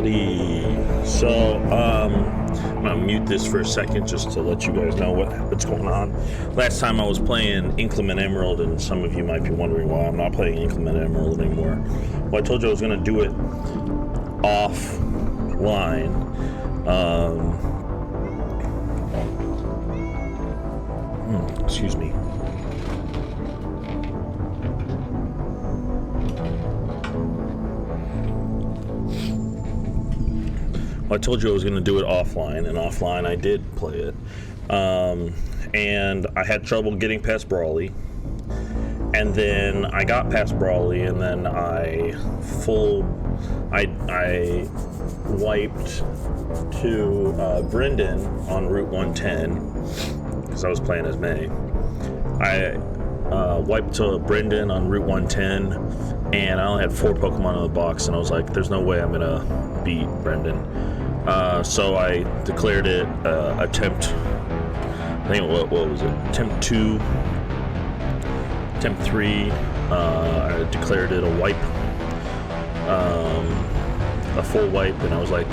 everybody. So, I'm gonna mute this for a second just to let you guys know what's going on. Last time I was playing Inclement Emerald, and some of you might be wondering why I'm not playing Inclement Emerald anymore. Well, I told you I was gonna do it offline. Excuse me. Well, I told you I was going to do it offline, and offline I did play it. And I had trouble getting past Brawley. And then I got past Brawley, and then I wiped to Brendan on Route 110, because I was playing as May. I wiped to Brendan on Route 110, and I only had 4 Pokemon in the box, and I was like, there's no way I'm going to beat Brendan. So I declared it attempt, I think, what was it? Attempt 2, attempt 3, I declared it a wipe, a full wipe, and I was like,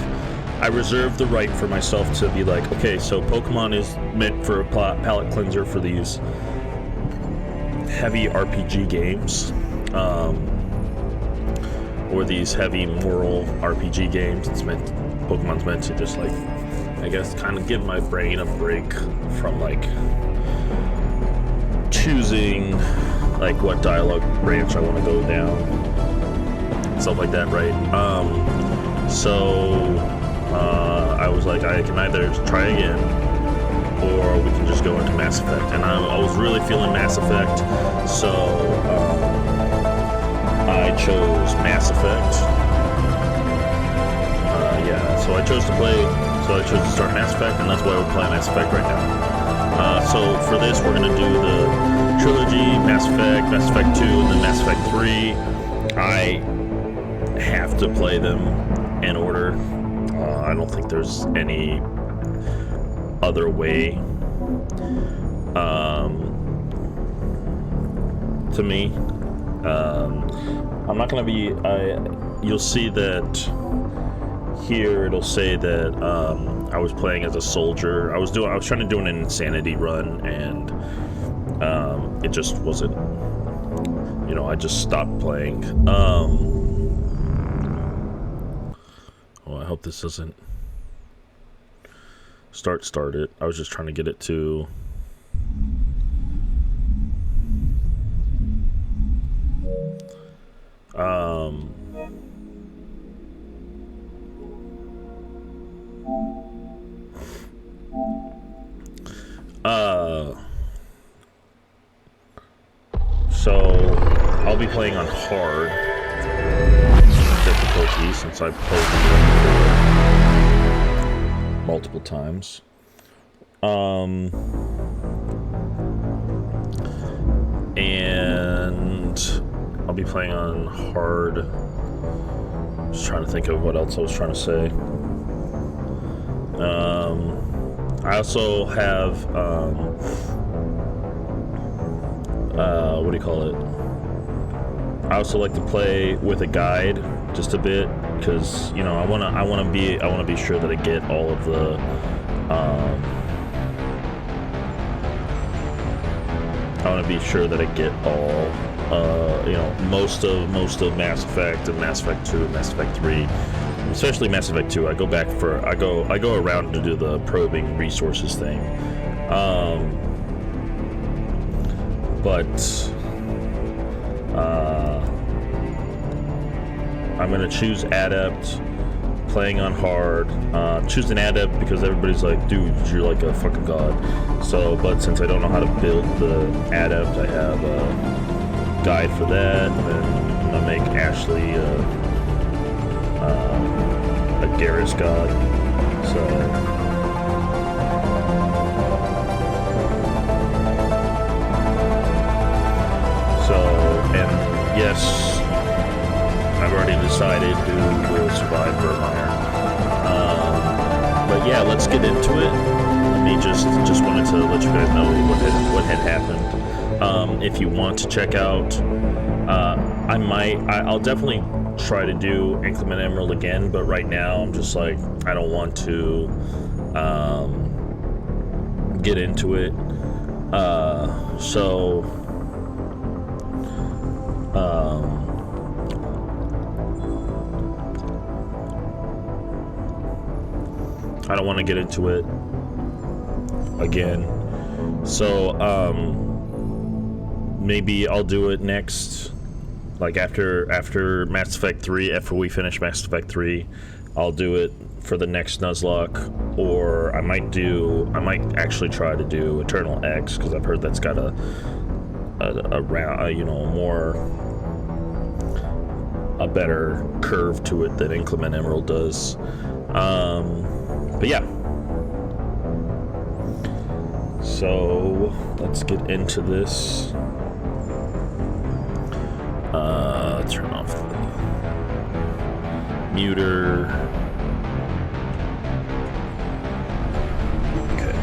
I reserved the right for myself to be like, okay, so Pokemon is meant for a palate cleanser for these heavy RPG games, or these heavy moral RPG games. Pokemon's meant to just, like, I guess, kind of give my brain a break from, like, choosing, like, what dialogue branch I want to go down, stuff like that, right? I was like, I can either try again, or we can just go into Mass Effect. And I was really feeling Mass Effect, so I chose Mass Effect. So I chose to start Mass Effect, and that's why we're playing Mass Effect right now. So for this, we're going to do the trilogy, Mass Effect 2, and then Mass Effect 3. I have to play them in order. I don't think there's any other way to me. I'm not going to be... you'll see that here it'll say that I was playing as a soldier. I was trying to do an insanity run, and it just wasn't, I just stopped playing. I hope this doesn't start it. I was just trying to get it to so I'll be playing on hard difficulty since I've played it multiple times. And I'll be playing on hard. Just trying to think of what else I was trying to say. I also have what do you call it? I also like to play with a guide just a bit, because I want to be sure that I get all of the I want to be sure that I get all most of Mass Effect and Mass Effect 2 and Mass Effect 3, especially Mass Effect 2. I go around to do the probing resources thing. But I'm going to choose Adept, playing on hard. Choose an Adept because everybody's like, dude, you're like a fucking god. But since I don't know how to build the Adept, I have a guide for that. And then I'm going to make Ashley a Garrus god. And yes, I've already decided who will survive Vermeer. But yeah, let's get into it. Let me just wanted to let you guys know what had happened. If you want to check out, I'll definitely try to do Inclement Emerald again, but right now I'm just like, I don't want to get into it. I don't want to get into it again. So, maybe I'll do it next, like after Mass Effect 3, after we finish Mass Effect 3, I'll do it for the next Nuzlocke, or I might actually try to do Eternal X, because I've heard that's got a better curve to it than Inclement Emerald does. But yeah. So let's get into this. Turn off the muter. Okay.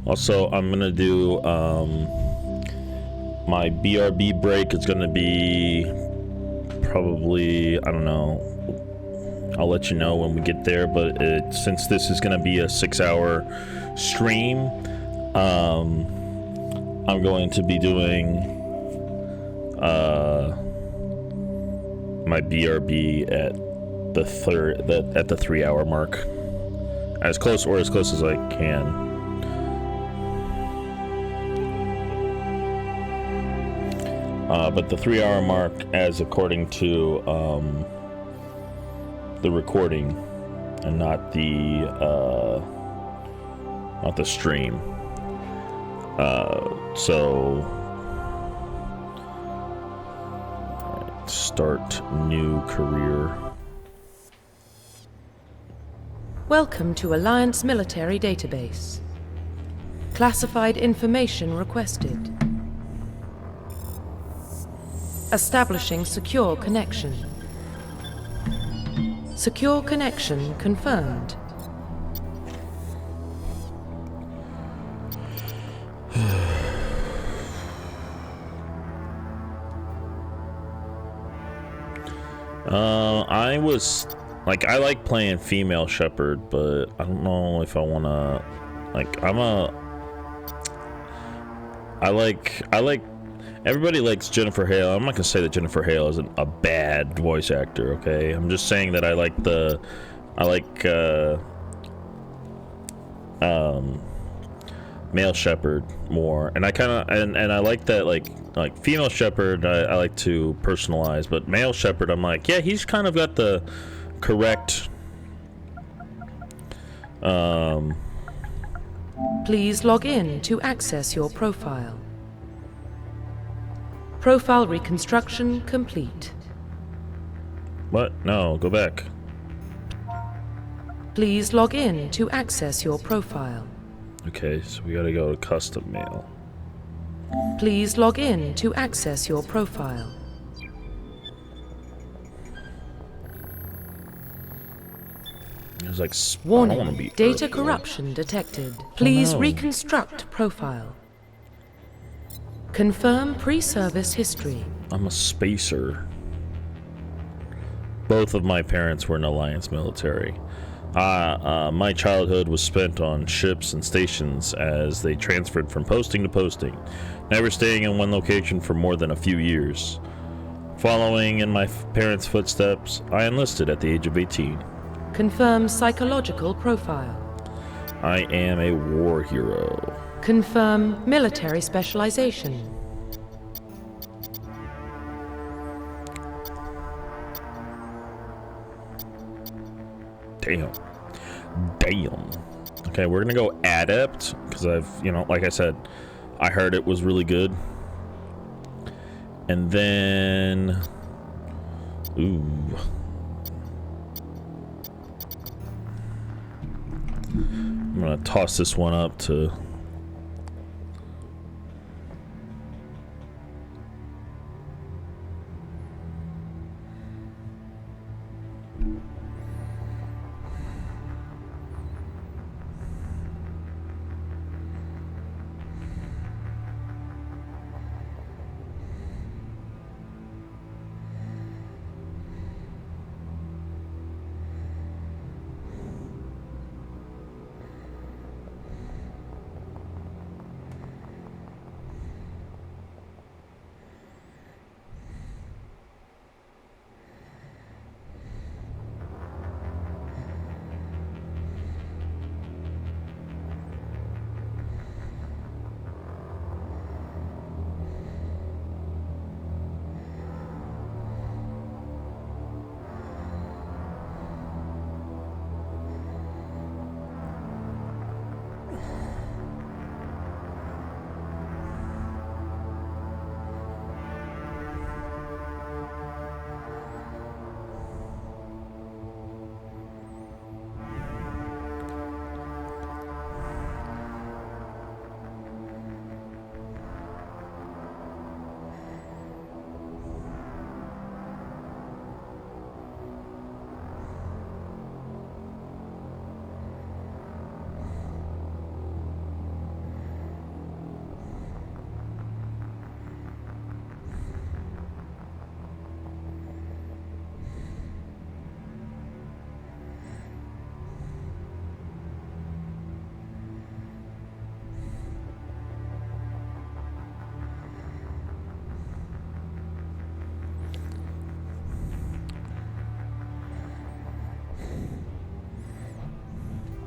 Also, I'm gonna do my BRB break is gonna be probably, I don't know, I'll let you know when we get there, but since this is gonna be a 6-hour stream, I'm going to be doing my BRB at the 3-hour mark, as close as I can. But the 3-hour mark, as according to the recording, and not the stream. So start new career. Welcome to Alliance Military Database. Classified information requested. Establishing secure connection. Secure connection confirmed. I like playing female Shepard, but I don't know if I wanna, everybody likes Jennifer Hale. I'm not gonna say that Jennifer Hale isn't a bad voice actor, okay? I'm just saying that I like male Shepard more, and I like that, like female Shepard I like to personalize, but male Shepard I'm like, yeah, he's kind of got the correct Please log in to access your profile. Profile reconstruction complete. What? No, go back. Please log in to access your profile. Okay, so we gotta go to custom mail. Please log in to access your profile. There's like warning, data corruption detected. Please reconstruct profile. Confirm pre-service history. I'm a spacer. Both of my parents were in Alliance military. My childhood was spent on ships and stations as they transferred from posting to posting, never staying in one location for more than a few years. Following in my parents' footsteps, I enlisted at the age of 18. Confirm psychological profile. I am a war hero. Confirm military specialization. Damn. Okay, we're gonna go adept, because like I said, I heard it was really good. And then... I'm gonna toss this one up to...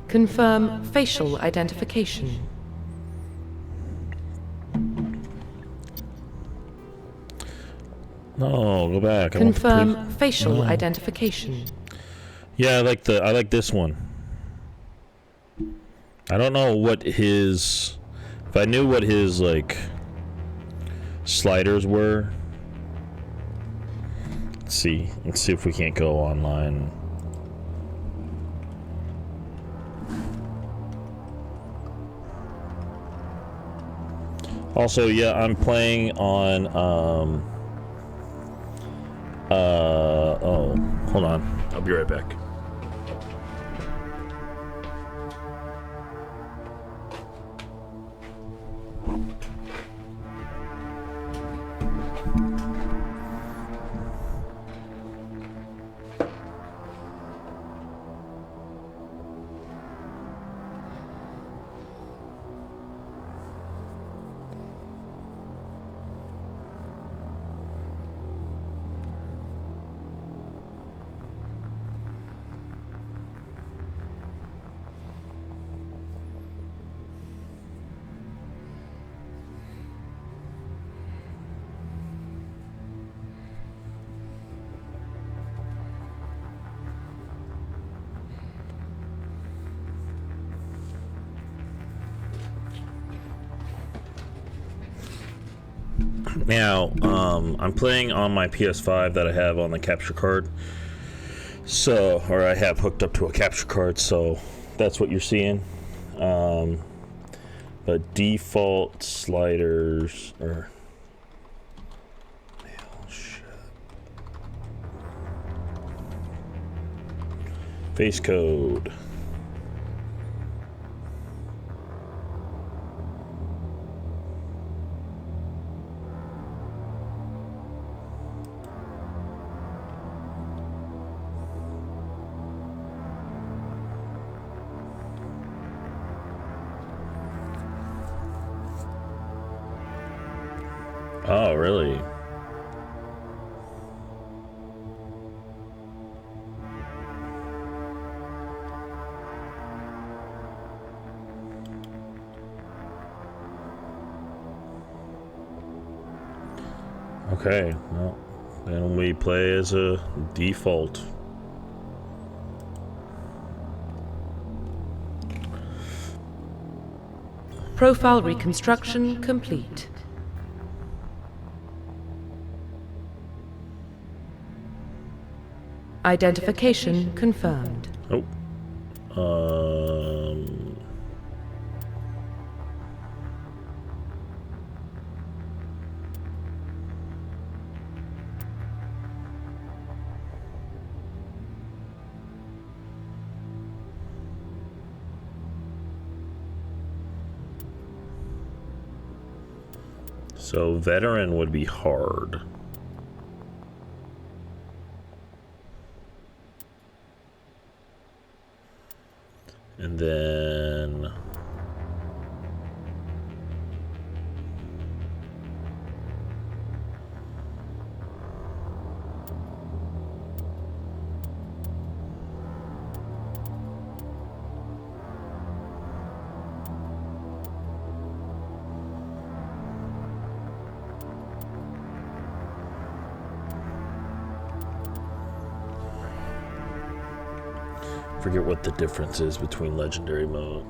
Confirm facial identification. No, go back. Confirm facial identification. Yeah, I like this one. I don't know what his... If I knew what his, like, sliders were. Let's see if we can't go online. Also, yeah, I'm playing on, oh, hold on. I'll be right back. Now, I'm playing on my PS5 that I have on the capture card. So, or I have hooked up to a capture card, so that's what you're seeing. But default sliders are... Oh, shit. Face code. Oh, really? Okay, well, then we play as a default. Profile reconstruction complete. Identification confirmed. Oh. So veteran would be hard. And then forget what the difference is between legendary mode.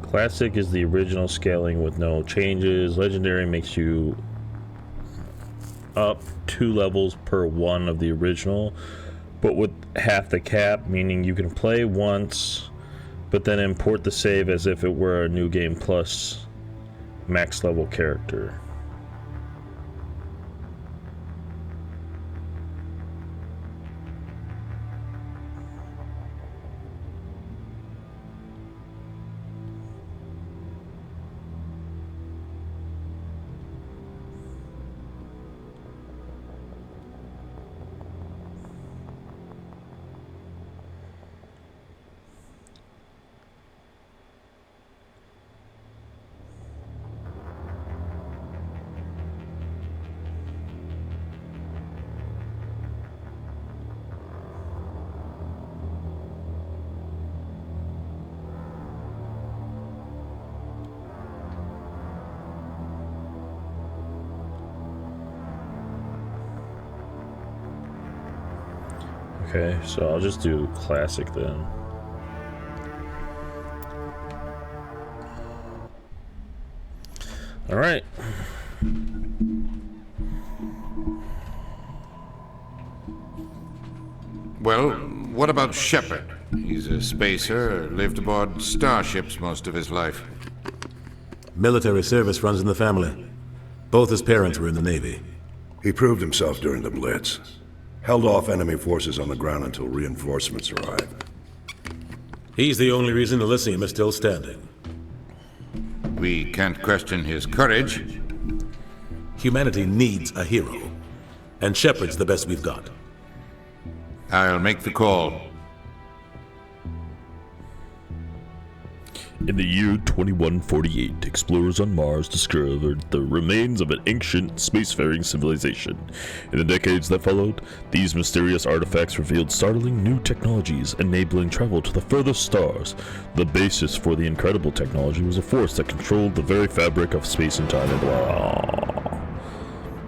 Classic is the original scaling with no changes. Legendary makes you up 2 levels per one of the original, but with half the cap, meaning you can play once but then import the save as if it were a new game plus max level character. Okay, so I'll just do classic then. All right. Well, what about Shepard? He's a spacer, lived aboard starships most of his life. Military service runs in the family. Both his parents were in the Navy. He proved himself during the Blitz. Held off enemy forces on the ground until reinforcements arrived. He's the only reason Elysium is still standing. We can't question his courage. Humanity needs a hero, and Shepard's the best we've got. I'll make the call. In the year 2148, explorers on Mars discovered the remains of an ancient spacefaring civilization. In the decades that followed, these mysterious artifacts revealed startling new technologies, enabling travel to the furthest stars. The basis for the incredible technology was a force that controlled the very fabric of space and time.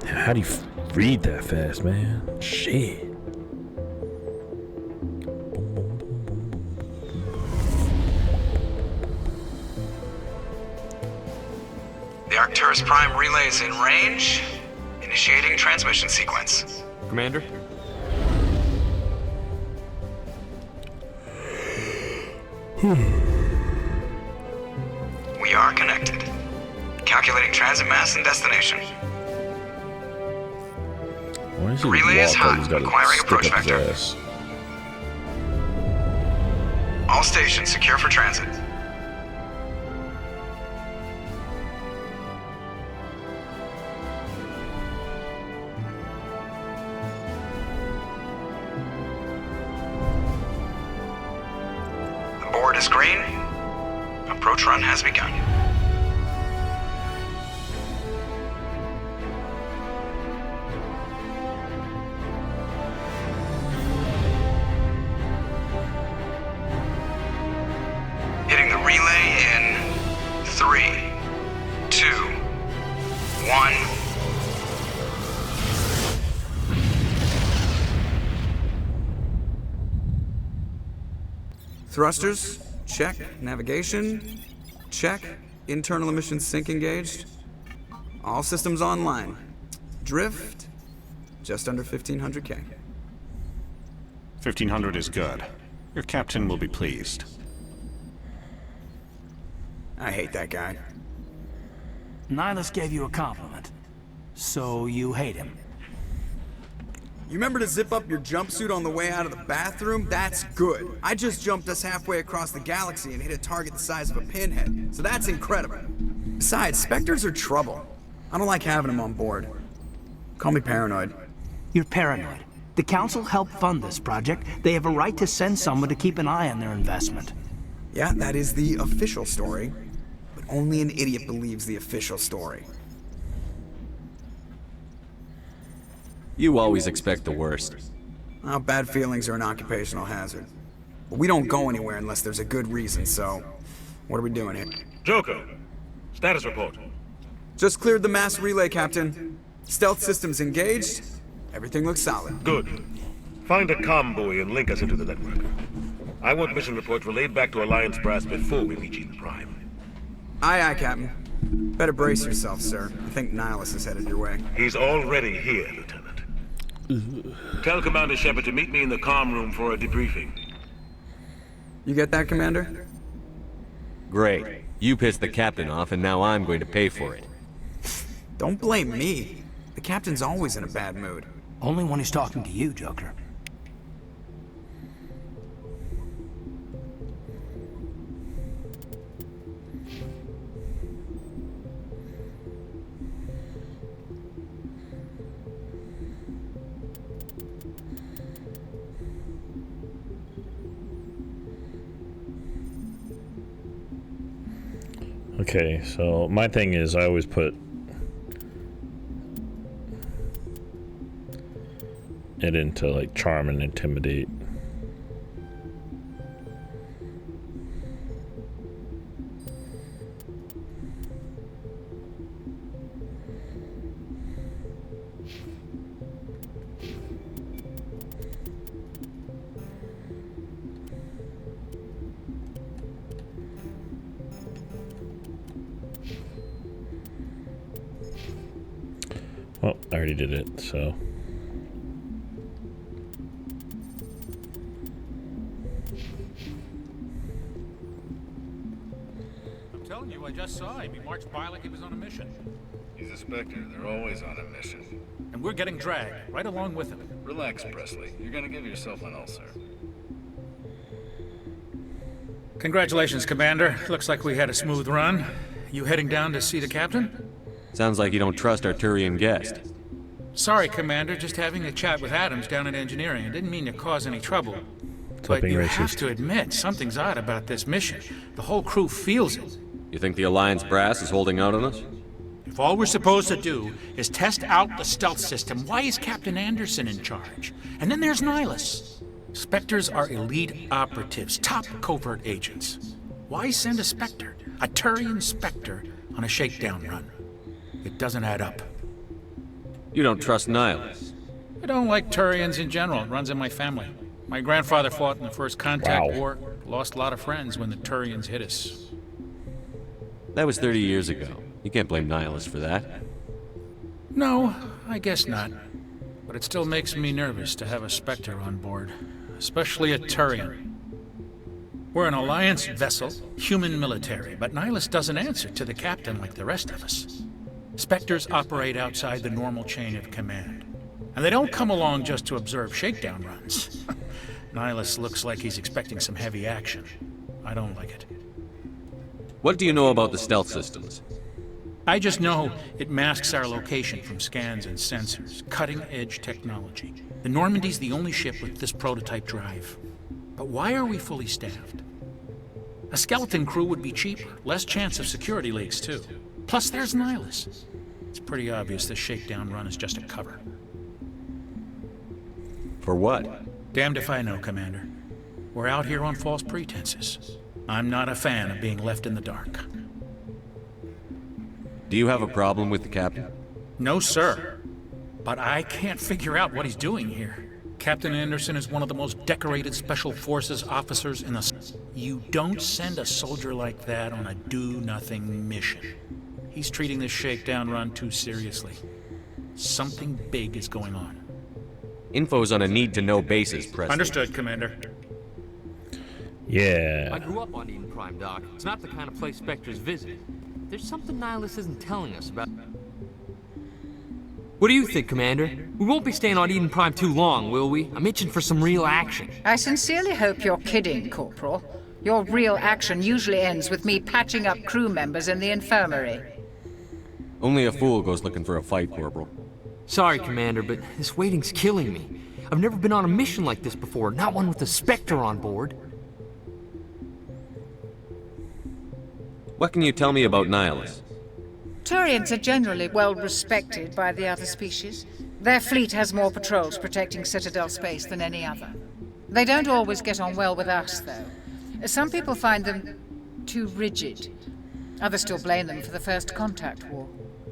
How do you read that fast, man? Shit. The Arcturus Prime relay is in range. Initiating transmission sequence. Commander? We are connected. Calculating transit mass and destination. Why is he Relay is walk hot, like he's got acquiring stick approach up his vector. ass? All stations secure for transit. The board is green. Approach run has begun. Hitting the relay in 3, 2, 1. Thrusters, check. Navigation, check. Internal emissions sync engaged. All systems online. Drift, just under 1500K. 1500 is good. Your captain will be pleased. I hate that guy. Nihilus gave you a compliment. So you hate him. You remember to zip up your jumpsuit on the way out of the bathroom? That's good. I just jumped us halfway across the galaxy and hit a target the size of a pinhead, so that's incredible. Besides, Spectres are trouble. I don't like having them on board. Call me paranoid. You're paranoid. The Council helped fund this project. They have a right to send someone to keep an eye on their investment. Yeah, that is the official story. But only an idiot believes the official story. You always expect the worst. Well, bad feelings are an occupational hazard. But we don't go anywhere unless there's a good reason, so... What are we doing here? Joker, status report. Just cleared the mass relay, Captain. Stealth systems engaged. Everything looks solid. Good. Find a comm buoy and link us into the network. I want mission reports relayed back to Alliance brass before we reach Eden Prime. Aye, aye, Captain. Better brace yourself, sir. I think Nihilus is headed your way. He's already here, Lieutenant. Tell Commander Shepard to meet me in the comm room for a debriefing. You get that, Commander? Great. You pissed the captain off, and now I'm going to pay for it. Don't blame me. The Captain's always in a bad mood. Only when he's talking to you, Joker. Okay, so my thing is I always put it into like charm and intimidate. Well, I already did it, so. I'm telling you, I just saw him. He marched by like he was on a mission. He's a Spectre. They're always on a mission. And we're getting dragged, right along with him. Relax, Presley. You're gonna give yourself an ulcer. Congratulations, Commander. Looks like we had a smooth run. You heading down to see the Captain? Sounds like you don't trust our Turian guest. Sorry, Commander. Just having a chat with Adams down at Engineering. I didn't mean to cause any trouble. But you have to admit, something's odd about this mission. The whole crew feels it. You think the Alliance brass is holding out on us? If all we're supposed to do is test out the stealth system, why is Captain Anderson in charge? And then there's Nihilus. Spectres are elite operatives, top covert agents. Why send a Spectre, a Turian Spectre, on a shakedown run? It doesn't add up. You don't trust Nihilus? I don't like Turians in general. It runs in my family. My grandfather fought in the First Contact War, lost a lot of friends when the Turians hit us. That was 30 years ago. You can't blame Nihilus for that. No, I guess not. But it still makes me nervous to have a Spectre on board, especially a Turian. We're an Alliance vessel, human military, but Nihilus doesn't answer to the Captain like the rest of us. Spectres operate outside the normal chain of command. And they don't come along just to observe shakedown runs. Nihilus looks like he's expecting some heavy action. I don't like it. What do you know about the stealth systems? I just know it masks our location from scans and sensors. Cutting-edge technology. The Normandy's the only ship with this prototype drive. But why are we fully staffed? A skeleton crew would be cheaper, less chance of security leaks too. Plus there's Nihilus. It's pretty obvious this shakedown run is just a cover. For what? Damned if I know, Commander. We're out here on false pretenses. I'm not a fan of being left in the dark. Do you have a problem with the Captain? No, sir. But I can't figure out what he's doing here. Captain Anderson is one of the most decorated Special Forces officers in the... You don't send a soldier like that on a do-nothing mission. He's treating this shakedown run too seriously. Something big is going on. Info's on a need-to-know basis, Presley. Understood, Commander. Yeah. I grew up on Eden Prime, Doc. It's not the kind of place Spectres visit. There's something Nihilus isn't telling us about... What do you think, Commander? We won't be staying on Eden Prime too long, will we? I'm itching for some real action. I sincerely hope you're kidding, Corporal. Your real action usually ends with me patching up crew members in the infirmary. Only a fool goes looking for a fight, Corporal. Sorry, Commander, but this waiting's killing me. I've never been on a mission like this before, not one with a Spectre on board. What can you tell me about Nihilus? Turians are generally well respected by the other species. Their fleet has more patrols protecting Citadel space than any other. They don't always get on well with us, though. Some people find them too rigid. Others still blame them for the First Contact War.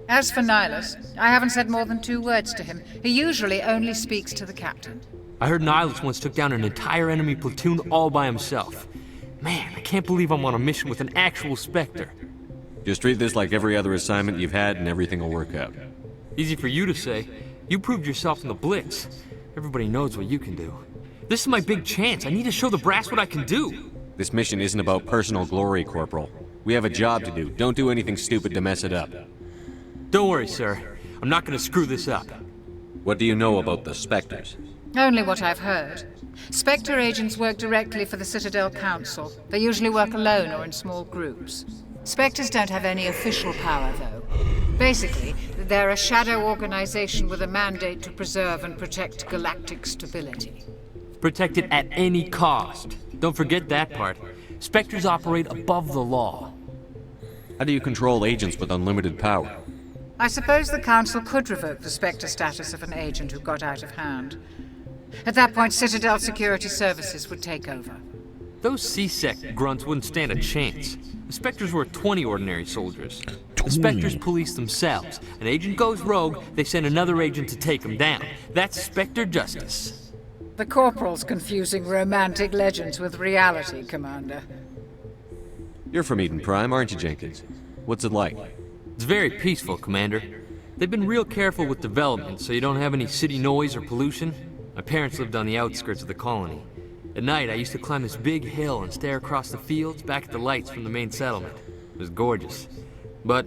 As for Nihilus, I haven't said more than 2 words to him. He usually only speaks to the captain. I heard Nihilus once took down an entire enemy platoon all by himself. Man, I can't believe I'm on a mission with an actual Spectre. Just treat this like every other assignment you've had and everything will work out. Easy for you to say. You proved yourself in the Blitz. Everybody knows what you can do. This is my big chance. I need to show the brass what I can do. This mission isn't about personal glory, Corporal. We have a job to do. Don't do anything stupid to mess it up. Don't worry, sir. I'm not going to screw this up. What do you know about the Spectres? Only what I've heard. Spectre agents work directly for the Citadel Council. They usually work alone or in small groups. Spectres don't have any official power, though. Basically, they're a shadow organization with a mandate to preserve and protect galactic stability. Protect it at any cost. Don't forget that part. Spectres operate above the law. How do you control agents with unlimited power? I suppose the Council could revoke the Spectre status of an agent who got out of hand. At that point, Citadel Security Services would take over. Those C-Sec grunts wouldn't stand a chance. The Spectres were 20 ordinary soldiers. The Spectres police themselves. An agent goes rogue, they send another agent to take him down. That's Spectre justice. The Corporal's confusing romantic legends with reality, Commander. You're from Eden Prime, aren't you, Jenkins? What's it like? It's very peaceful, Commander. They've been real careful with development, so you don't have any city noise or pollution. My parents lived on the outskirts of the colony. At night, I used to climb this big hill and stare across the fields back at the lights from the main settlement. It was gorgeous. But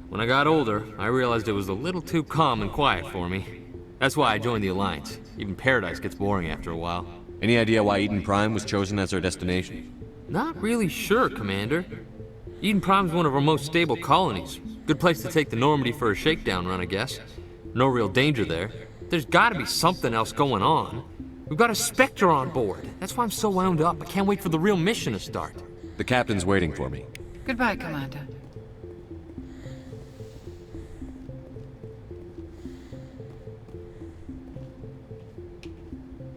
when I got older, I realized it was a little too calm and quiet for me. That's why I joined the Alliance. Even Paradise gets boring after a while. Any idea why Eden Prime was chosen as our destination? Not really sure, Commander. Eden Prime's one of our most stable colonies. Good place to take the Normandy for a shakedown run, I guess. No real danger there. There's gotta be something else going on. We've got a Spectre on board. That's why I'm so wound up. I can't wait for the real mission to start. The captain's waiting for me. Goodbye, Commander.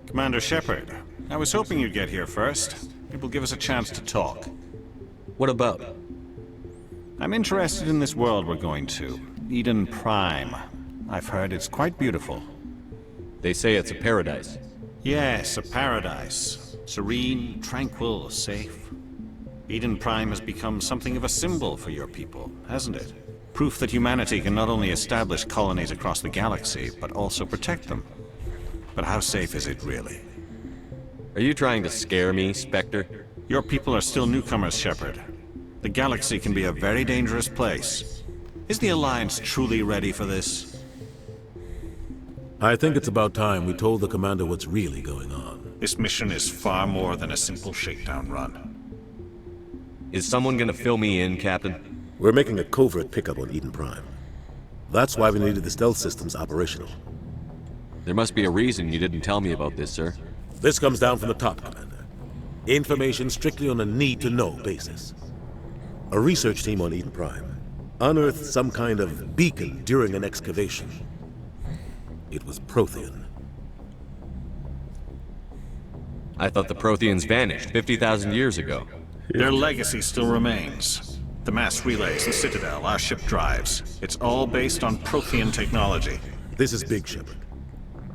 Commander Shepard, I was hoping you'd get here first. It will give us a chance to talk. What about? I'm interested in this world we're going to, Eden Prime. I've heard it's quite beautiful. They say it's a paradise. Yes, a paradise. Serene, tranquil, safe. Eden Prime has become something of a symbol for your people, hasn't it? Proof that humanity can not only establish colonies across the galaxy, but also protect them. But how safe is it really? Are you trying to scare me, Spectre? Your people are still newcomers, Shepard. The galaxy can be a very dangerous place. Is the Alliance truly ready for this? I think it's about time we told the Commander what's really going on. This mission is far more than a simple shakedown run. Is someone gonna fill me in, Captain? We're making a covert pickup on Eden Prime. That's why we needed the stealth systems operational. There must be a reason you didn't tell me about this, sir. This comes down from the top, Commander. Information strictly on a need-to-know basis. A research team on Eden Prime unearthed some kind of beacon during an excavation. It was Prothean. I thought the Protheans vanished 50,000 years ago. Their legacy still remains. The mass relays, the Citadel, our ship drives. It's all based on Prothean technology. This is big, Shepard.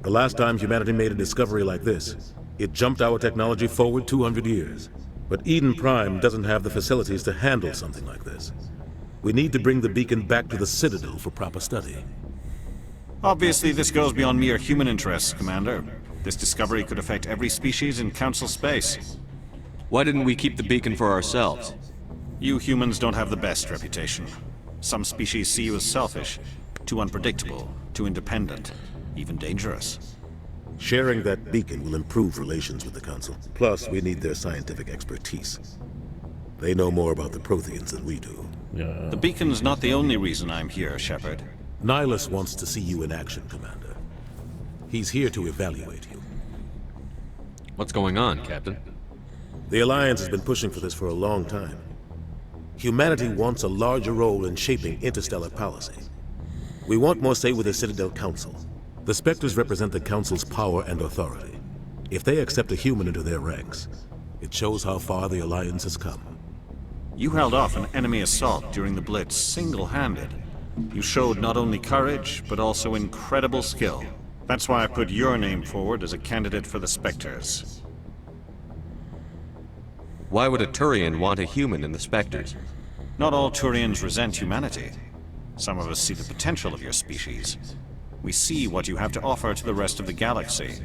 The last time humanity made a discovery like this, it jumped our technology forward 200 years. But Eden Prime doesn't have the facilities to handle something like this. We need to bring the beacon back to the Citadel for proper study. Obviously, this goes beyond mere human interests, Commander. This discovery could affect every species in Council space. Why didn't we keep the beacon for ourselves? You humans don't have the best reputation. Some species see you as selfish, too unpredictable, too independent, even dangerous. Sharing that beacon will improve relations with the Council. Plus, we need their scientific expertise. They know more about the Protheans than we do. Yeah. The beacon's not the only reason I'm here, Shepard. Nihilus wants to see you in action, Commander. He's here to evaluate you. What's going on, Captain? The Alliance has been pushing for this for a long time. Humanity wants a larger role in shaping interstellar policy. We want more say with the Citadel Council. The Spectres represent the Council's power and authority. If they accept a human into their ranks, it shows how far the Alliance has come. You held off an enemy assault during the Blitz single-handed. You showed not only courage, but also incredible skill. That's why I put your name forward as a candidate for the Spectres. Why would a Turian want a human in the Spectres? Not all Turians resent humanity. Some of us see the potential of your species. We see what you have to offer to the rest of the galaxy,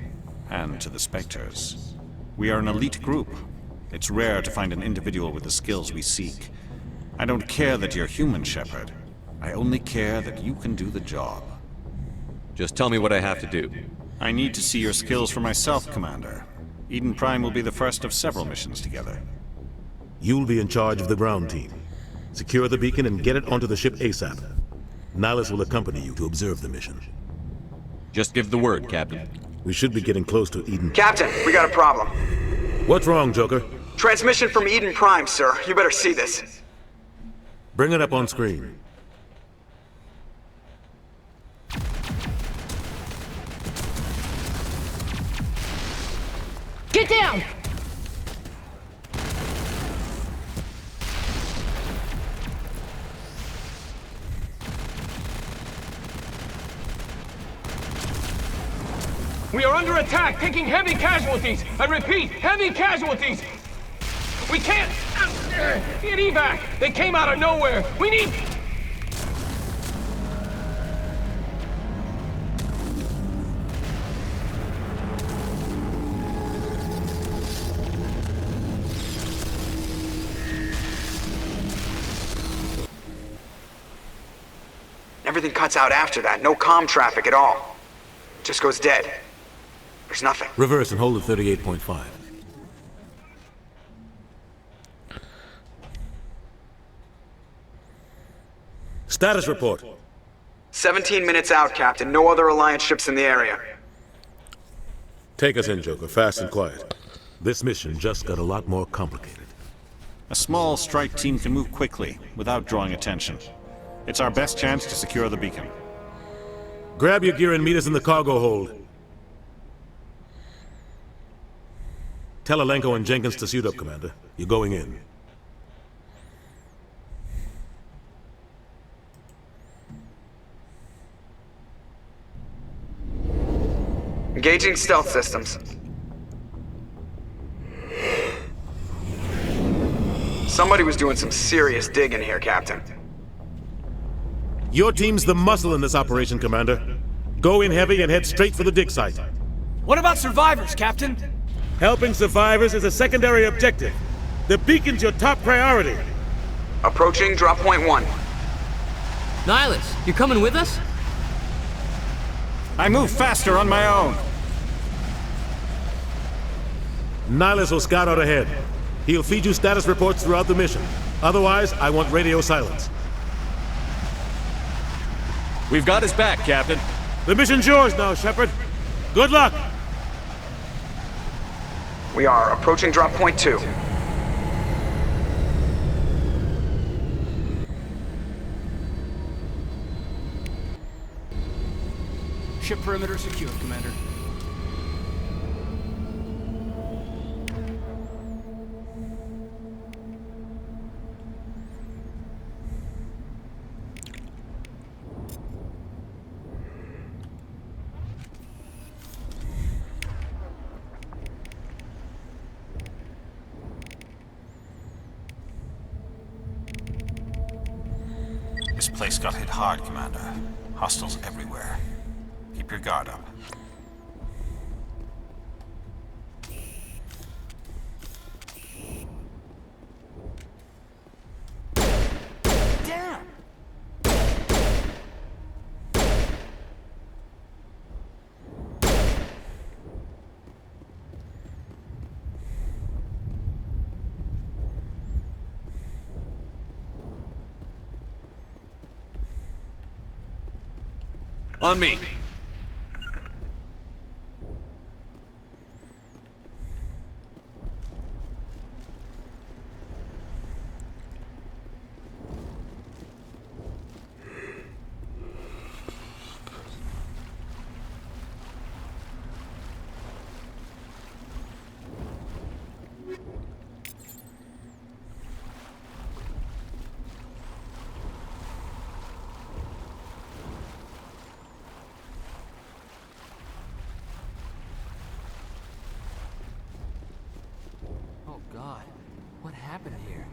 and to the Spectres. We are an elite group. It's rare to find an individual with the skills we seek. I don't care that you're human, Shepard. I only care that you can do the job. Just tell me what I have to do. I need to see your skills for myself, Commander. Eden Prime will be the first of several missions together. You'll be in charge of the ground team. Secure the beacon and get it onto the ship ASAP. Nihilus will accompany you to observe the mission. Just give the word, Captain. We should be getting close to Eden. Captain, we got a problem. What's wrong, Joker? Transmission from Eden Prime, sir. You better see this. Bring it up on screen. Get down! We are under attack, taking heavy casualties. I repeat, heavy casualties. We can't get evac. They came out of nowhere. We need... Everything cuts out after that. No comm traffic at all. Just goes dead. There's nothing. Reverse and hold at 38.5. Status report. 17 minutes out, Captain. No other Alliance ships in the area. Take us in, Joker, fast and quiet. This mission just got a lot more complicated. A small strike team can move quickly, without drawing attention. It's our best chance to secure the beacon. Grab your gear and meet us in the cargo hold. Tell Alenko and Jenkins to suit up, Commander. You're going in. Engaging stealth systems. Somebody was doing some serious digging here, Captain. Your team's the muscle in this operation, Commander. Go in heavy and head straight for the dig site. What about survivors, Captain? Helping survivors is a secondary objective. The beacon's your top priority. Approaching drop point 1. Nihilus, you coming with us? I move faster on my own. Nihilus will scout out ahead. He'll feed you status reports throughout the mission. Otherwise, I want radio silence. We've got his back, Captain. The mission's yours now, Shepard. Good luck! We are approaching drop point 2. Ship perimeter secured, Commander. This place got hit hard, Commander. Hostiles everywhere. Keep your guard up. On me. God, what happened here?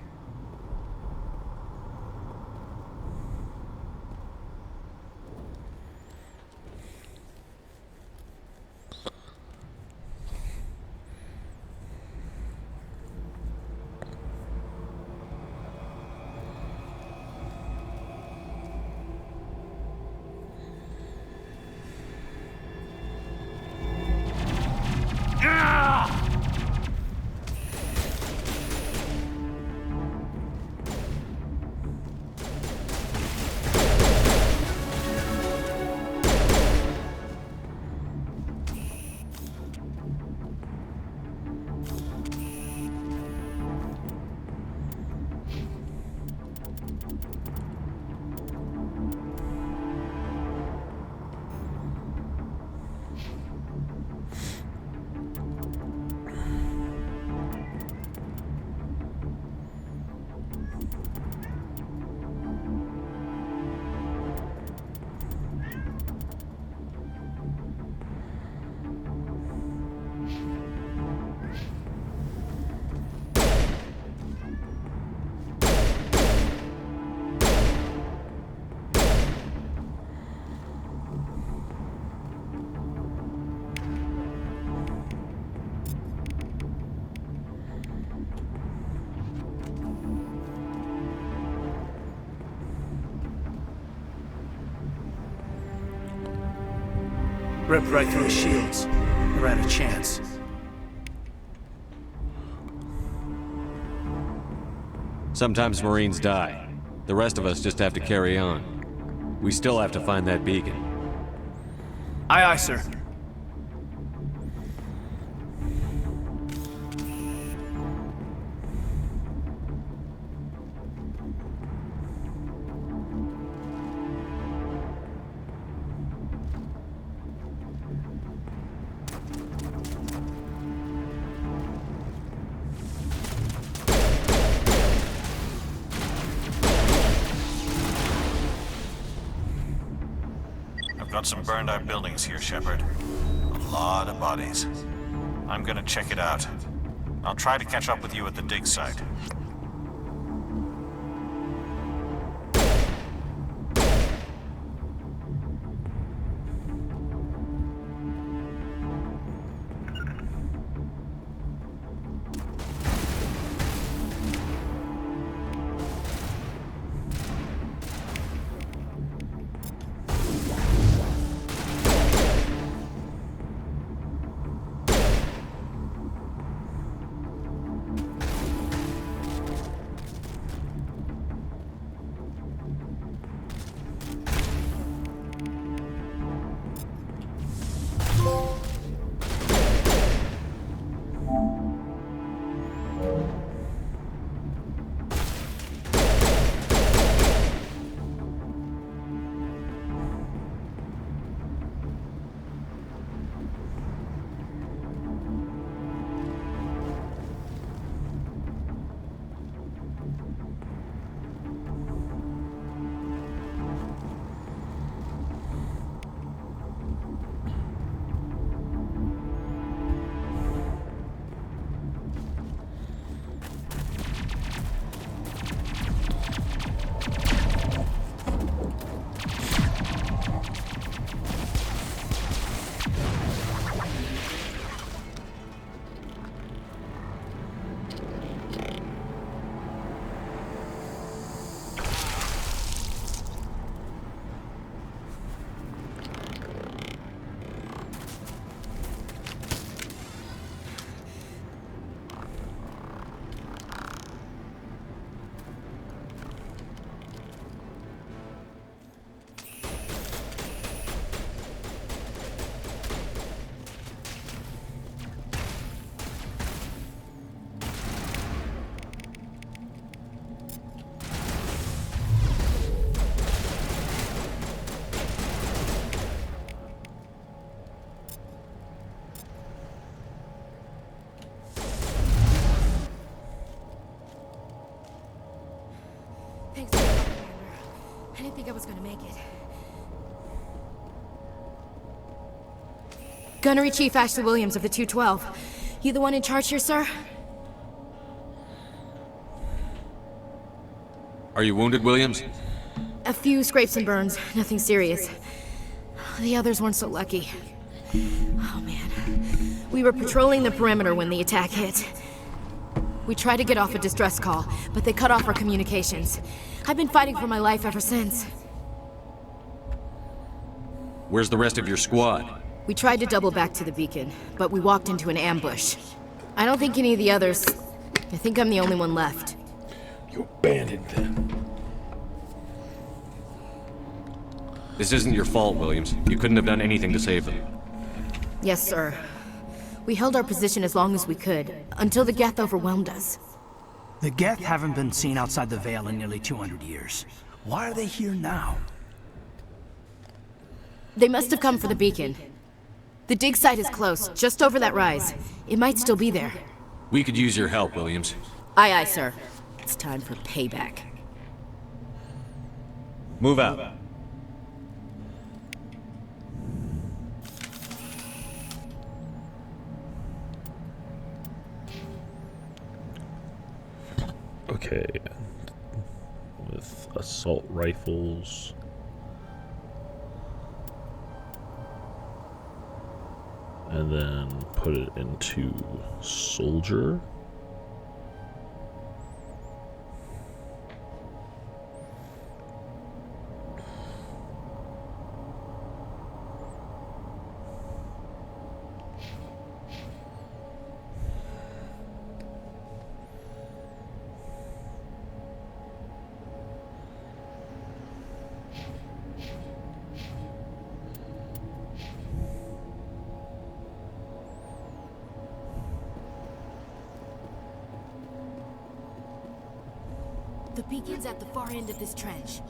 Ripped right through his shields. Never had a chance. Sometimes Marines die. The rest of us just have to carry on. We still have to find that beacon. Aye, aye, sir. Got some burned out buildings here, Shepard. A lot of bodies. I'm gonna check it out. I'll try to catch up with you at the dig site. I didn't think I was gonna make it. Gunnery Chief Ashley Williams of the 212. You the one in charge here, sir? Are you wounded, Williams? A few scrapes and burns, nothing serious. The others weren't so lucky. Oh man. We were patrolling the perimeter when the attack hit. We tried to get off a distress call, but they cut off our communications. I've been fighting for my life ever since. Where's the rest of your squad? We tried to double back to the beacon, but we walked into an ambush. I don't think any of the others... I think I'm the only one left. You abandoned them. This isn't your fault, Williams. You couldn't have done anything to save them. Yes, sir. We held our position as long as we could, until the Geth overwhelmed us. The Geth haven't been seen outside the Veil in nearly 200 years. Why are they here now? They must have come for the beacon. The dig site is close, just over that rise. It might still be there. We could use your help, Williams. Aye, aye, sir. It's time for payback. Move out. Okay. With assault rifles. And then put it into soldier. The beacon's at the far end of this trench.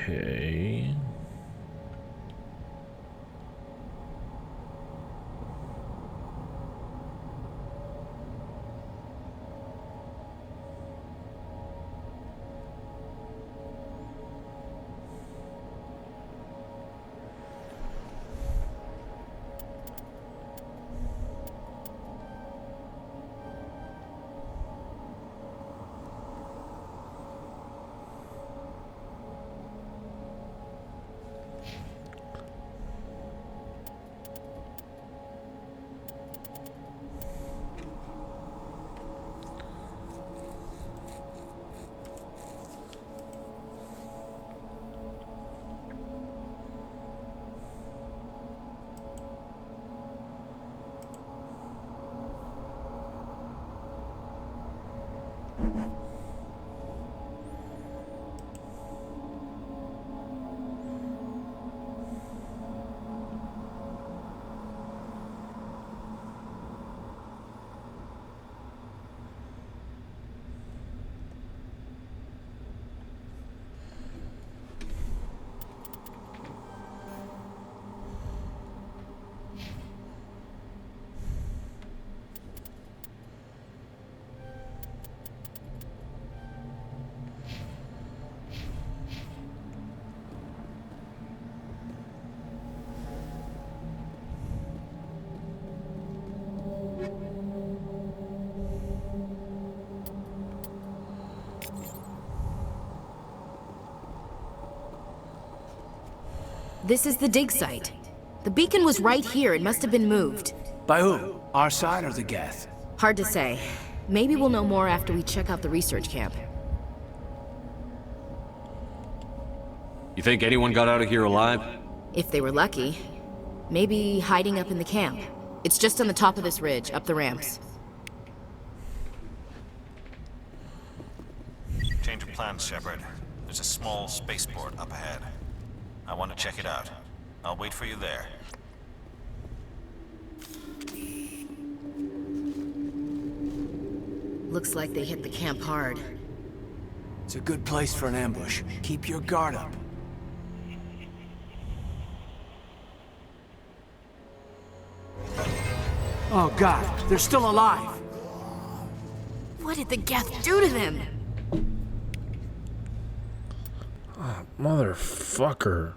Okay. This is the dig site. The beacon was right here. It must have been moved. By who? Our side or the Geth? Hard to say. Maybe we'll know more after we check out the research camp. You think anyone got out of here alive? If they were lucky. Maybe hiding up in the camp. It's just on the top of this ridge, up the ramps. Change of plans, Shepard. There's a small spaceport up ahead. I want to check it out. I'll wait for you there. Looks like they hit the camp hard. It's a good place for an ambush. Keep your guard up. Oh God, they're still alive! What did the Geth do to them? Oh, motherfucker.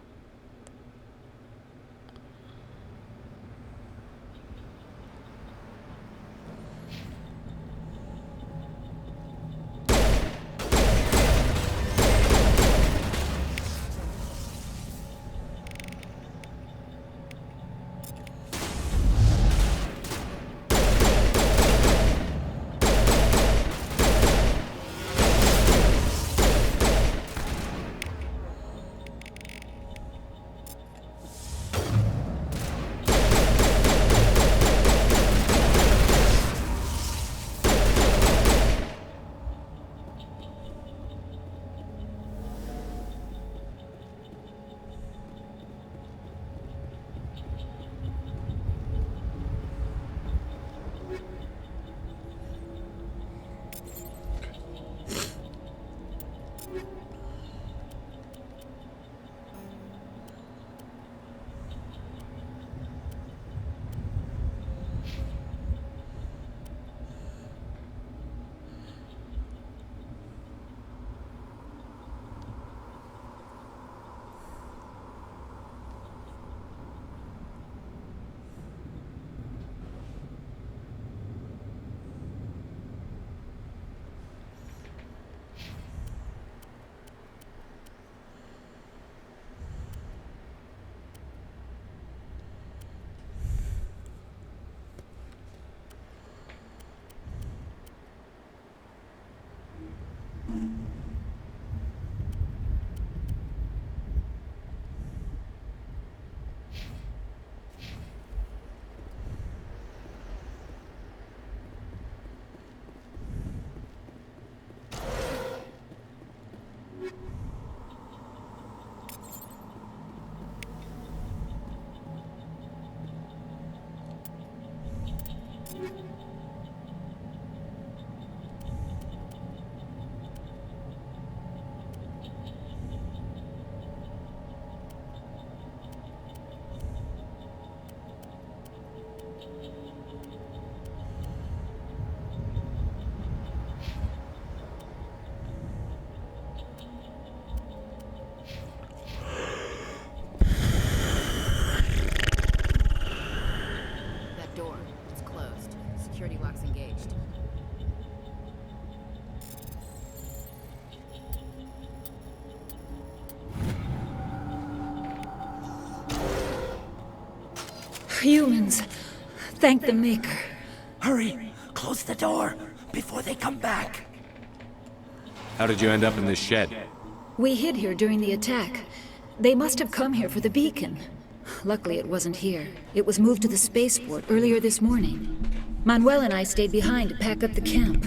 door. It's closed. Security lock's engaged. Humans. Thank the Maker. Hurry! Close the door before they come back. How did you end up in this shed? We hid here during the attack. They must have come here for the beacon. Luckily, it wasn't here. It was moved to the spaceport earlier this morning. Manuel and I stayed behind to pack up the camp.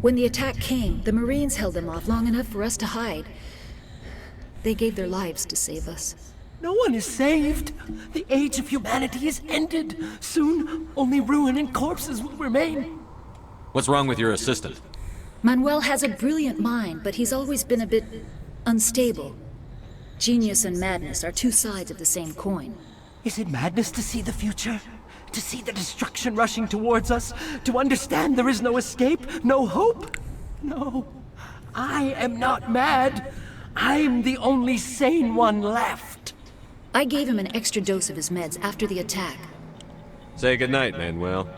When the attack came, the Marines held them off long enough for us to hide. They gave their lives to save us. No one is saved. The age of humanity is ended. Soon, only ruin and corpses will remain. What's wrong with your assistant? Manuel has a brilliant mind, but he's always been a bit unstable. Genius and madness are two sides of the same coin. Is it madness to see the future? To see the destruction rushing towards us? To understand there is no escape? No hope? No. I am not mad. I'm the only sane one left. I gave him an extra dose of his meds after the attack. Say goodnight, Manuel.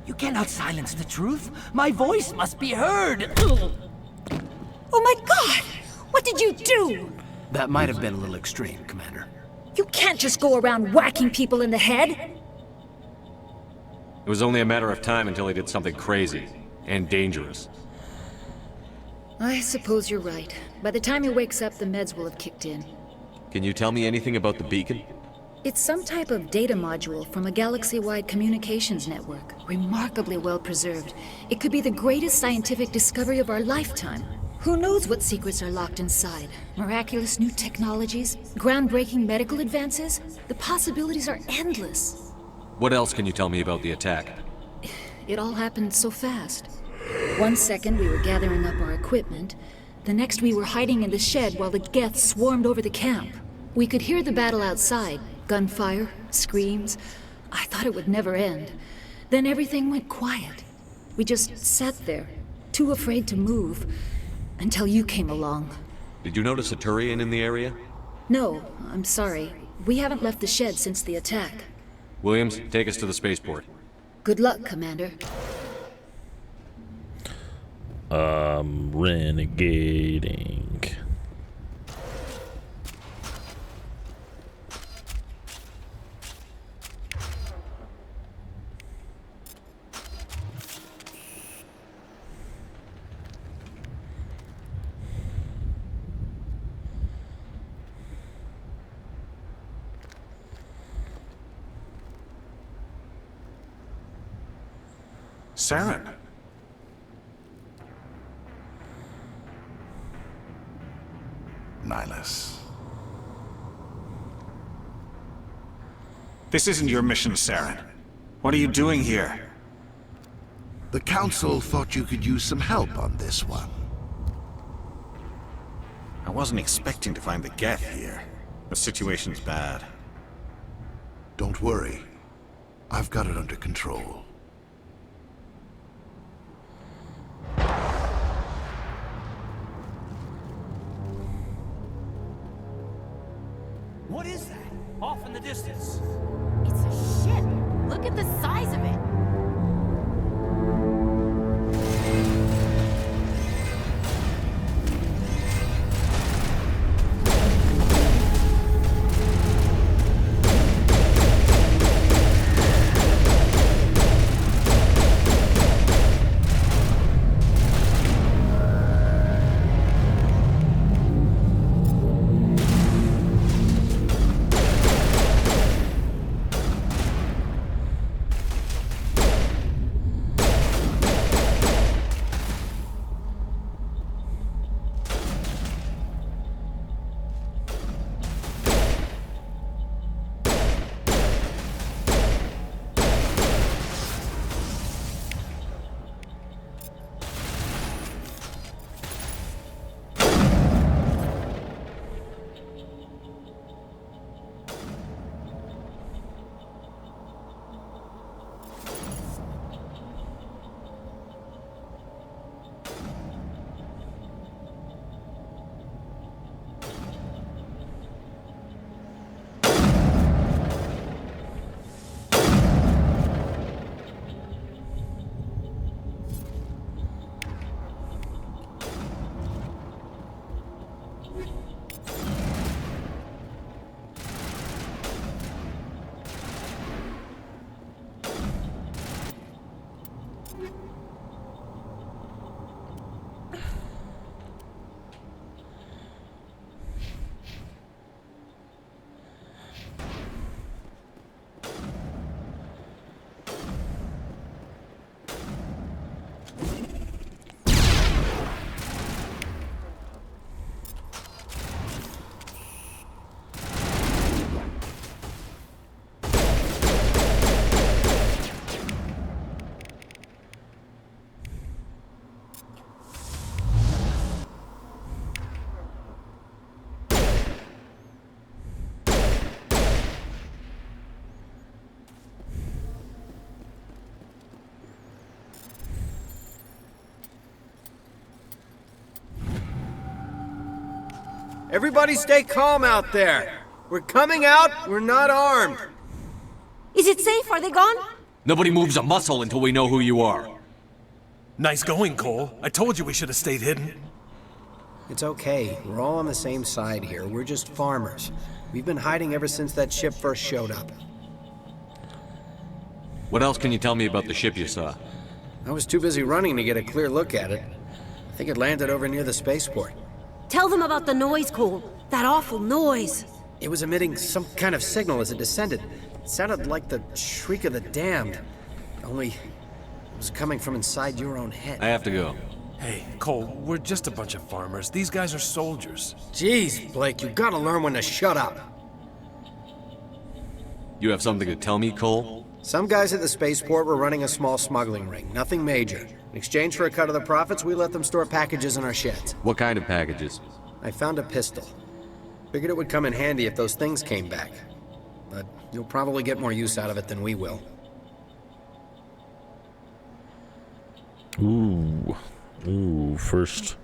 You cannot silence the truth. My voice must be heard. Oh my God! What did you do? That might have been a little extreme, Commander. You can't just go around whacking people in the head! It was only a matter of time until he did something crazy and dangerous. I suppose you're right. By the time he wakes up, the meds will have kicked in. Can you tell me anything about the beacon? It's some type of data module from a galaxy-wide communications network. Remarkably well preserved. It could be the greatest scientific discovery of our lifetime. Who knows what secrets are locked inside? Miraculous new technologies? Groundbreaking medical advances? The possibilities are endless. What else can you tell me about the attack? It all happened so fast. 1 second we were gathering up our equipment. The next we were hiding in the shed while the Geth swarmed over the camp. We could hear the battle outside. Gunfire, screams. I thought it would never end. Then everything went quiet. We just sat there, too afraid to move, until you came along. Did you notice a Turian in the area? No, I'm sorry. We haven't left the shed since the attack. Williams, take us to the spaceport. Good luck, Commander. Renegading. Saren. Nihilus. This isn't your mission, Saren. What are you doing here? The Council thought you could use some help on this one. I wasn't expecting to find the Geth here. The situation's bad. Don't worry. I've got it under control. What is that? Off in the distance. It's a ship. Look at the size of it. Everybody stay calm out there. We're coming out, we're not armed. Is it safe? Are they gone? Nobody moves a muscle until we know who you are. Nice going, Cole. I told you we should have stayed hidden. It's okay. We're all on the same side here. We're just farmers. We've been hiding ever since that ship first showed up. What else can you tell me about the ship you saw? I was too busy running to get a clear look at it. I think it landed over near the spaceport. Tell them about the noise, Cole. That awful noise. It was emitting some kind of signal as it descended. It sounded like the shriek of the damned. Only it was coming from inside your own head. I have to go. Hey, Cole, we're just a bunch of farmers. These guys are soldiers. Jeez, Blake, you gotta learn when to shut up. You have something to tell me, Cole? Some guys at the spaceport were running a small smuggling ring, nothing major. In exchange for a cut of the profits, we let them store packages in our sheds. What kind of packages? I found a pistol. Figured it would come in handy if those things came back. But you'll probably get more use out of it than we will. Ooh, first.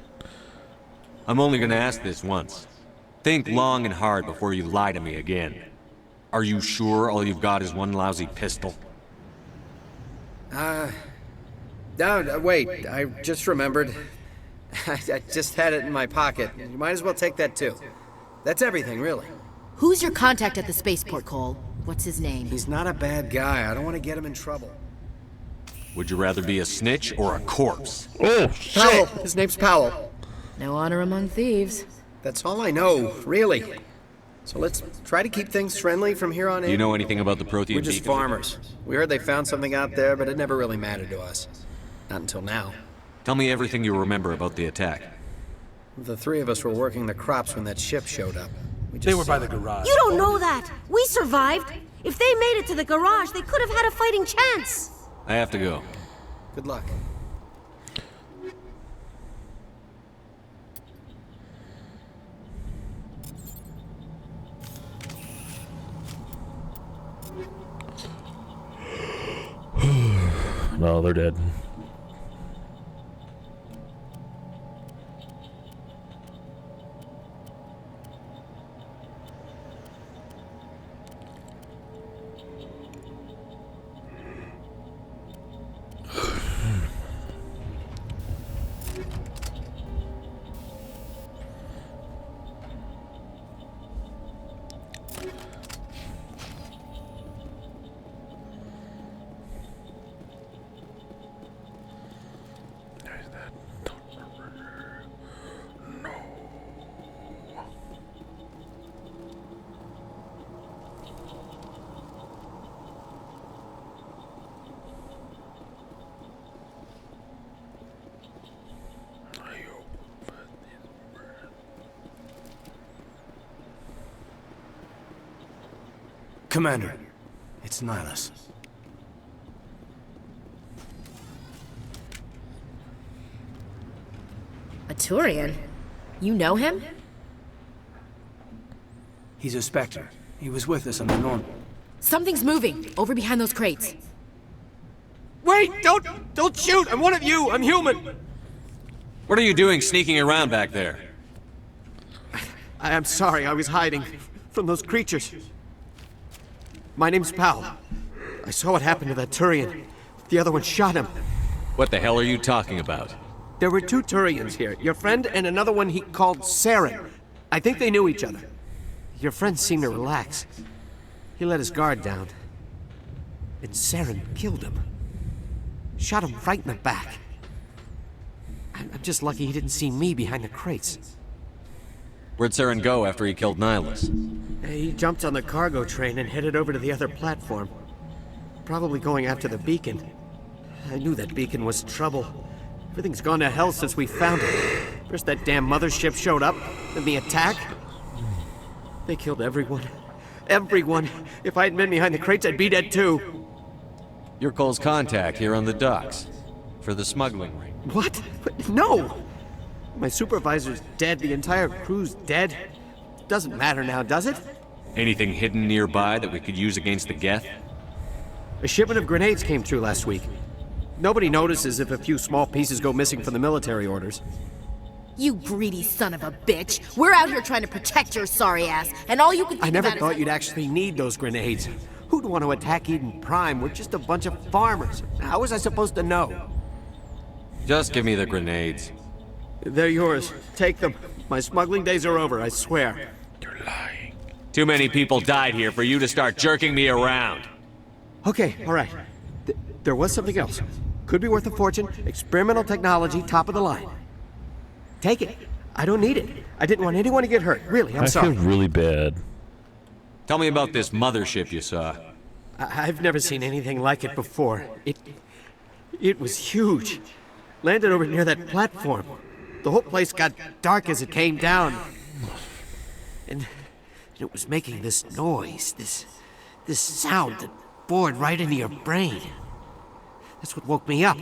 I'm only gonna ask this once. Think long and hard before you lie to me again. Are you sure all you've got is one lousy pistol? No, wait, I just remembered. I just had it in my pocket. You might as well take that too. That's everything, really. Who's your contact at the spaceport, Cole? What's his name? He's not a bad guy. I don't want to get him in trouble. Would you rather be a snitch or a corpse? Oh, Powell! His name's Powell. No honor among thieves. That's all I know, really. So let's try to keep things friendly from here on in. Do you know anything about the Prothean We're just beacon? farmers. We heard they found something out there, but it never really mattered to us. Not until now. Tell me everything you remember about the attack. The three of us were working the crops when that ship showed up. They were by the garage. You don't know that. We survived. If they made it to the garage, they could have had a fighting chance. I have to go. Good luck. No, they're dead. Commander, it's Nihilus. A Turian? You know him? He's a Spectre. He was with us on the Norm. Something's moving, over behind those crates. Wait! Don't shoot! I'm one of you! I'm human! What are you doing sneaking around back there? I'm sorry, I was hiding from those creatures. My name's Powell. I saw what happened to that Turian. The other one shot him. What the hell are you talking about? There were two Turians here. Your friend and another one he called Saren. I think they knew each other. Your friend seemed to relax. He let his guard down. And Saren killed him. Shot him right in the back. I'm just lucky he didn't see me behind the crates. Where'd Saren go after he killed Nihilus? He jumped on the cargo train and headed over to the other platform. Probably going after the beacon. I knew that beacon was trouble. Everything's gone to hell since we found it. First that damn mothership showed up, then the attack. They killed everyone. Everyone. If I hadn't been behind the crates, I'd be dead too. You're Cole's contact here on the docks. For the smuggling ring. What? No! My supervisor's dead, the entire crew's dead. Doesn't matter now, does it? Anything hidden nearby that we could use against the Geth? A shipment of grenades came through last week. Nobody notices if a few small pieces go missing from the military orders. You greedy son of a bitch. We're out here trying to protect your sorry ass, and all you can think I never about thought is... you'd actually need those grenades. Who'd want to attack Eden Prime? We're just a bunch of farmers. How was I supposed to know? Just give me the grenades. They're yours. Take them. My smuggling days are over, I swear. Too many people died here for you to start jerking me around. Okay, all right. There was something else. Could be worth a fortune. Experimental technology, top of the line. Take it. I don't need it. I didn't want anyone to get hurt. Really, I'm sorry. I feel really bad. Tell me about this mothership you saw. I've never seen anything like it before. It was huge. Landed over near that platform. The whole place got dark as it came down. And it was making this noise, this sound that bored right into your brain. That's what woke me up.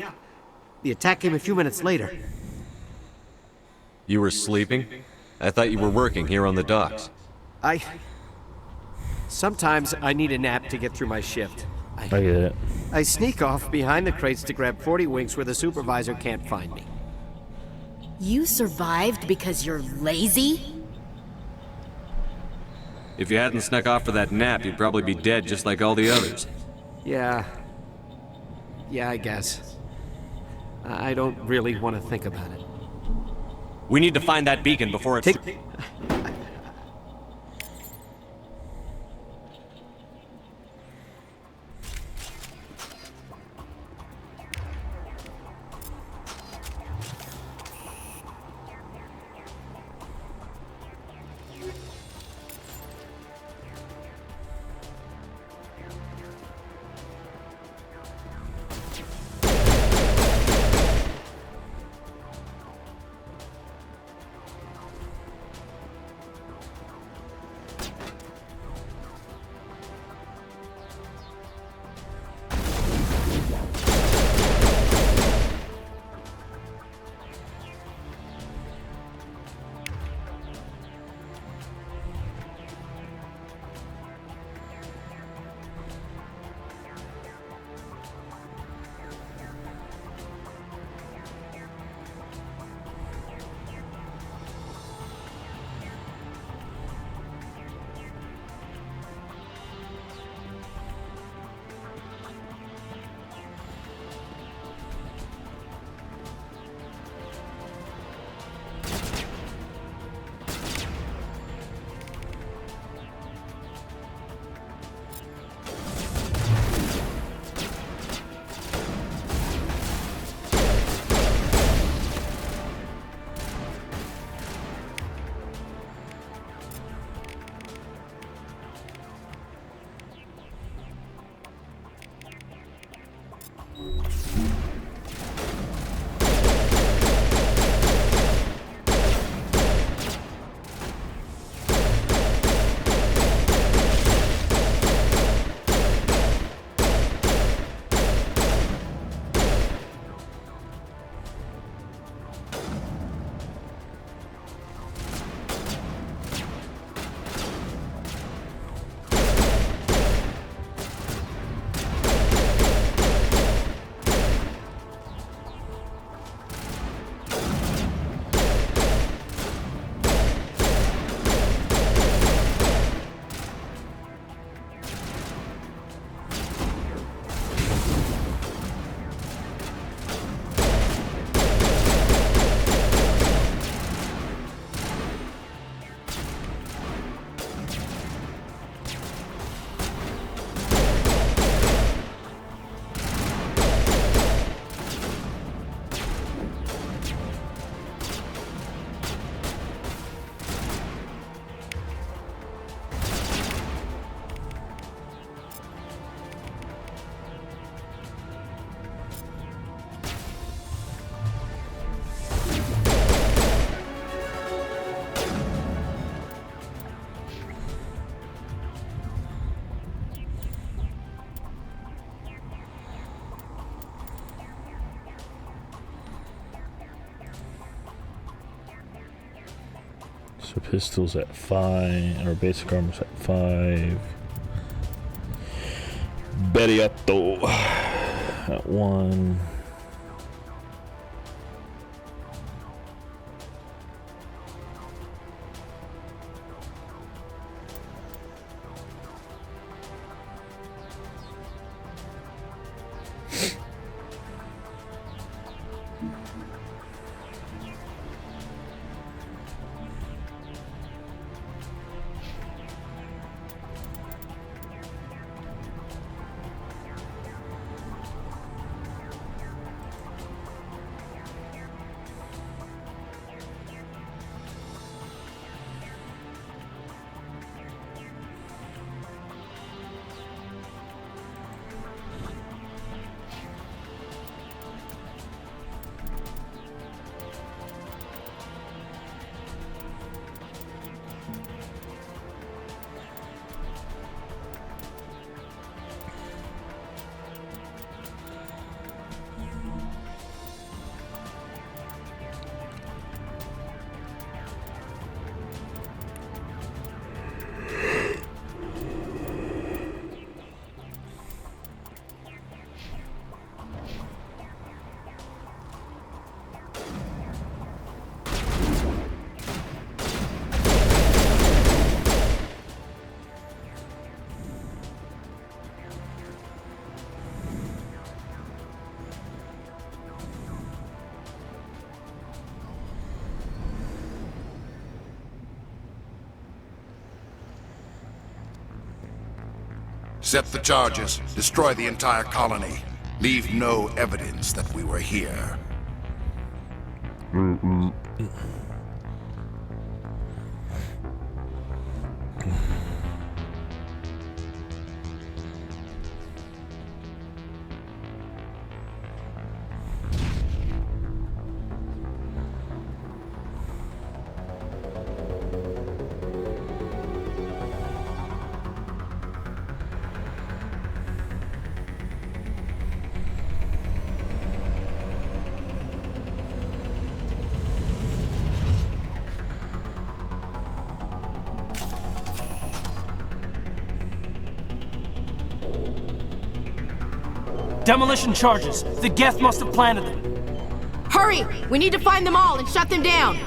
The attack came a few minutes later. You were sleeping? I thought you were working here on the docks. Sometimes I need a nap to get through my shift. I get it. I sneak off behind the crates to grab 40 winks where the supervisor can't find me. You survived because you're lazy? If you hadn't snuck off for that nap, you'd probably be dead just like all the others. Yeah, I guess. I don't really want to think about it. We need to find that beacon before it's... So pistols at 5, or basic armor's at 5. Beriatto at 1. Set the charges. Destroy the entire colony. Leave no evidence that we were here. Demolition charges. The Geth must have planted them. Hurry! We need to find them all and shut them down!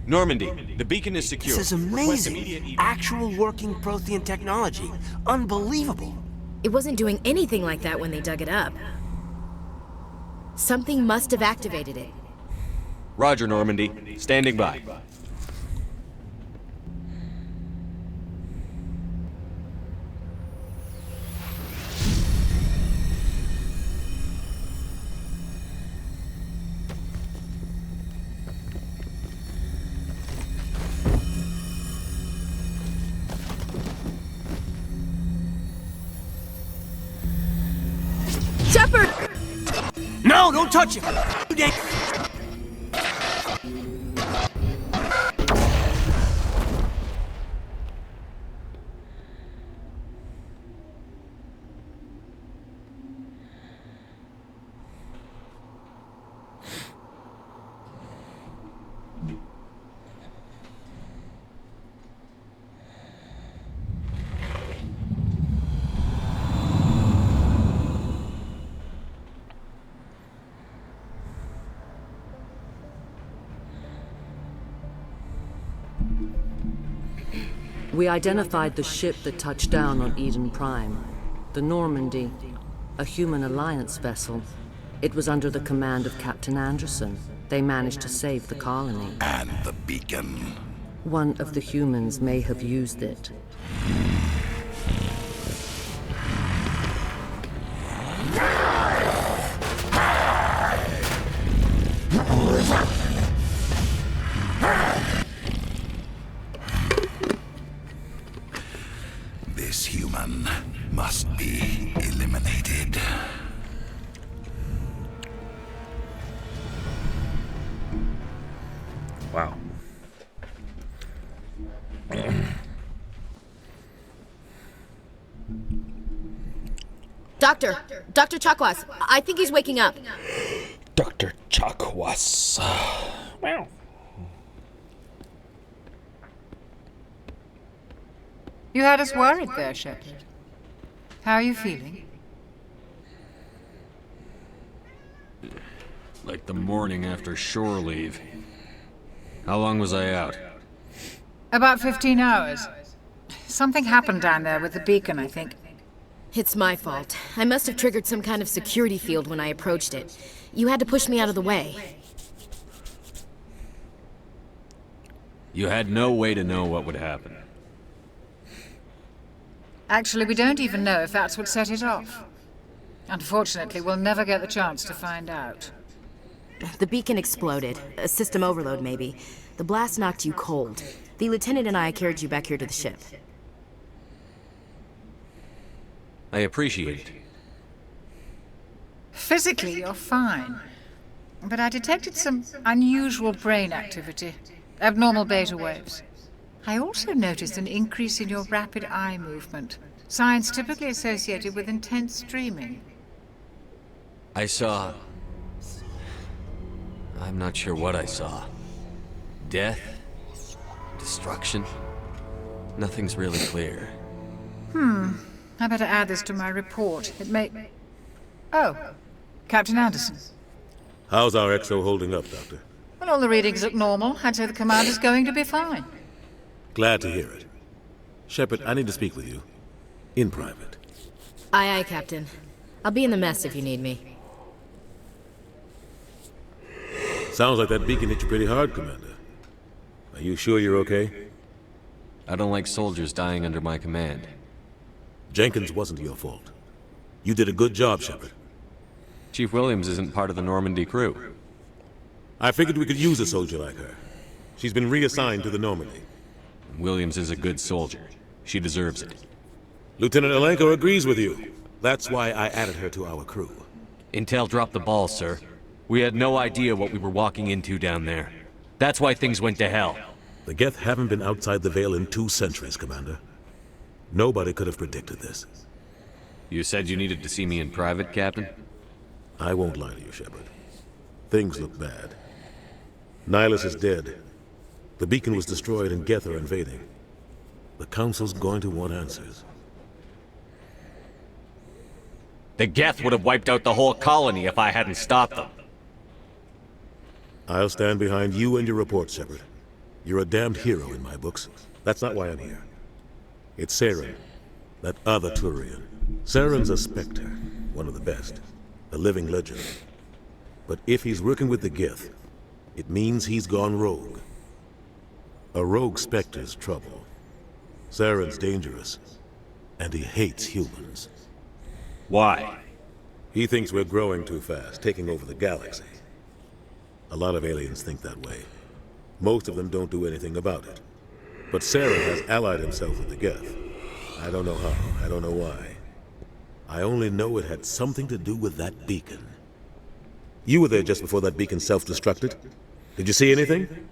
Normandy, the beacon is secure. This is amazing. Actual working Prothean technology. Unbelievable. It wasn't doing anything like that when they dug it up. Something must have activated it. Roger, Normandy. Standing by. Shepard! No, don't touch it! We identified the ship that touched down on Eden Prime. The Normandy, a human alliance vessel. It was under the command of Captain Anderson. They managed to save the colony. And the beacon. One of the humans may have used it. This human must be eliminated. Wow. Dr. Chakwas, I think he's waking up. Dr. Chakwas. Wow. You had us worried there, Shepard. How are you feeling? Like the morning after shore leave. How long was I out? About 15 hours. Something happened down there with the beacon, I think. It's my fault. I must have triggered some kind of security field when I approached it. You had to push me out of the way. You had no way to know what would happen. Actually, we don't even know if that's what set it off. Unfortunately, we'll never get the chance to find out. The beacon exploded. A system overload, maybe. The blast knocked you cold. The lieutenant and I carried you back here to the ship. I appreciate it. Physically, you're fine. But I detected some unusual brain activity. Abnormal beta waves. I also noticed an increase in your rapid eye movement. Signs typically associated with intense dreaming. I saw... I'm not sure what I saw. Death? Destruction? Nothing's really clear. I better add this to my report. It may... Oh, Captain Anderson. How's our XO holding up, Doctor? Well, all the readings look normal. I'd say the commander's going to be fine. Glad to hear it. Shepard, I need to speak with you. In private. Aye, Captain. I'll be in the mess if you need me. Sounds like that beacon hit you pretty hard, Commander. Are you sure you're okay? I don't like soldiers dying under my command. Jenkins wasn't your fault. You did a good job, Shepard. Chief Williams isn't part of the Normandy crew. I figured we could use a soldier like her. She's been reassigned to the Normandy. Williams is a good soldier. She deserves it. Lieutenant Alenko agrees with you. That's why I added her to our crew. Intel dropped the ball, sir. We had no idea what we were walking into down there. That's why things went to hell. The Geth haven't been outside the Veil in 2 centuries, Commander. Nobody could have predicted this. You said you needed to see me in private, Captain? I won't lie to you, Shepard. Things look bad. Nihilus is dead. The beacon was destroyed and Geth are invading. The Council's going to want answers. The Geth would have wiped out the whole colony if I hadn't stopped them. I'll stand behind you and your report, Shepard. You're a damned hero in my books. That's not why I'm here. It's Saren, that other Turian. Saren's a Spectre, one of the best, a living legend. But if he's working with the Geth, it means he's gone rogue. A rogue Spectre's trouble. Saren's dangerous, and he hates humans. Why? He thinks we're growing too fast, taking over the galaxy. A lot of aliens think that way. Most of them don't do anything about it. But Saren has allied himself with the Geth. I don't know how, I don't know why. I only know it had something to do with that beacon. You were there just before that beacon self-destructed. Did you see anything?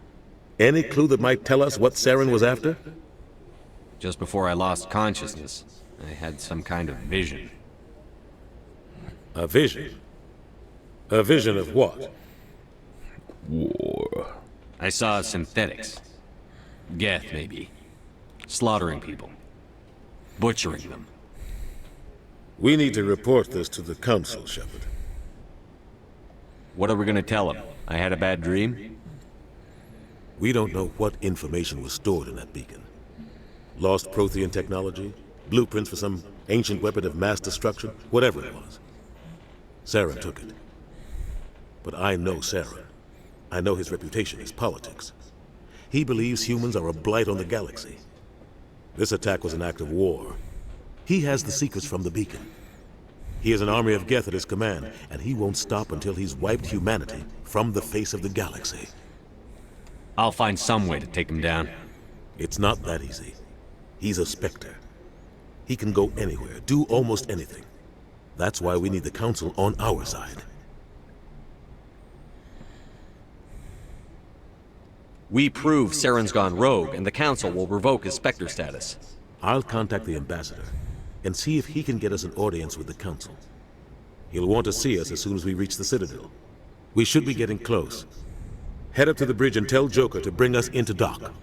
Any clue that might tell us what Saren was after? Just before I lost consciousness, I had some kind of vision. A vision? A vision of what? War. I saw synthetics. Geth, maybe. Slaughtering people. Butchering them. We need to report this to the Council, Shepard. What are we gonna tell them? I had a bad dream? We don't know what information was stored in that beacon. Lost Prothean technology? Blueprints for some ancient weapon of mass destruction? Whatever it was. Saren took it. But I know Saren. I know his reputation, his politics. He believes humans are a blight on the galaxy. This attack was an act of war. He has the secrets from the beacon. He has an army of Geth at his command, and he won't stop until he's wiped humanity from the face of the galaxy. I'll find some way to take him down. It's not that easy. He's a Spectre. He can go anywhere, do almost anything. That's why we need the Council on our side. We prove Saren's gone rogue, and the Council will revoke his Spectre status. I'll contact the Ambassador and see if he can get us an audience with the Council. He'll want to see us as soon as we reach the Citadel. We should be getting close. Head up to the bridge and tell Joker to bring us into dock.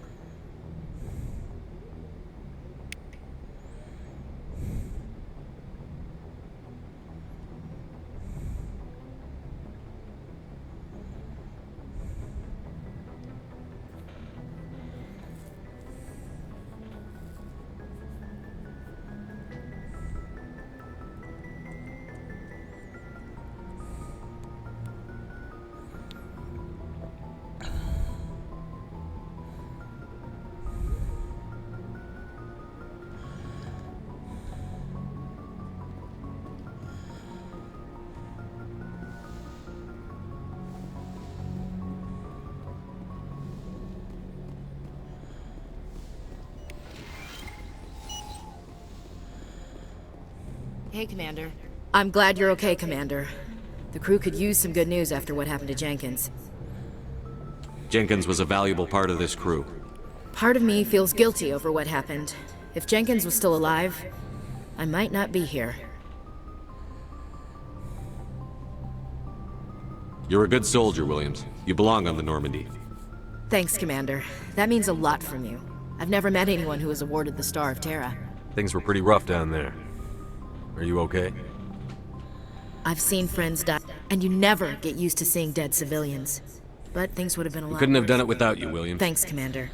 Hey, Commander. I'm glad you're okay, Commander. The crew could use some good news after what happened to Jenkins. Jenkins was a valuable part of this crew. Part of me feels guilty over what happened. If Jenkins was still alive, I might not be here. You're a good soldier, Williams. You belong on the Normandy. Thanks, Commander. That means a lot from you. I've never met anyone who was awarded the Star of Terra. Things were pretty rough down there. Are you okay? I've seen friends die, and you never get used to seeing dead civilians. But things would have been a lot We couldn't have worse. done it without you, Williams. Thanks, Commander.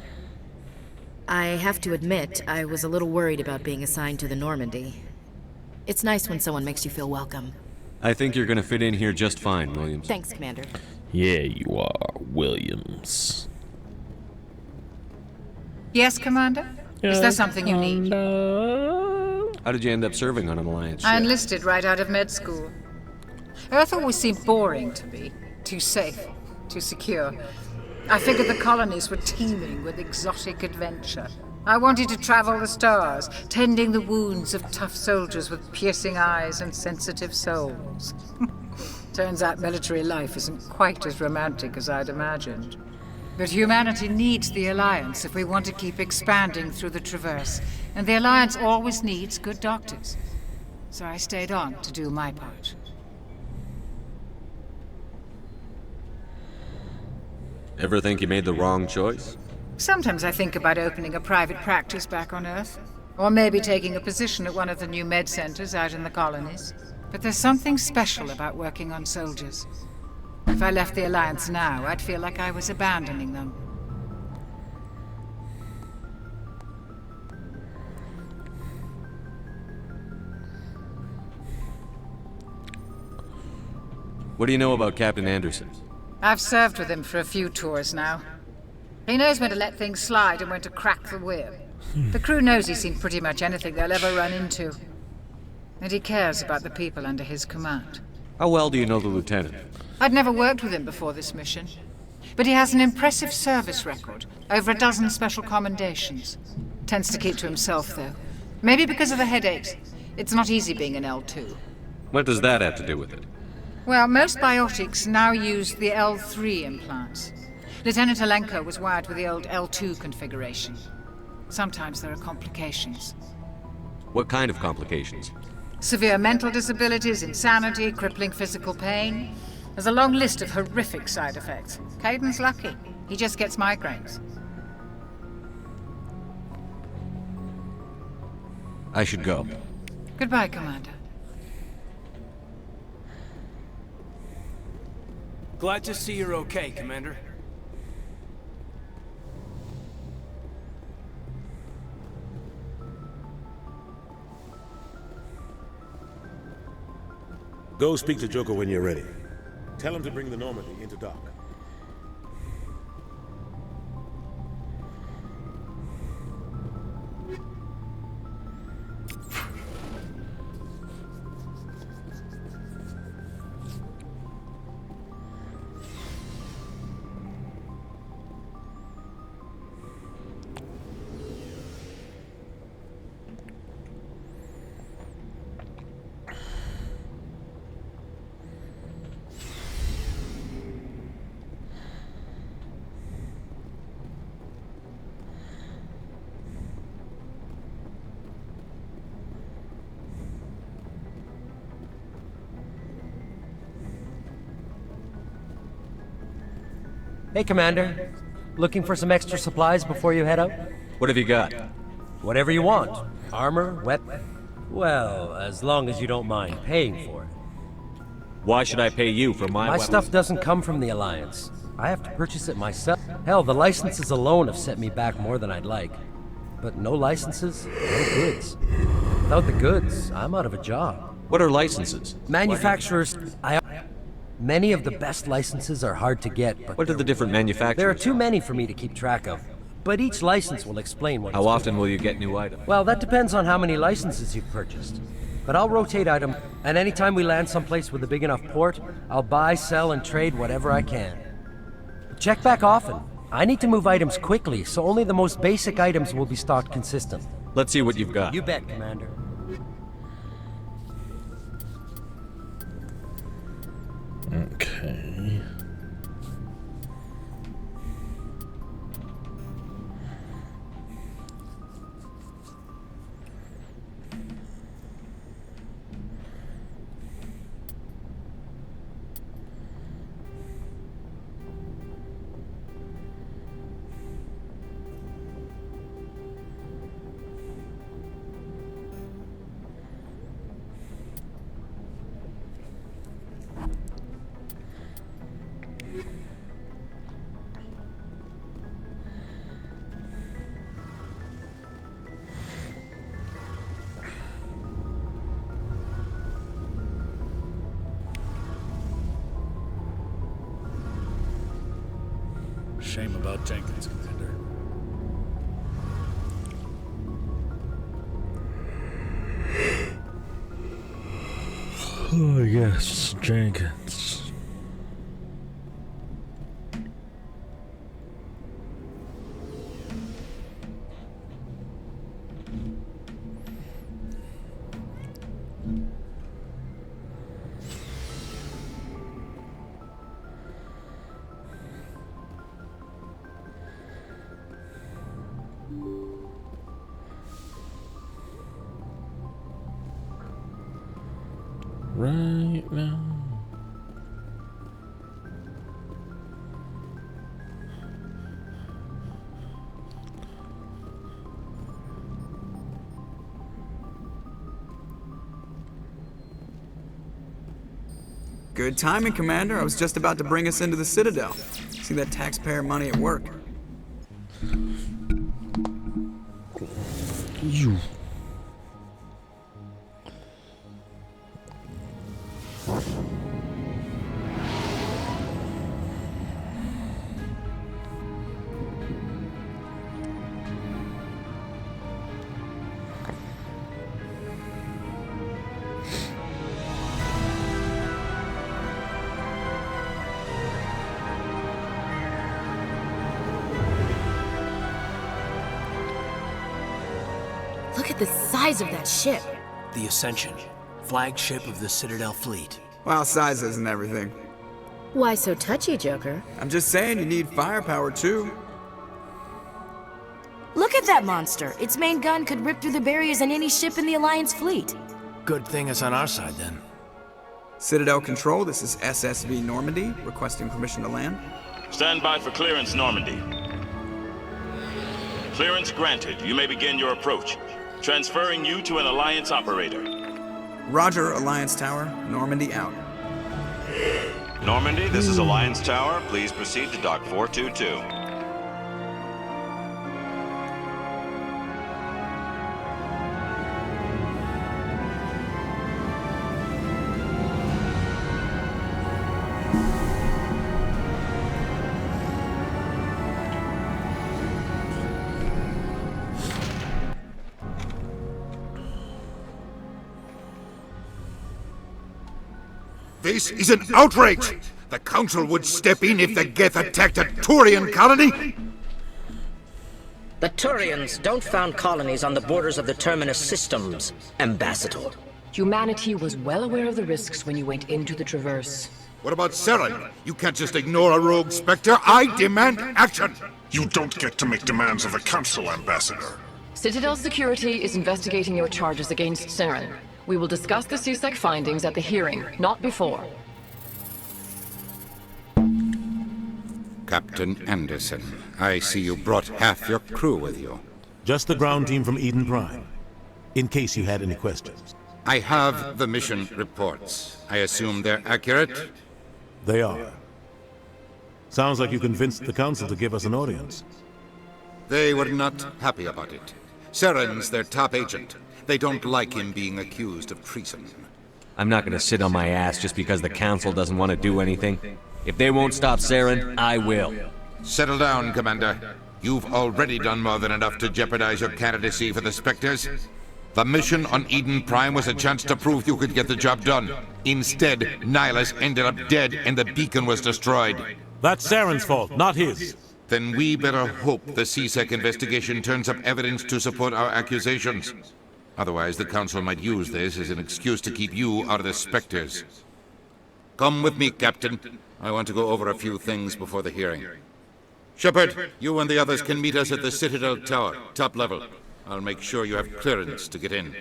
I have to admit, I was a little worried about being assigned to the Normandy. It's nice when someone makes you feel welcome. I think you're gonna fit in here just fine, Williams. Thanks, Commander. Yeah, you are, Williams. Yes, Commander? Is there something you need? How did you end up serving on an Alliance ship? I enlisted right out of med school. Earth always seemed boring to me. Too safe, too secure. I figured the colonies were teeming with exotic adventure. I wanted to travel the stars, tending the wounds of tough soldiers with piercing eyes and sensitive souls. Turns out military life isn't quite as romantic as I'd imagined. But humanity needs the Alliance if we want to keep expanding through the Traverse, and the Alliance always needs good doctors. So I stayed on to do my part. Ever think you made the wrong choice? Sometimes I think about opening a private practice back on Earth, or maybe taking a position at one of the new med centers out in the colonies. But there's something special about working on soldiers. If I left the Alliance now, I'd feel like I was abandoning them. What do you know about Captain Anderson? I've served with him for a few tours now. He knows when to let things slide and when to crack the whip. The crew knows he's seen pretty much anything they'll ever run into. And he cares about the people under his command. How well do you know the lieutenant? I'd never worked with him before this mission. But he has an impressive service record. Over a dozen special commendations. Tends to keep to himself, though. Maybe because of the headaches. It's not easy being an L2. What does that have to do with it? Well, most biotics now use the L3 implants. Lieutenant Alenko was wired with the old L2 configuration. Sometimes there are complications. What kind of complications? Severe mental disabilities, insanity, crippling physical pain. There's a long list of horrific side effects. Caden's lucky. He just gets migraines. I should go. Goodbye, Commander. Glad to see you're okay, Commander. Go speak to Joker when you're ready. Tell him to bring the Normandy into dock. Hey, Commander. Looking for some extra supplies before you head out? What have you got? Whatever you want. Armor, weapon. Well, as long as you don't mind paying for it. Why should I pay you for my weapons? Stuff doesn't come from the Alliance. I have to purchase it myself. Hell, the licenses alone have set me back more than I'd like. But no licenses, no goods. Without the goods, I'm out of a job. What are licenses? Manufacturers... Many of the best licenses are hard to get, but... What are the different manufacturers? There are too many for me to keep track of. But each license will explain what... How often will you get new items? Well, that depends on how many licenses you've purchased. But I'll rotate items, and anytime we land someplace with a big enough port, I'll buy, sell, and trade whatever I can. Check back often. I need to move items quickly, so only the most basic items will be stocked consistent. Let's see what you've got. You bet, Commander. Okay. Shame about Jenkins, Commander. Oh, yes, Jenkins. Right now. Good timing, Commander. I was just about to bring us into the Citadel. See that taxpayer money at work. You. Look at the size of that ship. The Ascension, flagship of the Citadel fleet. Well, size isn't everything. Why so touchy, Joker? I'm just saying you need firepower, too. Look at that monster. Its main gun could rip through the barriers in any ship in the Alliance fleet. Good thing it's on our side, then. Citadel Control, this is SSV Normandy, requesting permission to land. Stand by for clearance, Normandy. Clearance granted. You may begin your approach. Transferring you to an Alliance operator. Roger, Alliance Tower. Normandy out. Normandy, this is Alliance Tower. Please proceed to Dock 422. This is an outrage! The Council would step in if the Geth attacked a Turian colony? The Turians don't found colonies on the borders of the Terminus systems, Ambassador. Humanity was well aware of the risks when you went into the Traverse. What about Saren? You can't just ignore a rogue Spectre. I demand action! You don't get to make demands of the Council, Ambassador. Citadel Security is investigating your charges against Saren. We will discuss the CSEC findings at the hearing, not before. Captain Anderson, I see you brought half your crew with you. Just the ground team from Eden Prime, in case you had any questions. I have the mission reports. I assume they're accurate? They are. Sounds like you convinced the Council to give us an audience. They were not happy about it. Saren's their top agent. They don't like him being accused of treason. I'm not gonna sit on my ass just because the Council doesn't want to do anything. If they won't stop Saren, I will. Settle down, Commander. You've already done more than enough to jeopardize your candidacy for the Spectres. The mission on Eden Prime was a chance to prove you could get the job done. Instead, Nihilus ended up dead and the beacon was destroyed. That's Saren's fault, not his. Then we better hope the CSEC investigation turns up evidence to support our accusations. Otherwise, the Council might use this as an excuse to keep you out of the Spectres. Come with me, Captain. I want to go over a few things before the hearing. Shepard, you and the others can meet us at the Citadel Tower, top level. I'll make sure you have clearance to get in.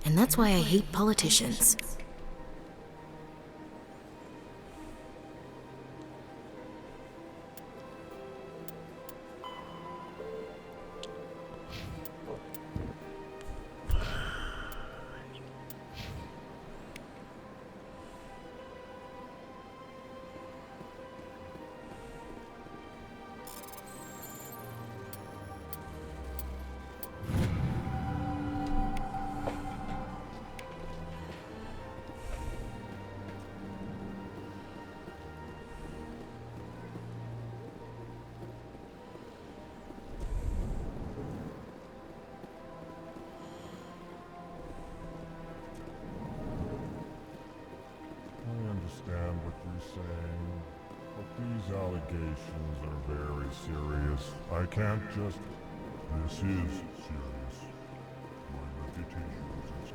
And that's why I hate politicians. Understand what you're saying, but these allegations are very serious. I can't just... This is serious. My reputation is...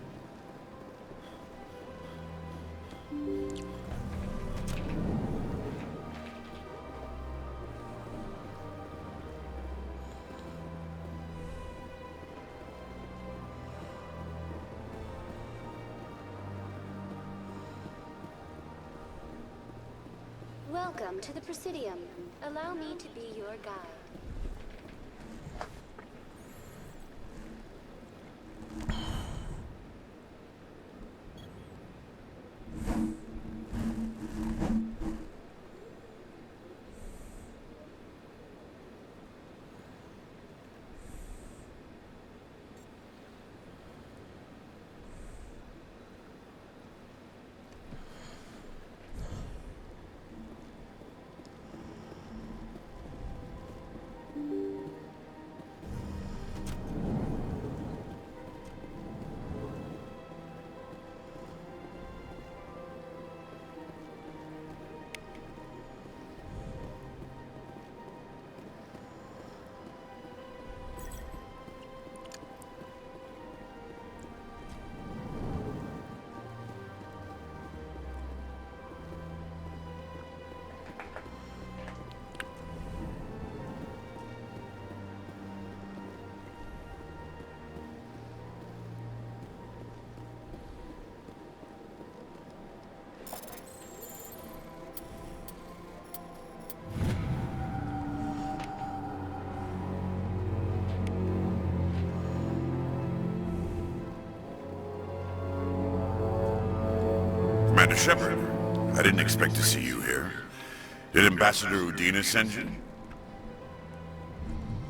Welcome to the Presidium. Allow me to be your guide. Commander Shepard, I didn't expect to see you here. Did Ambassador Udina send you?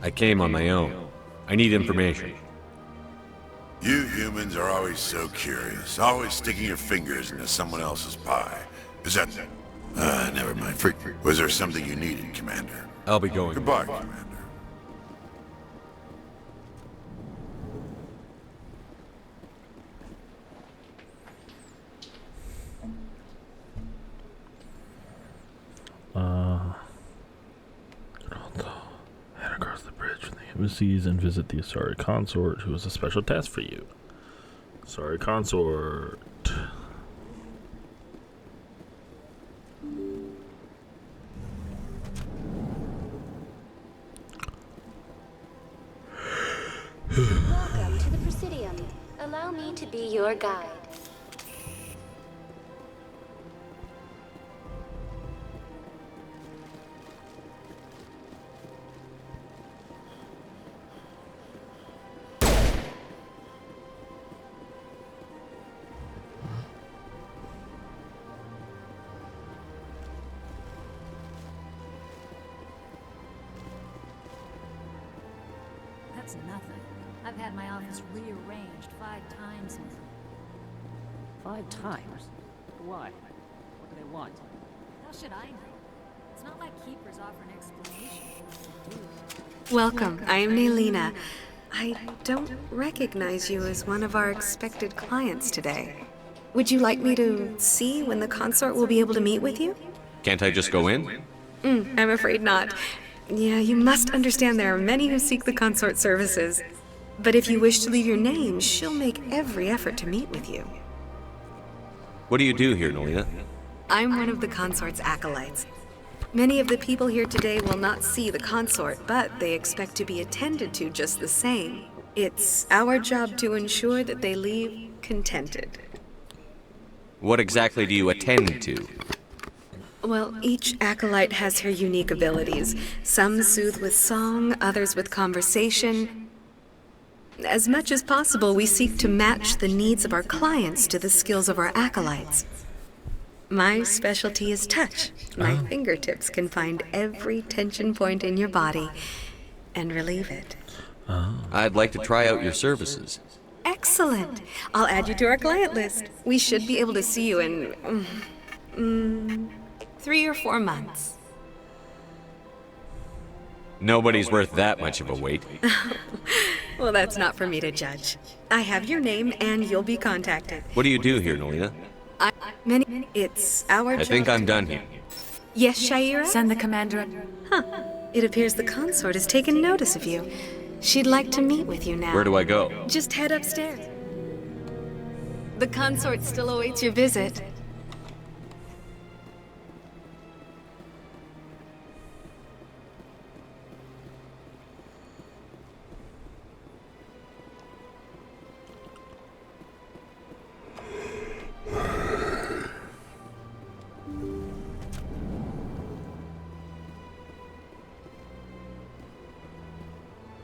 I came on my own. I need information. You humans are always so curious, always sticking your fingers into someone else's pie. Is that... never mind. Was there something you needed, Commander? I'll be going. Goodbye, Commander. Head across the bridge from the embassies and visit the Asari consort, who has a special task for you. Asari consort. Welcome to the Presidium. Allow me to be your guide. That's nothing. I've had my office rearranged 5 times now. 5 times? Why? What do they want? How should I know? It's not like keepers offer an explanation for what they do. Welcome, I am Naylina. I don't recognize you as one of our expected clients today. Would you like me to see when the consort will be able to meet with you? Can't I just go in? I'm afraid not. Yeah, you must understand there are many who seek the consort services. But if you wish to leave your name, she'll make every effort to meet with you. What do you do here, Naylina? I'm one of the consort's acolytes. Many of the people here today will not see the consort, but they expect to be attended to just the same. It's our job to ensure that they leave contented. What exactly do you attend to? Well, each acolyte has her unique abilities. Some soothe with song, others with conversation. As much as possible, we seek to match the needs of our clients to the skills of our acolytes. My specialty is touch. My fingertips can find every tension point in your body and relieve it. I'd like to try out your services. Excellent. I'll add you to our client list. We should be able to see you in 3 or 4 months. Nobody's worth that much of a wait. Well, that's not for me to judge. I have your name and you'll be contacted. What do you do here, Naylina? It's our job. I think I'm done here. Yes, Shaira? Send the commander. Huh. It appears the consort has taken notice of you. She'd like to meet with you now. Where do I go? Just head upstairs. The consort still awaits your visit.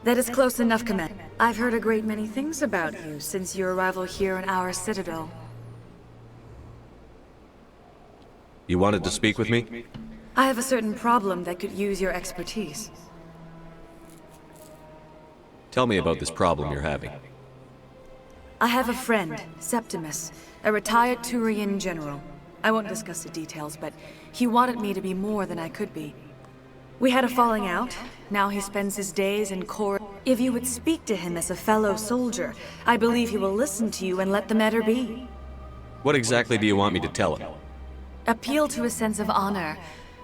That is close enough, Commander. I've heard a great many things about you since your arrival here in our Citadel. You wanted to speak with me? I have a certain problem that could use your expertise. Tell me about this problem you're having. I have a friend, Septimus, a retired Turian general. I won't discuss the details, but he wanted me to be more than I could be. We had a falling out. Now he spends his days in court. If you would speak to him as a fellow soldier, I believe he will listen to you and let the matter be. What exactly do you want me to tell him? Appeal to his sense of honor.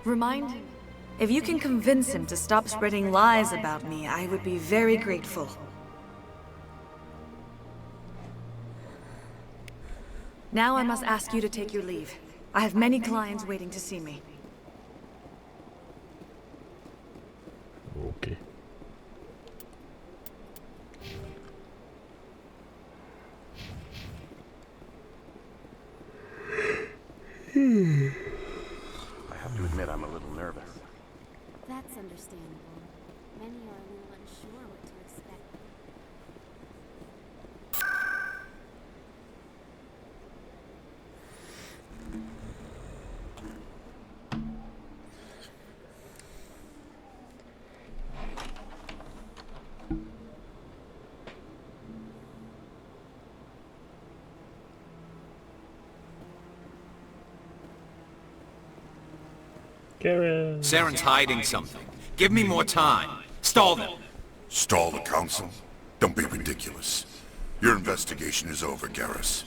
Remind him. If you can convince him to stop spreading lies about me, I would be very grateful. Now I must ask you to take your leave. I have many clients waiting to see me. Okay. I have to admit I'm a little nervous. That's understandable. Many are a little unsure what to expect. Garrus. Saren's hiding something. Give me more time. Stall them. Stall the council? Don't be ridiculous. Your investigation is over, Garrus.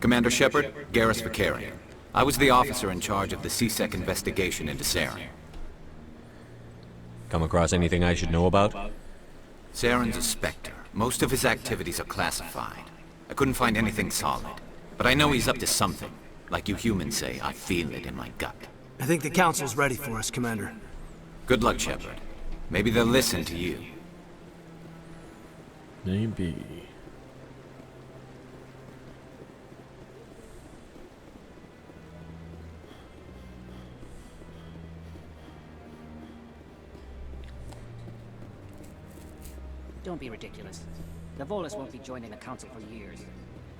Commander Shepard, Garrus Vakarian. I was the officer in charge of the CSEC investigation into Saren. Come across anything I should know about? Saren's a Spectre. Most of his activities are classified. I couldn't find anything solid. But I know he's up to something. Like you humans say, I feel it in my gut. I think the Council's ready for us, Commander. Good luck, Shepard. Maybe they'll listen to you. Maybe. Don't be ridiculous. The Volus won't be joining the Council for years.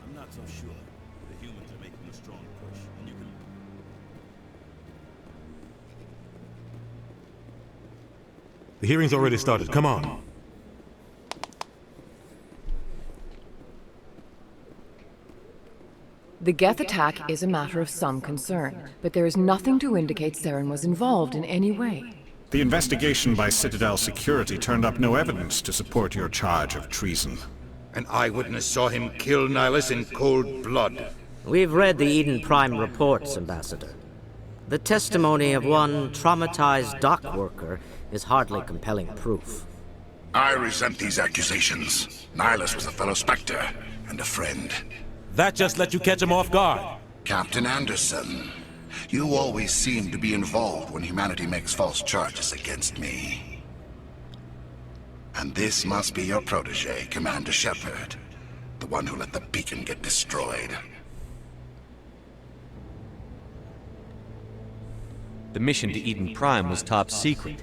I'm not so sure. The humans are making a strong push, and you can... The hearing's already started. Come on. The Geth attack is a matter of some concern, but there is nothing to indicate Saren was involved in any way. The investigation by Citadel security turned up no evidence to support your charge of treason. An eyewitness saw him kill Nihilus in cold blood. We've read the Eden Prime reports, Ambassador. The testimony of one traumatized dock worker is hardly compelling proof. I resent these accusations. Nihilus was a fellow Spectre and a friend. That just let you catch him off guard. Captain Anderson, you always seem to be involved when humanity makes false charges against me. And this must be your protege, Commander Shepard. The one who let the beacon get destroyed. The mission to Eden Prime was top secret.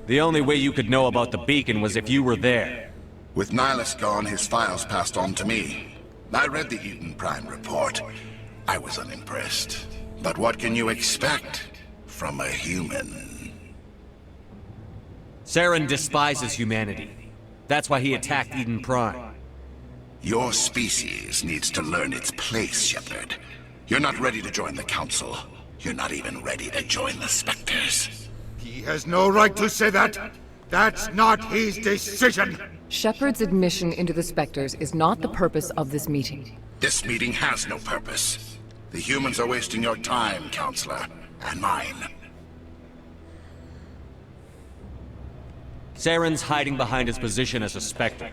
The only way you could know about the beacon was if you were there. With Nihilus gone, his files passed on to me. I read the Eden Prime report. I was unimpressed. But what can you expect from a human? Saren despises humanity. That's why he attacked Eden Prime. Your species needs to learn its place, Shepard. You're not ready to join the Council. You're not even ready to join the Spectres. He has no right to say that. That's not his decision. Shepard's admission into the Spectres is not the purpose of this meeting. This meeting has no purpose. The humans are wasting your time, Counselor, and mine. Saren's hiding behind his position as a Spectre.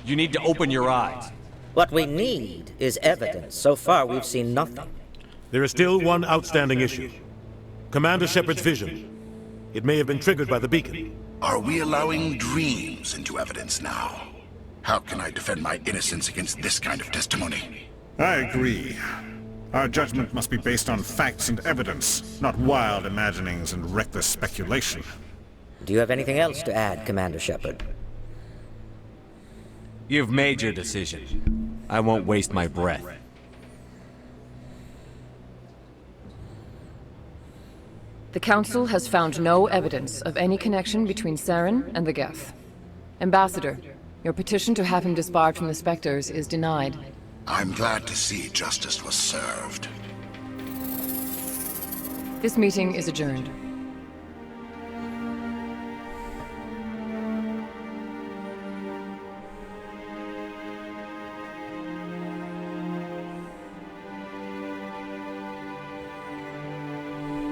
You need to open your eyes. What we need is evidence. So far, we've seen nothing. There is still one outstanding issue. Commander Shepard's vision. It may have been triggered by the beacon. Are we allowing dreams into evidence now? How can I defend my innocence against this kind of testimony? I agree. Our judgment must be based on facts and evidence, not wild imaginings and reckless speculation. Do you have anything else to add, Commander Shepard? You've made your decision. I won't waste my breath. The Council has found no evidence of any connection between Saren and the Geth. Ambassador, your petition to have him disbarred from the Spectres is denied. I'm glad to see justice was served. This meeting is adjourned.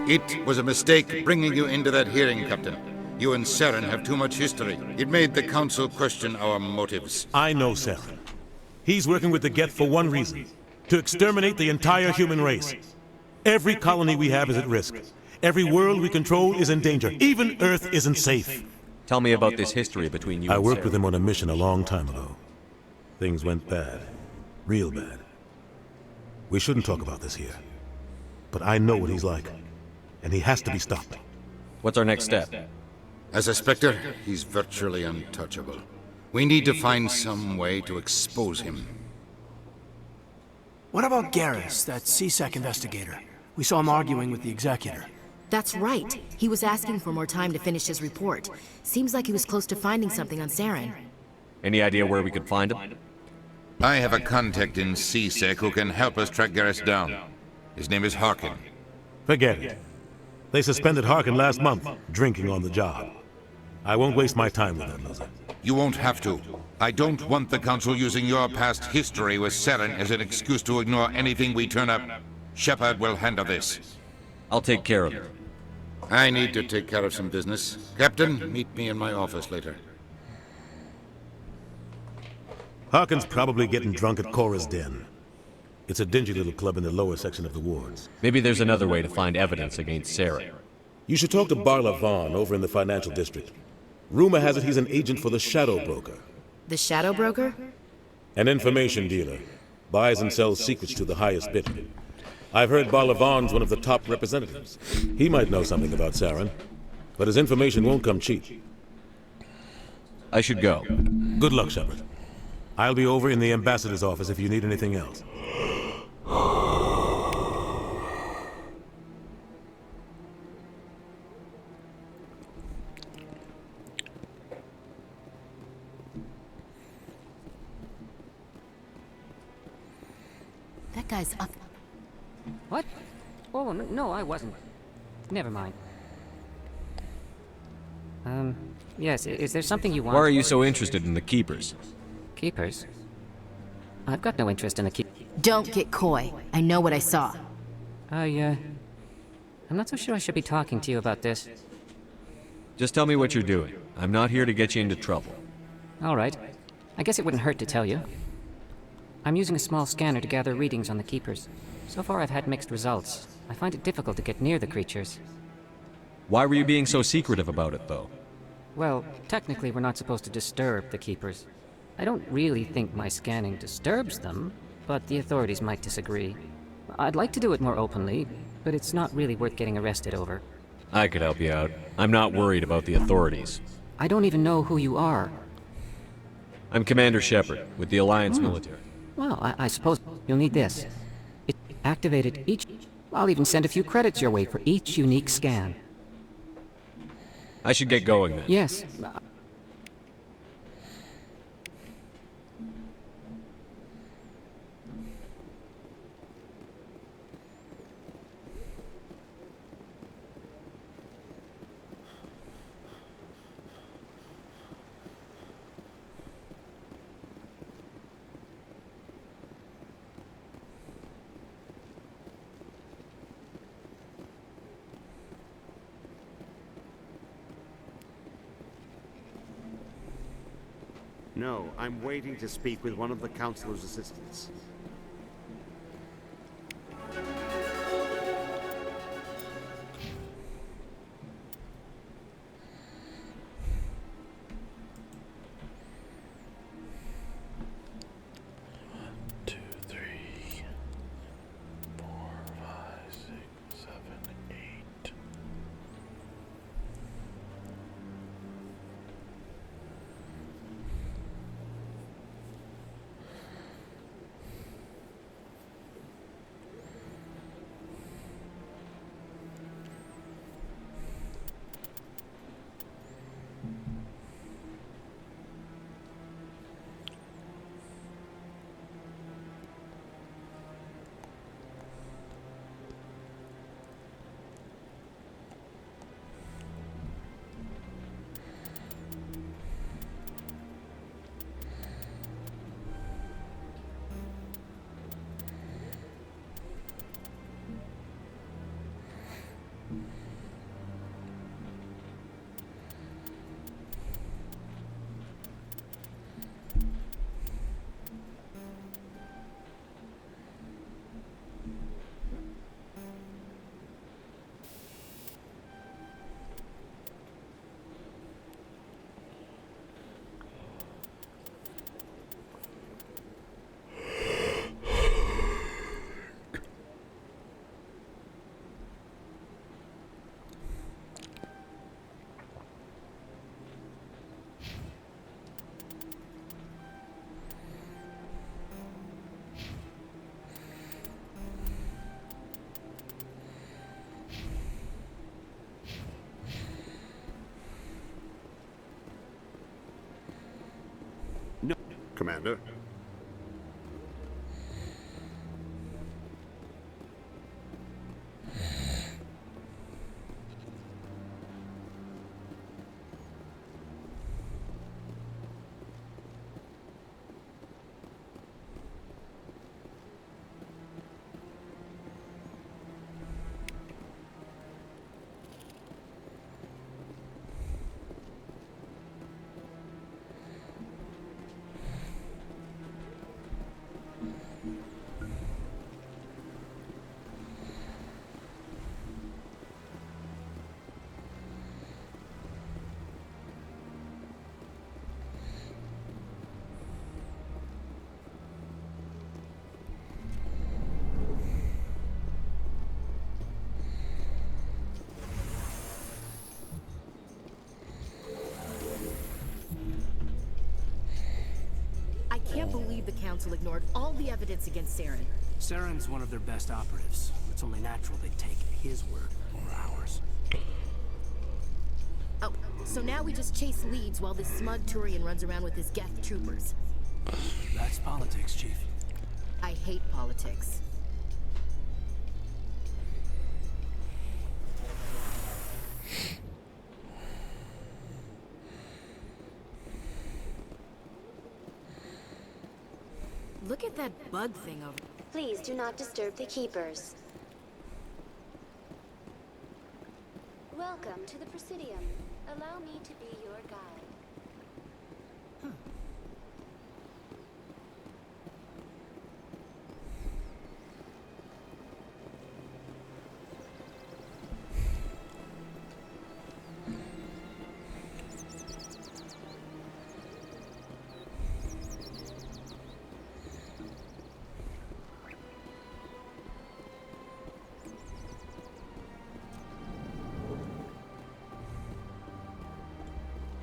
It was a mistake bringing you into that hearing, Captain. You and Saren have too much history. It made the Council question our motives. I know Saren. He's working with the Geth for one reason. To exterminate the entire human race. Every colony we have is at risk. Every world we control is in danger. Even Earth isn't safe. Tell me about this history between you and I worked Saren. with him on a mission a long time ago. Things went bad. Real bad. We shouldn't talk about this here. But I know what he's like. And he has to be stopped. What's our next step? As a Spectre, he's virtually untouchable. We need to find some way to expose him. What about Garrus, that CSEC investigator? We saw him arguing with the Executor. That's right. He was asking for more time to finish his report. Seems like he was close to finding something on Saren. Any idea where we could find him? I have a contact in CSEC who can help us track Garrus down. His name is Harkin. Forget it. They suspended Harkin last month, drinking on the job. I won't waste my time with that loser. You won't have to. I don't want the Council using your past history with Saren as an excuse to ignore anything we turn up. Shepard will handle this. I'll take care of it. I need to take care of some business. Captain, meet me in my office later. Harkin's probably getting drunk at Cora's Den. It's a dingy little club in the lower section of the wards. Maybe there's another way to find evidence against Saren. You should talk to Barla Vaughn over in the financial district. Rumor has it he's an agent for the Shadow Broker. The Shadow Broker? An information dealer. Buys and sells secrets to the highest bidder. I've heard Barla Vaughn's one of the top representatives. He might know something about Saren, but his information won't come cheap. I should go. Good luck, Shepard. I'll be over in the ambassador's office if you need anything else. That guy's up. What? Oh, no, I wasn't. Never mind. Yes, is there something you want? Why are you so interested in the Keepers? Keepers? I've got no interest in the Don't get coy. I know what I saw. I'm not so sure I should be talking to you about this. Just tell me what you're doing. I'm not here to get you into trouble. All right. I guess it wouldn't hurt to tell you. I'm using a small scanner to gather readings on the Keepers. So far I've had mixed results. I find it difficult to get near the creatures. Why were you being so secretive about it, though? Well, technically we're not supposed to disturb the Keepers. I don't really think my scanning disturbs them, but the authorities might disagree. I'd like to do it more openly, but it's not really worth getting arrested over. I could help you out. I'm not worried about the authorities. I don't even know who you are. I'm Commander Shepard, with the Alliance military. Well, I suppose you'll need this. It activated each... I'll even send a few credits your way for each unique scan. I should get going then. Yes. No, I'm waiting to speak with one of the Councilor's assistants. No, Commander. believe the Council ignored all the evidence against Saren. Saren's one of their best operatives. It's only natural they'd take his word over ours. Oh, so now we just chase leads while this smug Turian runs around with his Geth troopers. That's politics, Chief. I hate politics. Look at that bug thing over. Please do not disturb the Keepers. Welcome to the Presidium. Allow me to be your guide.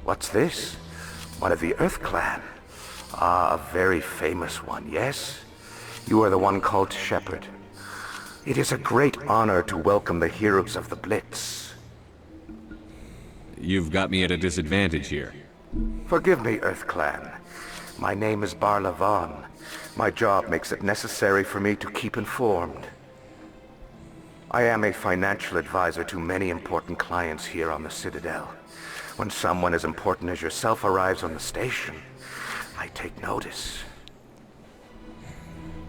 What's this? One of the Earth Clan. Ah, a very famous one, yes? You are the one called Shepard. It is a great honor to welcome the heroes of the Blitz. You've got me at a disadvantage here. Forgive me, Earth Clan. My name is Barla Vaughn. My job makes it necessary for me to keep informed. I am a financial advisor to many important clients here on the Citadel. When someone as important as yourself arrives on the station, I take notice.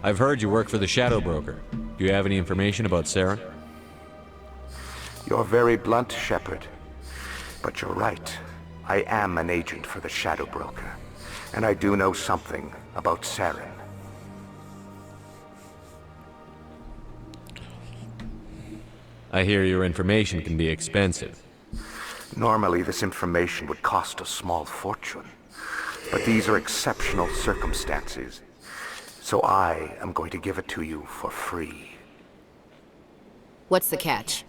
I've heard you work for the Shadow Broker. Do you have any information about Saren? You're very blunt, Shepard. But you're right. I am an agent for the Shadow Broker. And I do know something about Saren. I hear your information can be expensive. Normally, this information would cost a small fortune. But these are exceptional circumstances. So I am going to give it to you for free. What's the catch?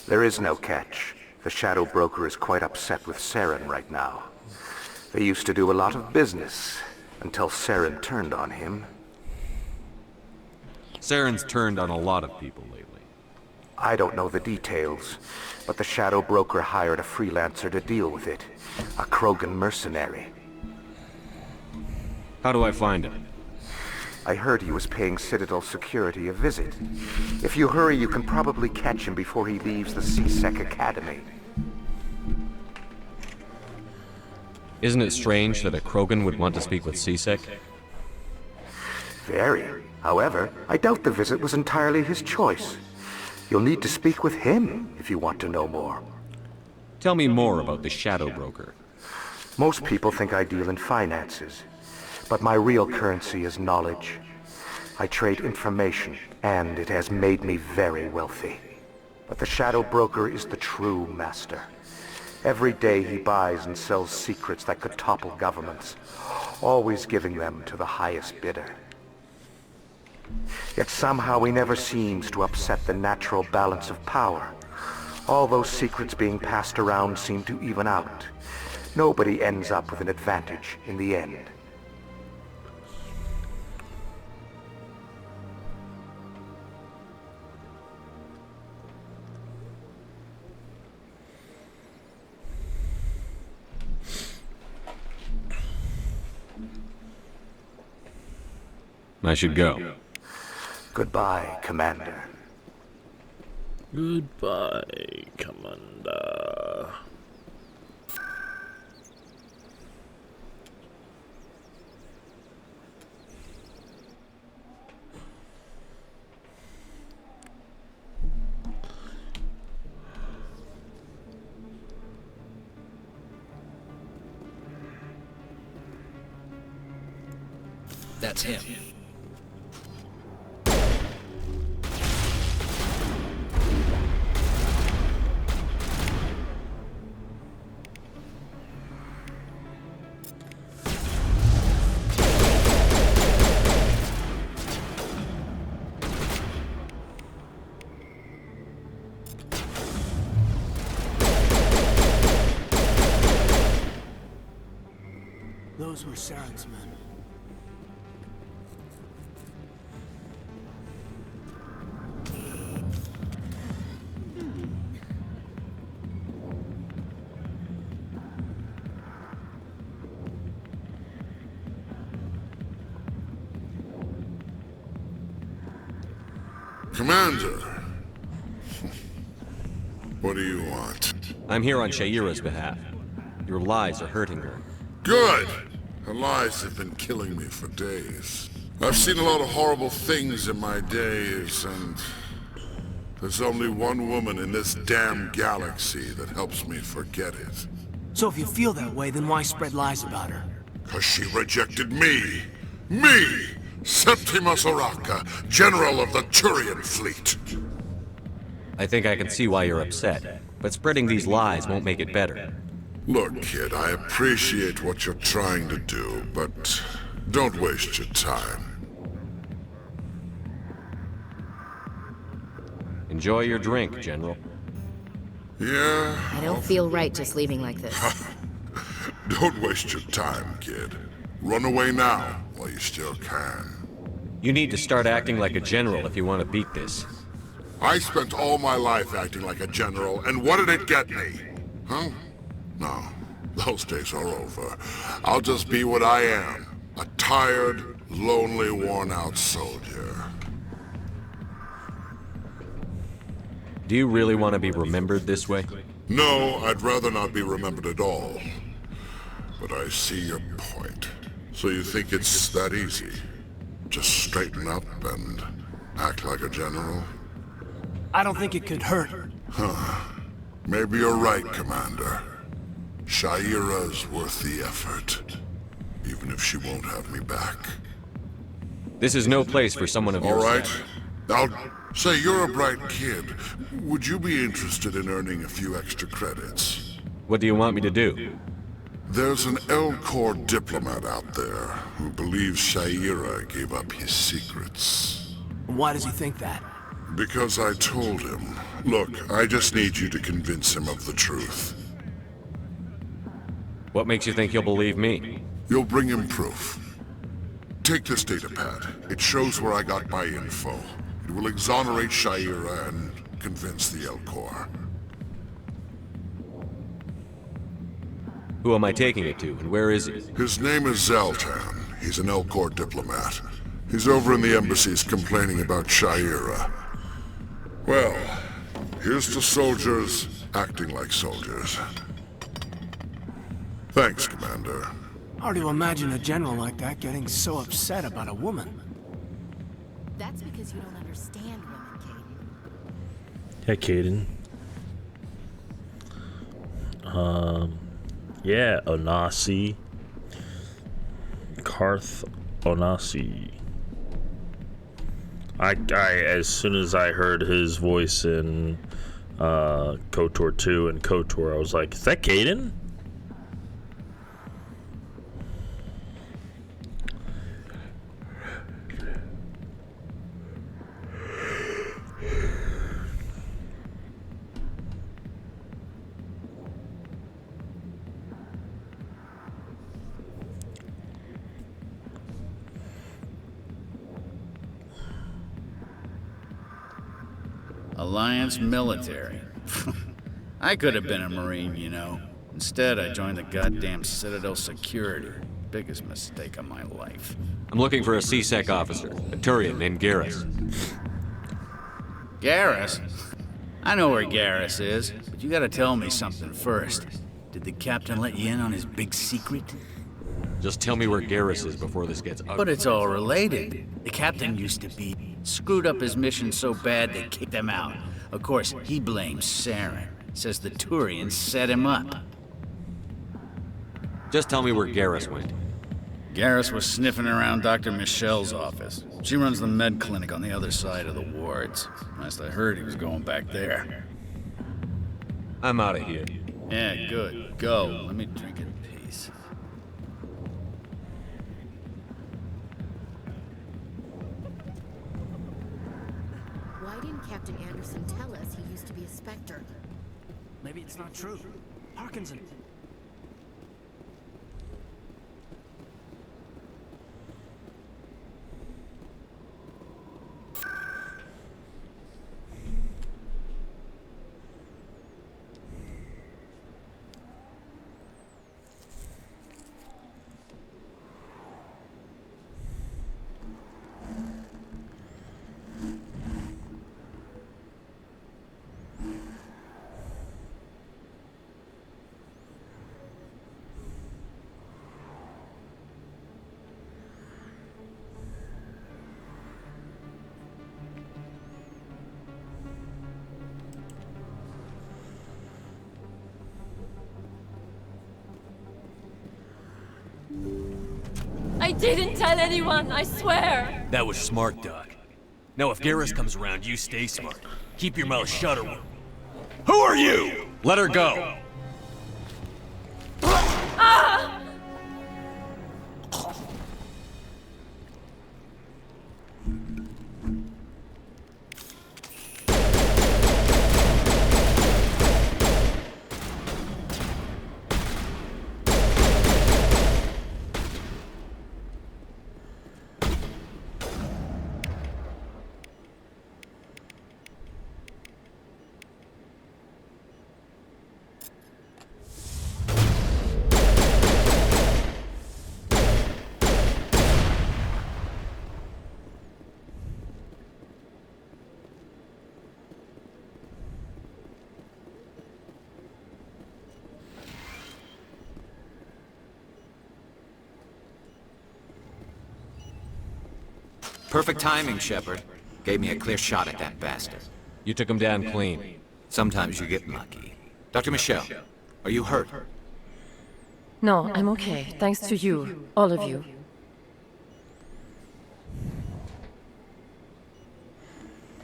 There is no catch. The Shadow Broker is quite upset with Saren right now. They used to do a lot of business, until Saren turned on him. Saren's turned on a lot of people lately. I don't know the details, but the Shadow Broker hired a freelancer to deal with it. A Krogan mercenary. How do I find him? I heard he was paying Citadel security a visit. If you hurry, you can probably catch him before he leaves the CSEC Academy. Isn't it strange that a Krogan would want to speak with CSEC? Very. However, I doubt the visit was entirely his choice. You'll need to speak with him if you want to know more. Tell me more about the Shadow Broker. Most people think I deal in finances, but my real currency is knowledge. I trade information, and it has made me very wealthy. But the Shadow Broker is the true master. Every day he buys and sells secrets that could topple governments, always giving them to the highest bidder. Yet somehow he never seems to upset the natural balance of power. All those secrets being passed around seem to even out. Nobody ends up with an advantage in the end. I should go. Goodbye, Commander. Goodbye, Commander. That's him. Those were Saren's men. Commander. What do you want? I'm here on Sha'ira's behalf. Your lies are hurting her. Good! Her lies have been killing me for days. I've seen a lot of horrible things in my days, and there's only one woman in this damn galaxy that helps me forget it. So if you feel that way, then why spread lies about her? 'Cause she rejected me! Me! Septimus Oraka, General of the Turian Fleet! I think I can see why you're upset, but spreading these lies won't make it better. Look, kid, I appreciate what you're trying to do, but don't waste your time. Enjoy your drink, General. Yeah? I don't feel right just leaving like this. Don't waste your time, kid. Run away now, while you still can. You need to start acting like a general if you want to beat this. I spent all my life acting like a general, and what did it get me? Huh? No, those days are over. I'll just be what I am. A tired, lonely, worn-out soldier. Do you really want to be remembered this way? No, I'd rather not be remembered at all. But I see your point. So you think it's that easy? Just straighten up and act like a general? I don't think it could hurt. Huh. Maybe you're right, Commander. Sha'ira's worth the effort. Even if she won't have me back. This is no place for someone of your All right. stature. Now, say you're a bright kid. Would you be interested in earning a few extra credits? What do you want me to do? There's an L-Corps diplomat out there who believes Sha'ira gave up his secrets. Why does he think that? Because I told him. Look, I just need you to convince him of the truth. What makes you think he'll believe me? You'll bring him proof. Take this datapad. It shows where I got my info. It will exonerate Sha'ira and convince the L-Corps. Who am I taking it to, and where is he? His name is Zaltan. He's an L-Corps diplomat. He's over in the embassies complaining about Sha'ira. Well, here's to soldiers acting like soldiers. Thanks, Commander. Hard to imagine a general like that getting so upset about a woman. That's because you don't understand women, Caden. Yeah, Caden. Yeah, Onasi. Karth Onasi. I as soon as I heard his voice in KOTOR 2 and KOTOR, I was like, is that Caden? Alliance military. I could have been a Marine, you know. Instead, I joined the goddamn Citadel security. Biggest mistake of my life. I'm looking for a C-Sec officer, a Turian named Garrus. Garrus? I know where Garrus is, but you gotta tell me something first. Did the captain let you in on his big secret? Just tell me where Garrus is before this gets ugly. But it's all related. The captain used to be. Screwed up his mission so bad they kicked him out. Of course, he blames Saren. Says the Turians set him up. Just tell me where Garrus went. Garrus was sniffing around Dr. Michelle's office. She runs the med clinic on the other side of the wards. Last I heard, he was going back there. I'm out of here. Yeah, good. Go. Let me drink in peace. Why didn't Captain Anderson tell us he used to be a Spectre? Maybe it's not true. Parkinson. didn't tell anyone, I swear! That was smart, Doc. Now if Garrus comes around, you stay smart. Keep your mouth shut or... Who are you? Let her go! Ah! Perfect timing, Shepard. Gave me a clear shot at that bastard. You took him down clean. Sometimes you get lucky. Dr. Michelle, are you hurt? No, I'm okay. Thanks to you. All of you.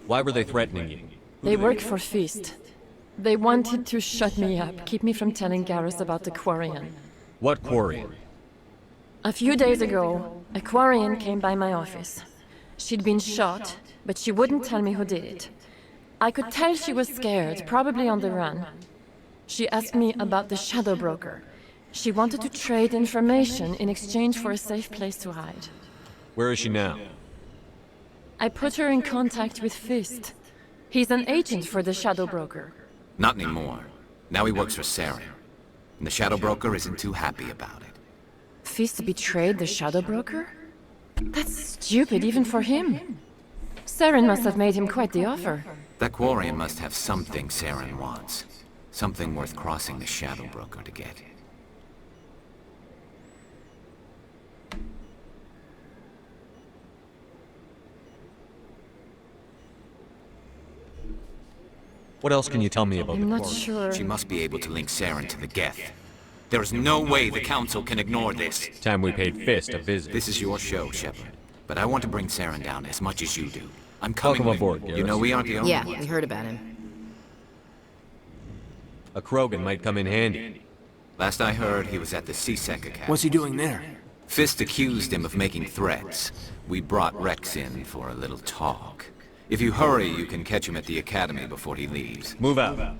Why were they threatening you? They work for Feast. They wanted to shut me up, keep me from telling Garrus about the Quarian. What Quarian? A few days ago, a Quarian came by my office. She'd been shot, but she wouldn't tell me who did it. I could tell she was scared, probably on the run. She asked me about the Shadow Broker. She wanted to trade information in exchange for a safe place to hide. Where is she now? I put her in contact with Fist. He's an agent for the Shadow Broker. Not anymore. Now he works for Saren. And the Shadow Broker isn't too happy about it. Fist betrayed the Shadow Broker? That's stupid even for him. Saren must have made him quite the offer. That Quarian must have something Saren wants. Something worth crossing the Shadow Broker to get. What else can you tell me about I'm the not Quarian? sure. She must be able to link Saren to the Geth. There is no way the Council can ignore this. Time we paid Fist a visit. This is your show, Shepard. But I want to bring Saren down as much as you do. I'm coming Welcome with aboard, you. Garrus. You know we aren't the only Yeah, ones. we heard about him. A Krogan might come in handy. Last I heard, he was at the CSEC Academy. What's he doing there? Fist accused him of making threats. We brought Wrex in for a little talk. If you hurry, you can catch him at the Academy before he leaves. Move out.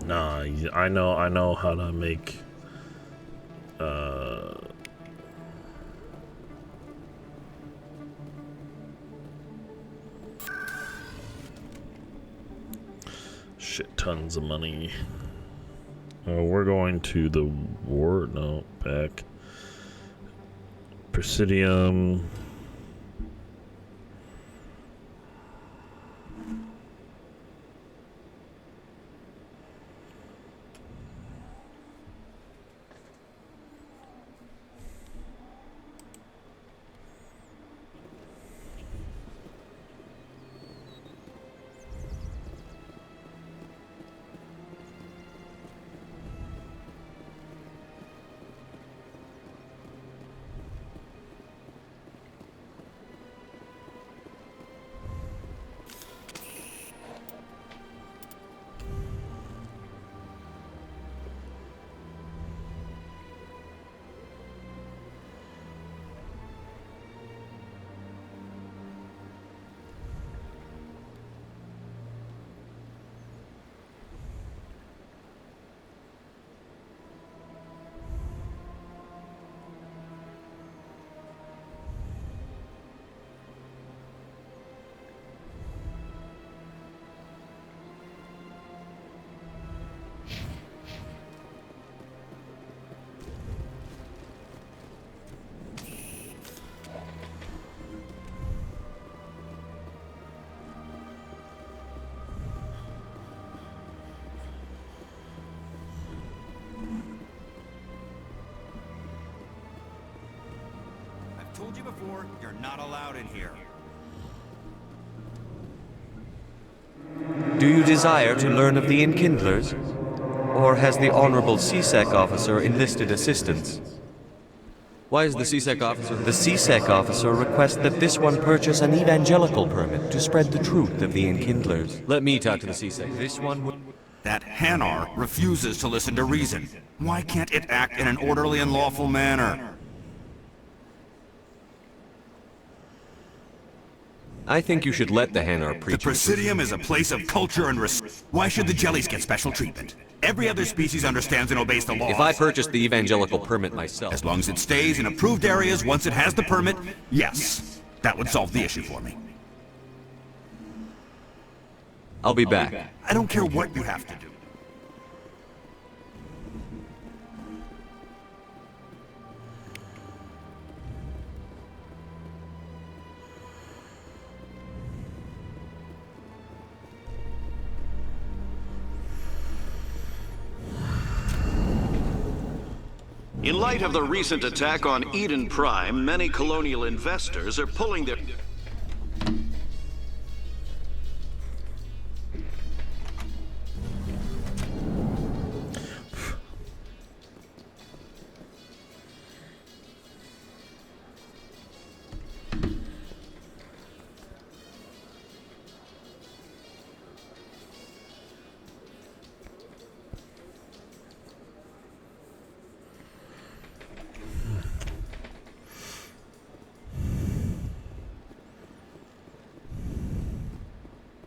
Nah, I know how to make shit tons of money. We're going to the war. No, back. Presidium. Told you before, you're not allowed in here. Do you desire to learn of the Enkindlers? Or has the Honorable CSEC officer enlisted assistance? Why is the CSEC officer? The CSEC officer requests that this one purchase an evangelical permit to spread the truth of the Enkindlers. Let me talk to the CSEC. This one would... That Hanar refuses to listen to reason. Why can't it act in an orderly and lawful manner? I think you should let the Hanar preach. The Presidium is a place of culture and respect. Why should the jellies get special treatment? Every other species understands and obeys the laws. If I purchased the evangelical permit myself... As long as it stays in approved areas once it has the permit, yes. That would solve the issue for me. I'll be back. I don't care what you have to do. In light of the recent attack on Eden Prime, many colonial investors are pulling their...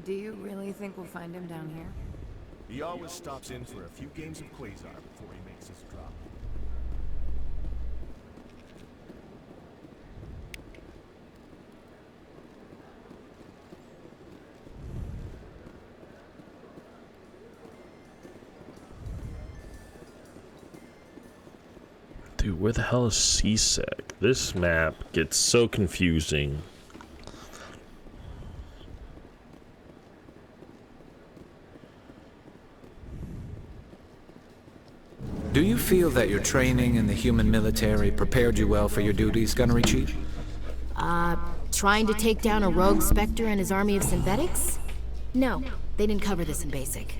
Do you really think we'll find him down here? He always stops in for a few games of Quasar before he makes his drop. Dude, where the hell is CSEC? This map gets so confusing. Do you feel that your training in the human military prepared you well for your duties, Gunnery Chief? Trying to take down a rogue Spectre and his army of synthetics? No, they didn't cover this in basic.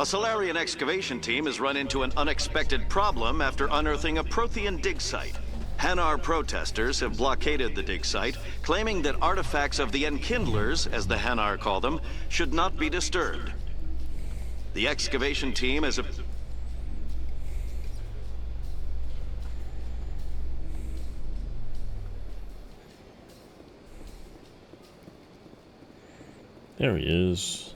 A Salarian excavation team has run into an unexpected problem after unearthing a Prothean dig site. Hanar protesters have blockaded the dig site, claiming that artifacts of the Enkindlers, as the Hanar call them, should not be disturbed. The excavation team has There he is.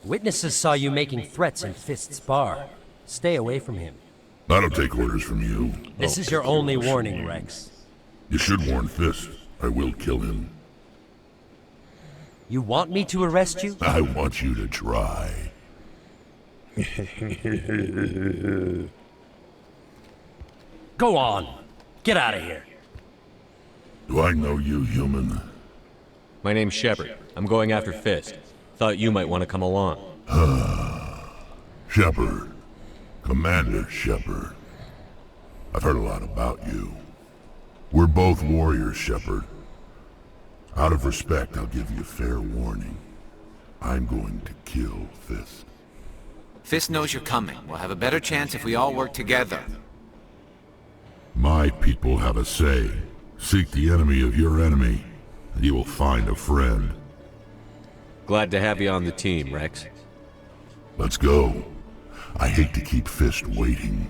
Witnesses saw you making threats in Fist's bar. Stay away from him. I don't take orders from you. This is your only warning, Wrex. You should warn Fist. I will kill him. You want me to arrest you? I want you to try. Go on. Get out of here. Do I know you, human? My name's Shepard. I'm going after Fist. Thought you might want to come along. Shepard. Commander Shepard. I've heard a lot about you. We're both warriors, Shepard. Out of respect, I'll give you fair warning. I'm going to kill Fist. Fist knows you're coming. We'll have a better chance if we all work together. My people have a say. Seek the enemy of your enemy, and you will find a friend. Glad to have you on the team, Wrex. Let's go. I hate to keep Fist waiting.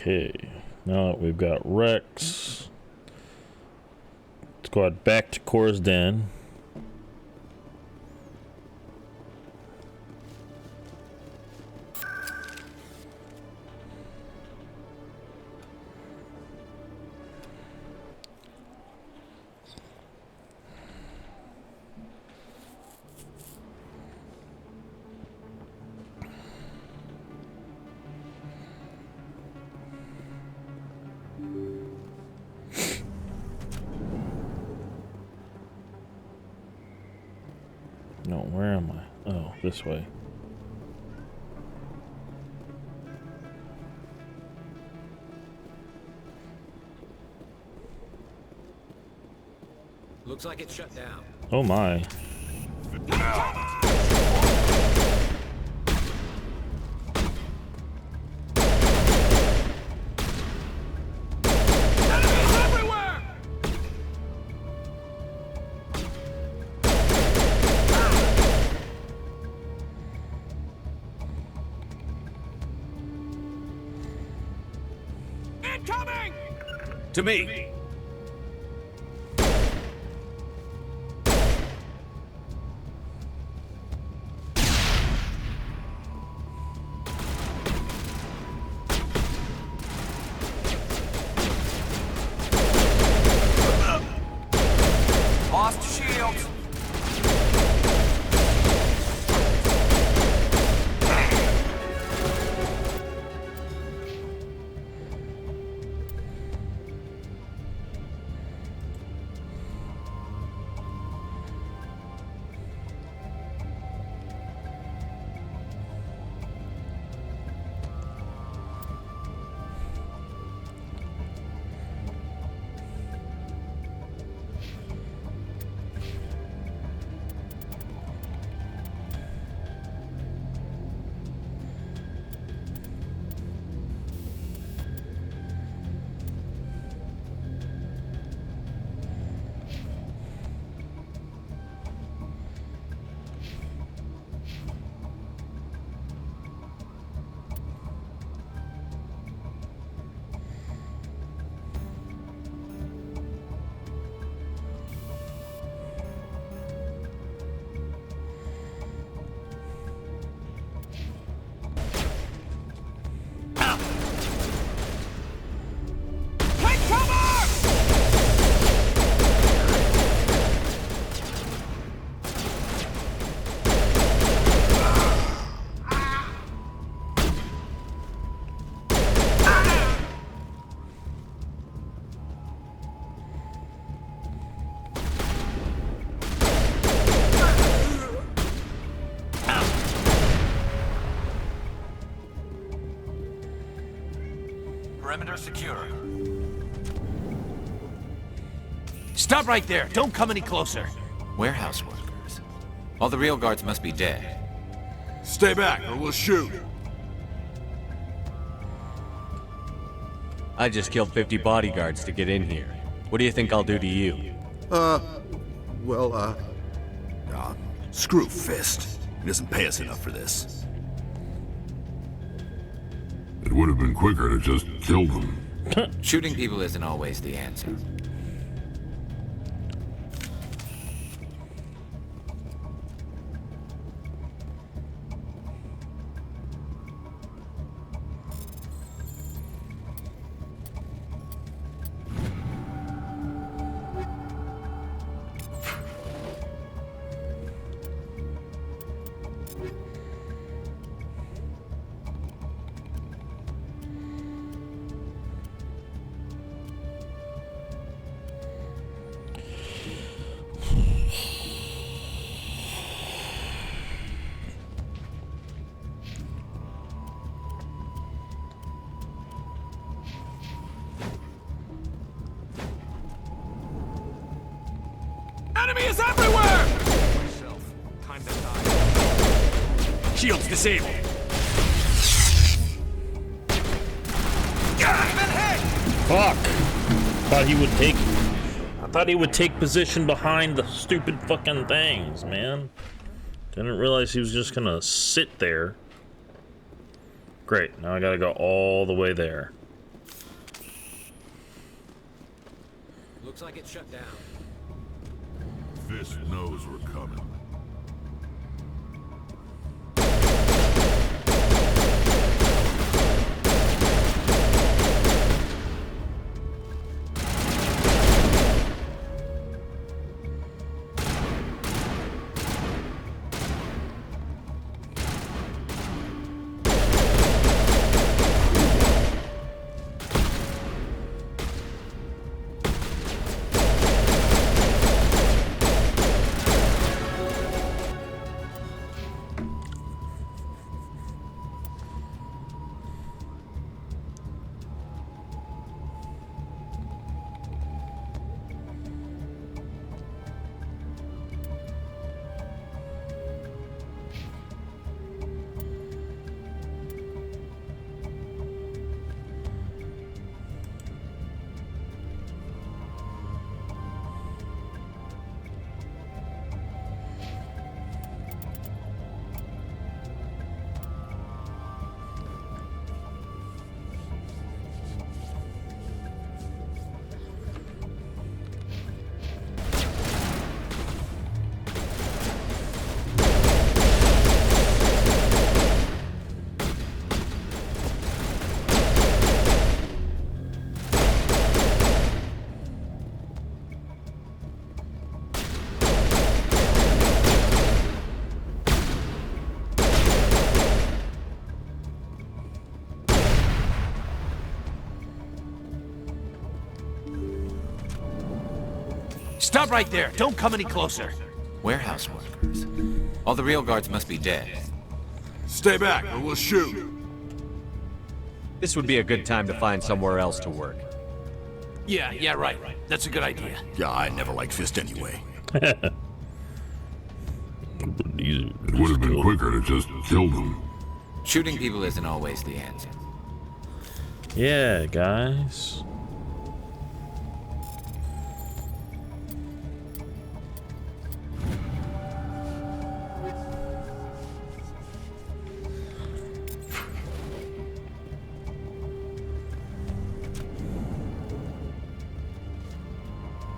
Okay, now that we've got Wrex, let's go back to Kor's Den. No, where am I? Oh, this way. Looks like it's shut down. Oh my. To me! Lost shields. Perimeter secure. Stop right there! Don't come any closer! Warehouse workers. All the real guards must be dead. Stay back, or we'll shoot. I just killed 50 bodyguards to get in here. What do you think I'll do to you? Screw Fist. He doesn't pay us enough for this. It would have been quicker to just kill them. Shooting people isn't always the answer. Enemy is everywhere! Time to die. Shields disabled. Fuck! I thought he would take position behind the stupid fucking things, man. Didn't realize he was just gonna sit there. Great, now I gotta go all the way there. Looks like it's shut down. Fist knows we're coming. Stop right there! Don't come any closer! Warehouse workers. All the real guards must be dead. Stay back, or we'll shoot. This would be a good time to find somewhere else to work. Yeah, right. That's a good idea. Yeah, I never liked Fist anyway. It would have been quicker to just kill them. Shooting people isn't always the answer. Yeah, guys.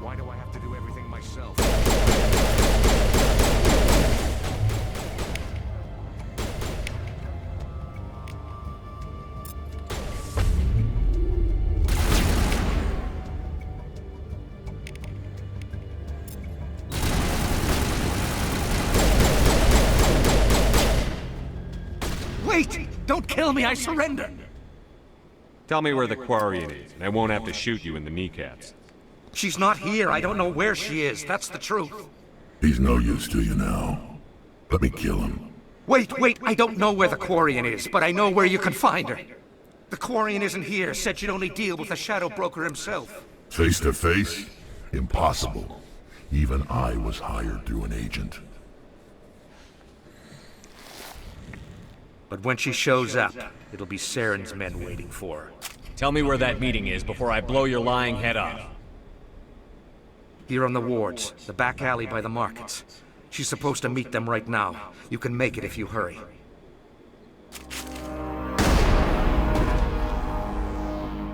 Why do I have to do everything myself? Wait! Don't kill me, I surrender! Tell me where the Quarian is, and I won't have to shoot you in the kneecaps. She's not here. I don't know where she is. That's the truth. He's no use to you now. Let me kill him. Wait. I don't know where the Quarian is, but I know where you can find her. The Quarian isn't here. Said she'd only deal with the Shadow Broker himself. Face to face? Impossible. Even I was hired through an agent. But when she shows up, it'll be Saren's men waiting for her. Tell me where that meeting is before I blow your lying head off. Here on the wards, the back alley by the markets. She's supposed to meet them right now. You can make it if you hurry.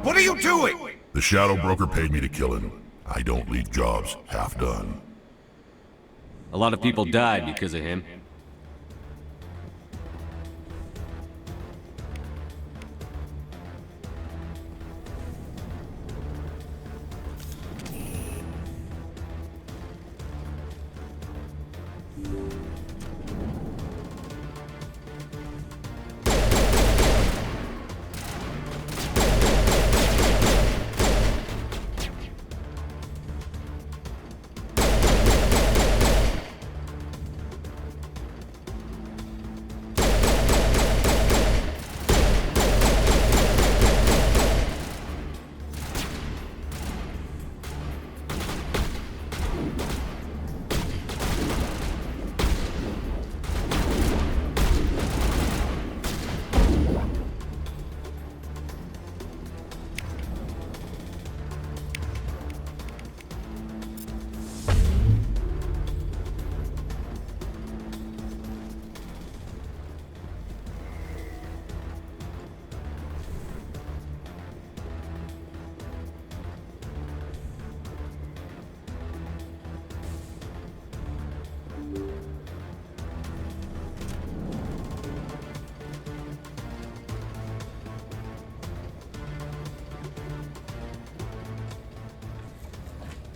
What are you doing? The Shadow Broker paid me to kill him. I don't leave jobs half done. A lot of people died because of him.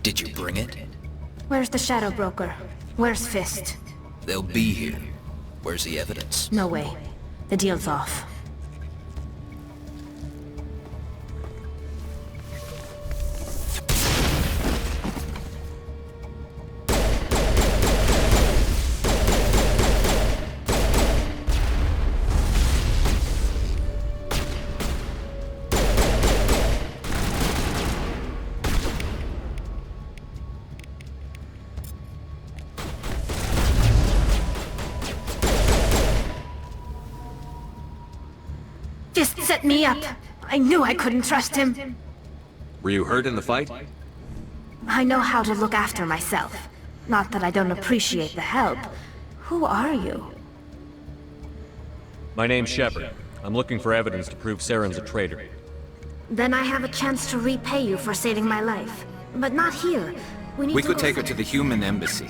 Did you bring it? Where's the Shadow Broker? Where's Fist? They'll be here. Where's the evidence? No way. The deal's off. Fist set me up. I knew I couldn't trust him. Were you hurt in the fight? I know how to look after myself. Not that I don't appreciate the help. Who are you? My name's Shepard. I'm looking for evidence to prove Saren's a traitor. Then I have a chance to repay you for saving my life. But not here. We could take her to the human embassy.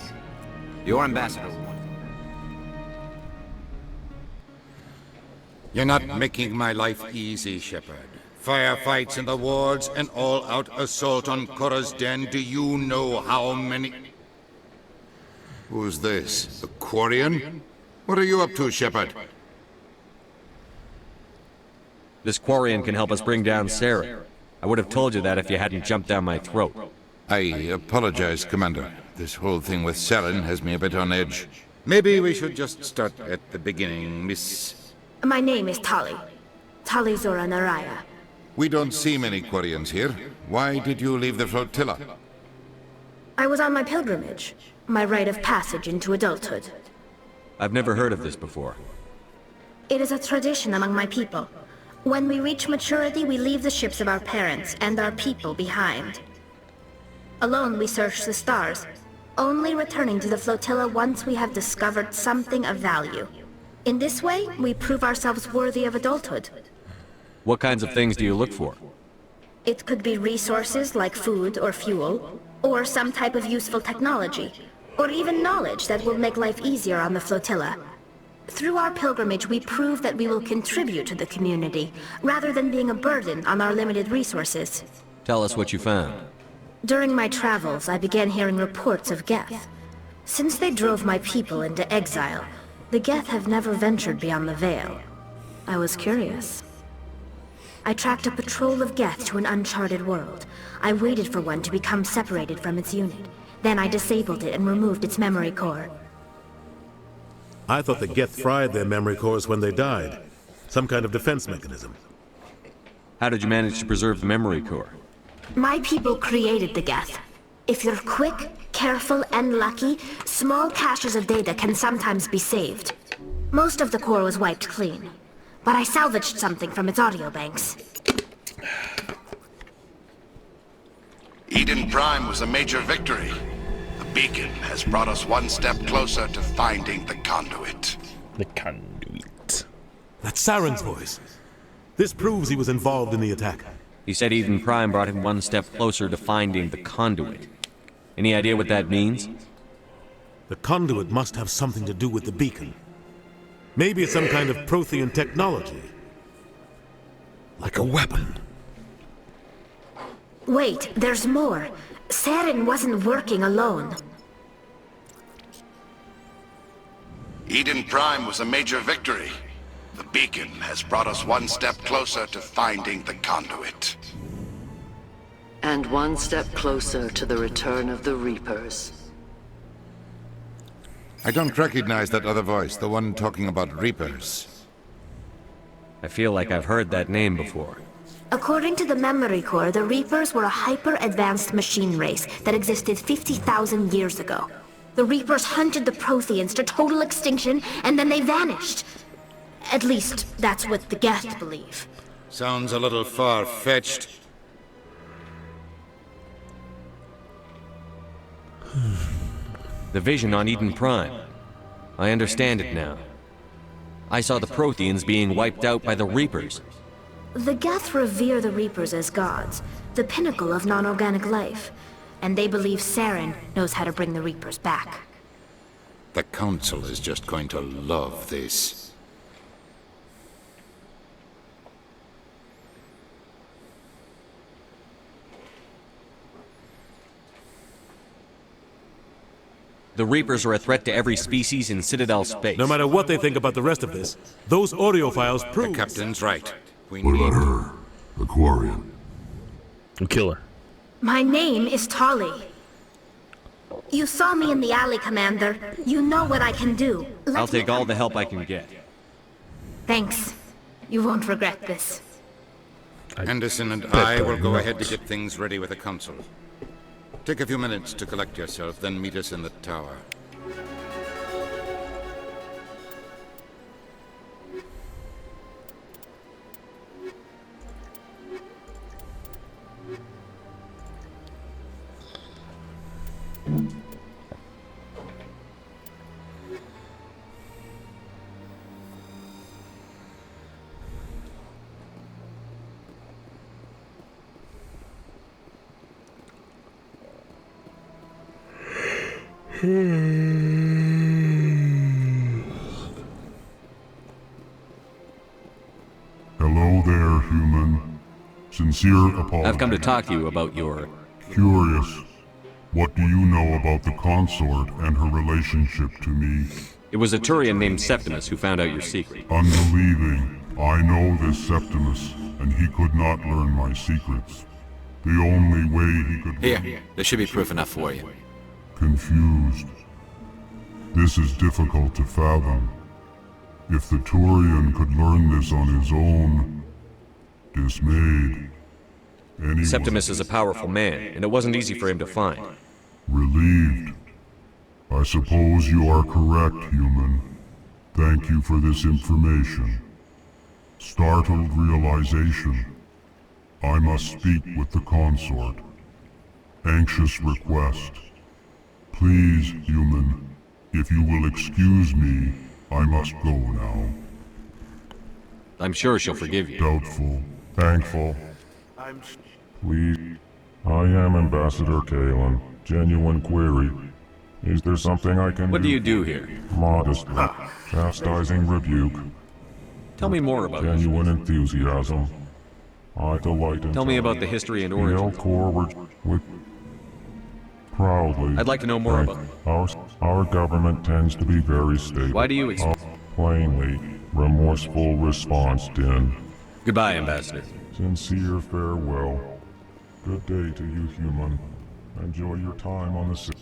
Your ambassador. You're not making my life easy, Shepard. Firefights in the wards, an all-out assault on Korra's den. Do you know how many... Who's this? The Quarian? What are you up to, Shepard? This Quarian can help us bring down Saren. I would have told you that if you hadn't jumped down my throat. I apologize, Commander. This whole thing with Saren has me a bit on edge. Maybe we should just start at the beginning, Miss... My name is Tali'Zorah Naraya. We don't see many Quarians here. Why did you leave the flotilla? I was on my pilgrimage. My rite of passage into adulthood. I've never heard of this before. It is a tradition among my people. When we reach maturity, we leave the ships of our parents and our people behind. Alone, we search the stars, only returning to the flotilla once we have discovered something of value. In this way, we prove ourselves worthy of adulthood. What kinds of things do you look for? It could be resources like food or fuel, or some type of useful technology, or even knowledge that will make life easier on the flotilla. Through our pilgrimage, we prove that we will contribute to the community, rather than being a burden on our limited resources. Tell us what you found. During my travels, I began hearing reports of Geth. Since they drove my people into exile, the Geth have never ventured beyond the Veil. I was curious. I tracked a patrol of Geth to an uncharted world. I waited for one to become separated from its unit. Then I disabled it and removed its memory core. I thought the Geth fried their memory cores when they died. Some kind of defense mechanism. How did you manage to preserve the memory core? My people created the Geth. If you're quick, careful, and lucky, small caches of data can sometimes be saved. Most of the core was wiped clean, but I salvaged something from its audio banks. Eden Prime was a major victory. The beacon has brought us one step closer to finding the conduit. The conduit. That's Saren's voice. This proves he was involved in the attack. He said Eden Prime brought him one step closer to finding the conduit. Any idea what that means? The conduit must have something to do with the beacon. Maybe it's some kind of Prothean technology. Like a weapon. Wait, there's more. Saren wasn't working alone. Eden Prime was a major victory. The beacon has brought us one step closer to finding the conduit. And one step closer to the return of the Reapers. I don't recognize that other voice, the one talking about Reapers. I feel like I've heard that name before. According to the memory core, the Reapers were a hyper-advanced machine race that existed 50,000 years ago. The Reapers hunted the Protheans to total extinction, and then they vanished. At least, that's what the Geth believe. Sounds a little far-fetched. The vision on Eden Prime. I understand it now. I saw the Protheans being wiped out by the Reapers. The Geth revere the Reapers as gods, the pinnacle of non-organic life. And they believe Saren knows how to bring the Reapers back. The Council is just going to love this. The Reapers are a threat to every species in Citadel space. No matter what they think about the rest of this, those audio files prove... The Captain's right. What about her? Vakarian. Kill her. My name is Tali. You saw me in the alley, Commander. You know what I can do. I'll take all the help I can get. Thanks. You won't regret this. Anderson and I will go ahead to get things ready with the Council. Take a few minutes to collect yourself, then meet us in the tower. Hello there, human. Sincere apology. I've come to talk to you about your... Curious. What do you know about the consort and her relationship to me? It was a Turian named Septimus who found out your secret. Unbelieving. I know this Septimus, and he could not learn my secrets. The only way he could... Here, there should be proof enough for you. Confused. This is difficult to fathom. If the Turian could learn this on his own, dismayed, anyone... Septimus is a powerful man, and it wasn't easy for him to find. Relieved. I suppose you are correct, human. Thank you for this information. Startled realization. I must speak with the consort. Anxious request. Please, human, if you will excuse me, I must go now. I'm sure she'll forgive you. Doubtful. Thankful. Please. I am Ambassador Kalen. Genuine query. Is there something I can do? What do you do here? Modestly. Chastising rebuke. Tell me more about Genuine enthusiasm. I delight in... Tell me about the history and origins. With proudly. I'd like to know more about our government tends to be very stable. Why do you plainly, remorseful response, Din. Goodbye, Ambassador. Sincere farewell. Good day to you, human. Enjoy your time on the city.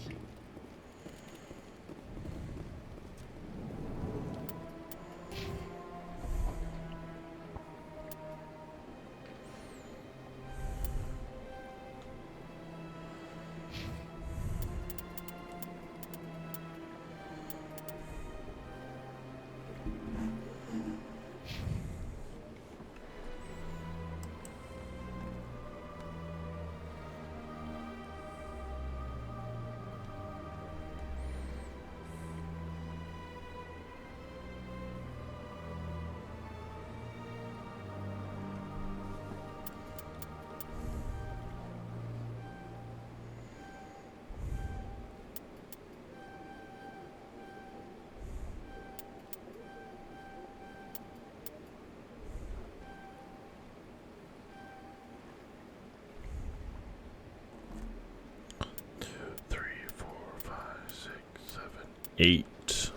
8.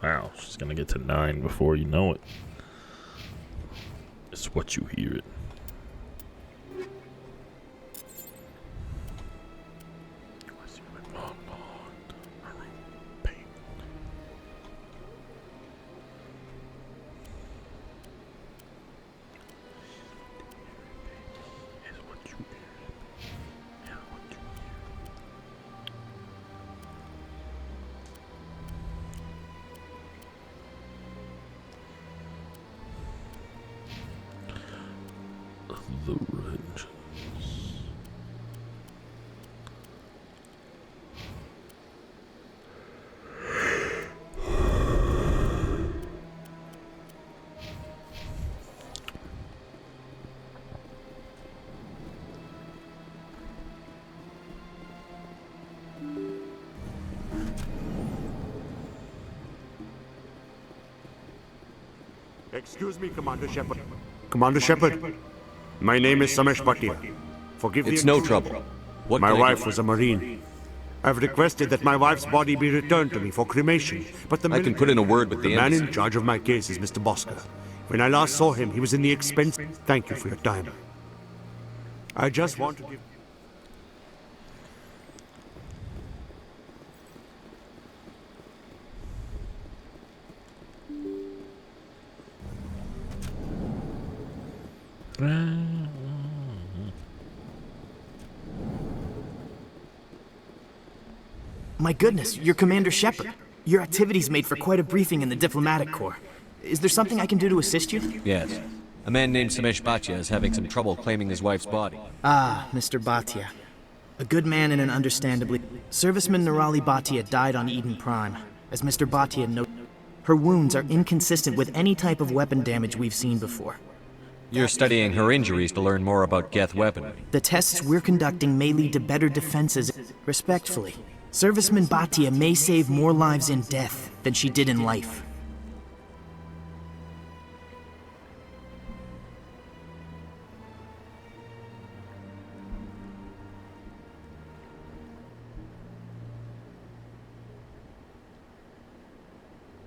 Wow, she's gonna get to 9 before you know it. It's what you hear it. The Vengeance. Excuse me, Commander Shepard. Commander Shepard, my name is Samesh Bhatia. Forgive me. It's no trouble. What my can I wife do? was a Marine. I've requested that my wife's body be returned to me for cremation, but the I can put in a word with the man embassy. in charge of my case is Mr. Bosker. When I last saw him, he was in the expense. Thank you for your time. I just want to give... My goodness, you're Commander Shepard. Your activities made for quite a briefing in the Diplomatic Corps. Is there something I can do to assist you? Yes. A man named Samesh Bhatia is having some trouble claiming his wife's body. Ah, Mr. Bhatia. A good man and an understandably... Serviceman Nirali Bhatia died on Eden Prime. As Mr. Bhatia noted, her wounds are inconsistent with any type of weapon damage we've seen before. You're studying her injuries to learn more about Geth weaponry. The tests we're conducting may lead to better defenses. Respectfully, Serviceman Bhatia may save more lives in death than she did in life.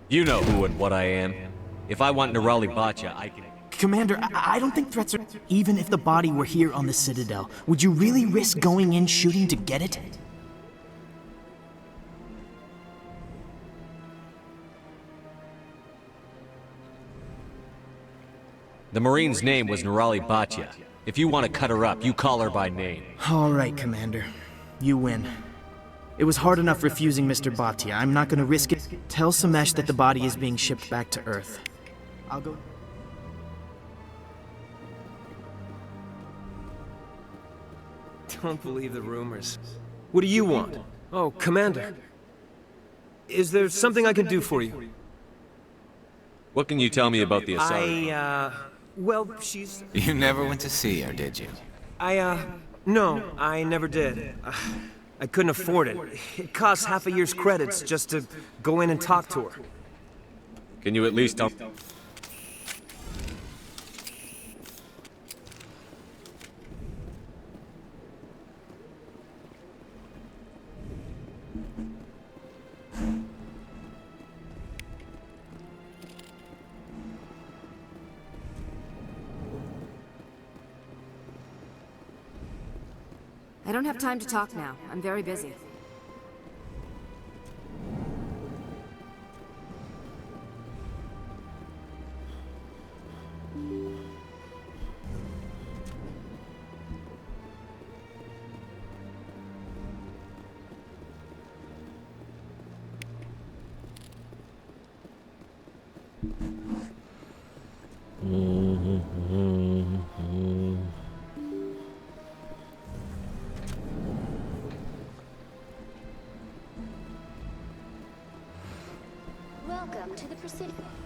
You know who and what I am. If I want Nirali Bhatia, I can... Commander, I don't think threats are... Even if the body were here on the Citadel, would you really risk going in shooting to get it? The Marine's name was Nirali Bhatia. If you want to cut her up, you call her by name. All right, Commander. You win. It was hard enough refusing Mr. Bhatia. I'm not going to risk it. Tell Samesh that the body is being shipped back to Earth. I'll go... Don't believe the rumors. What do you want? Oh, Commander. Is there something I can do for you? What can you tell me about the Asari? Well, she's... You never went to see her, did you? No, I never did. I couldn't afford it. It costs half a year's credits just to go in and talk to her. Can you at least tell... I don't have time to talk now. I'm very busy.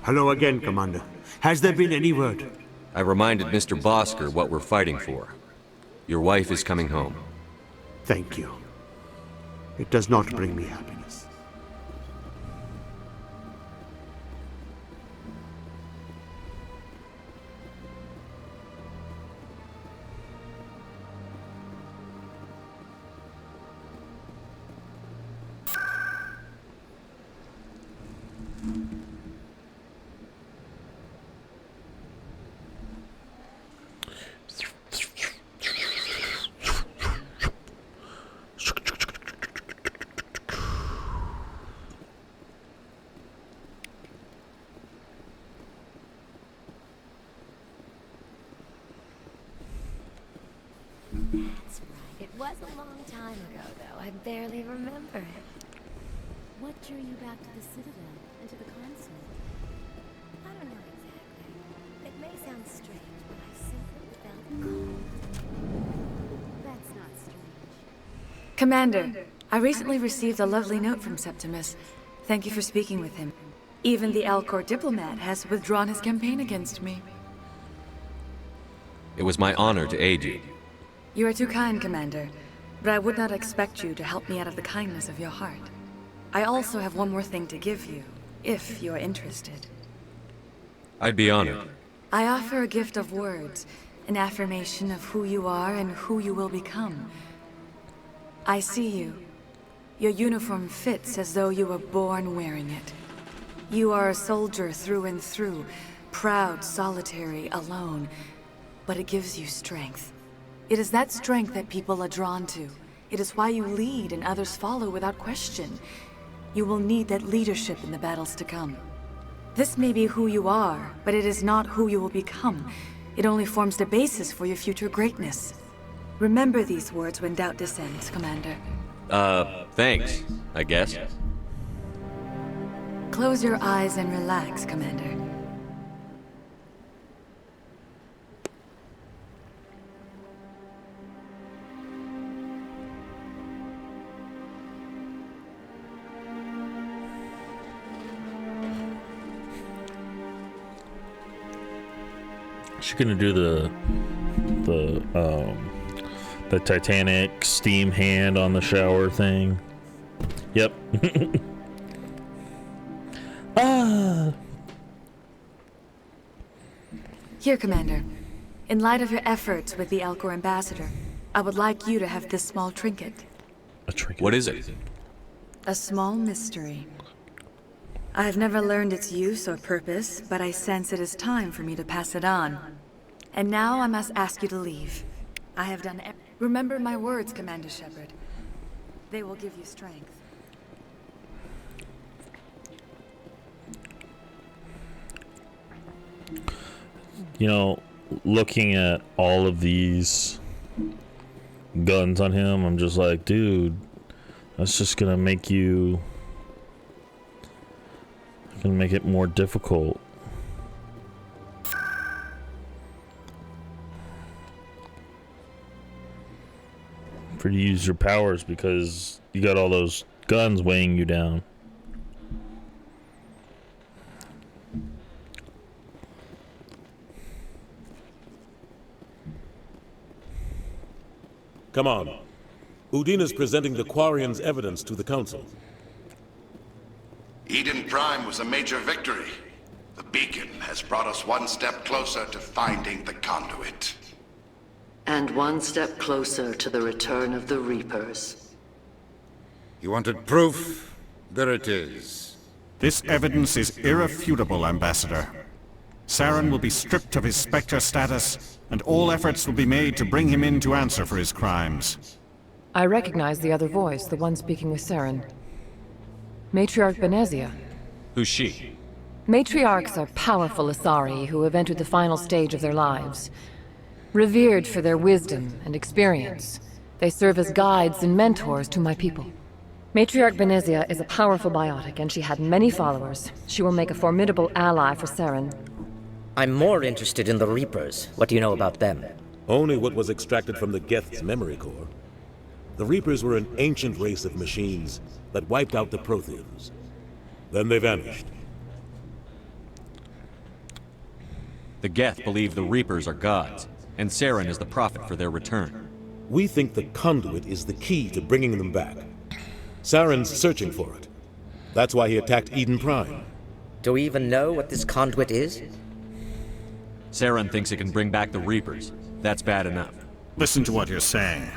Hello again, Commander. Has there been any word? I reminded Mr. Bosker what we're fighting for. Your wife is coming home. Thank you. It does not bring me happiness. That's right. It was a long time ago, though. I barely remember it. What drew you back to the Citadel and to the Consulate? I don't know exactly. It may sound strange, but I simply felt called. That's not strange. Commander, I recently received a lovely note from Septimus. Thank you for speaking with him. Even the Alcor diplomat has withdrawn his campaign against me. It was my honor to aid you. You are too kind, Commander, but I would not expect you to help me out of the kindness of your heart. I also have one more thing to give you, if you are interested. I'd be honored. I offer a gift of words, an affirmation of who you are and who you will become. I see you. Your uniform fits as though you were born wearing it. You are a soldier through and through, proud, solitary, alone, but it gives you strength. It is that strength that people are drawn to. It is why you lead and others follow without question. You will need that leadership in the battles to come. This may be who you are, but it is not who you will become. It only forms the basis for your future greatness. Remember these words when doubt descends, Commander. Thanks, I guess. Close your eyes and relax, Commander. She's gonna do the Titanic steam hand on the shower thing. Yep. Here, Commander. In light of your efforts with the Alcor ambassador, I would like you to have this small trinket. A trinket? What is it? A small mystery. I have never learned its use or purpose, but I sense it is time for me to pass it on. And now I must ask you to leave. I have done Remember my words, Commander Shepard. They will give you strength. You know, looking at all of these guns on him, I'm just like, dude, that's just gonna make you... gonna make it more difficult. For you to use your powers because you got all those guns weighing you down. Come on. Udina's presenting the Quarian's evidence to the Council. Eden Prime was a major victory. The beacon has brought us one step closer to finding the conduit. And one step closer to the return of the Reapers. You wanted proof? There it is. This evidence is irrefutable, Ambassador. Saren will be stripped of his Spectre status, and all efforts will be made to bring him in to answer for his crimes. I recognize the other voice, the one speaking with Saren. Matriarch Benezia. Who's she? Matriarchs are powerful Asari who have entered the final stage of their lives. Revered for their wisdom and experience, they serve as guides and mentors to my people. Matriarch Benezia is a powerful biotic, and she had many followers. She will make a formidable ally for Saren. I'm more interested in the Reapers. What do you know about them? Only what was extracted from the Geth's memory core. The Reapers were an ancient race of machines that wiped out the Protheans. Then they vanished. The Geth believe the Reapers are gods, and Saren is the prophet for their return. We think the conduit is the key to bringing them back. Saren's searching for it. That's why he attacked Eden Prime. Do we even know what this conduit is? Saren thinks it can bring back the Reapers. That's bad enough. Listen to what you're saying.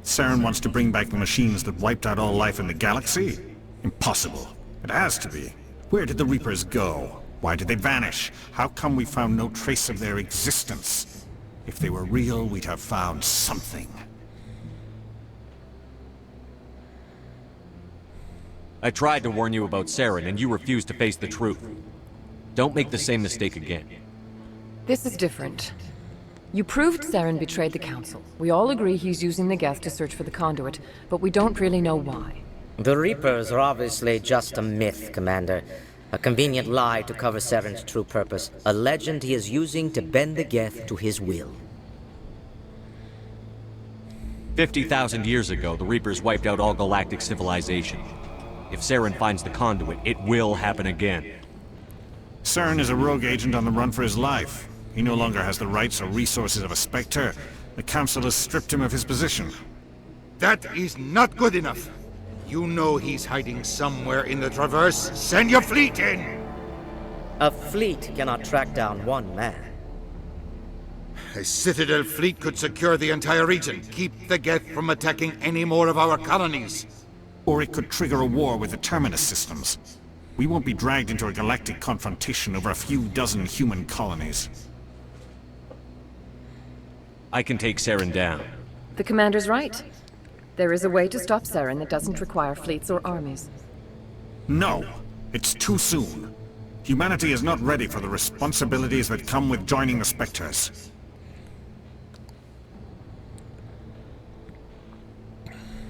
Saren wants to bring back the machines that wiped out all life in the galaxy? Impossible. It has to be. Where did the Reapers go? Why did they vanish? How come we found no trace of their existence? If they were real, we'd have found something. I tried to warn you about Saren, and you refused to face the truth. Don't make the same mistake again. This is different. You proved Saren betrayed the Council. We all agree he's using the Geth to search for the conduit, but we don't really know why. The Reapers are obviously just a myth, Commander. A convenient lie to cover Saren's true purpose. A legend he is using to bend the Geth to his will. 50,000 years ago, the Reapers wiped out all galactic civilization. If Saren finds the conduit, it will happen again. Saren is a rogue agent on the run for his life. He no longer has the rights or resources of a Spectre. The Council has stripped him of his position. That is not good enough. You know he's hiding somewhere in the Traverse. Send your fleet in! A fleet cannot track down one man. A Citadel fleet could secure the entire region, keep the Geth from attacking any more of our colonies. Or it could trigger a war with the Terminus systems. We won't be dragged into a galactic confrontation over a few dozen human colonies. I can take Saren down. The Commander's right. There is a way to stop Saren that doesn't require fleets or armies. No! It's too soon. Humanity is not ready for the responsibilities that come with joining the Spectres.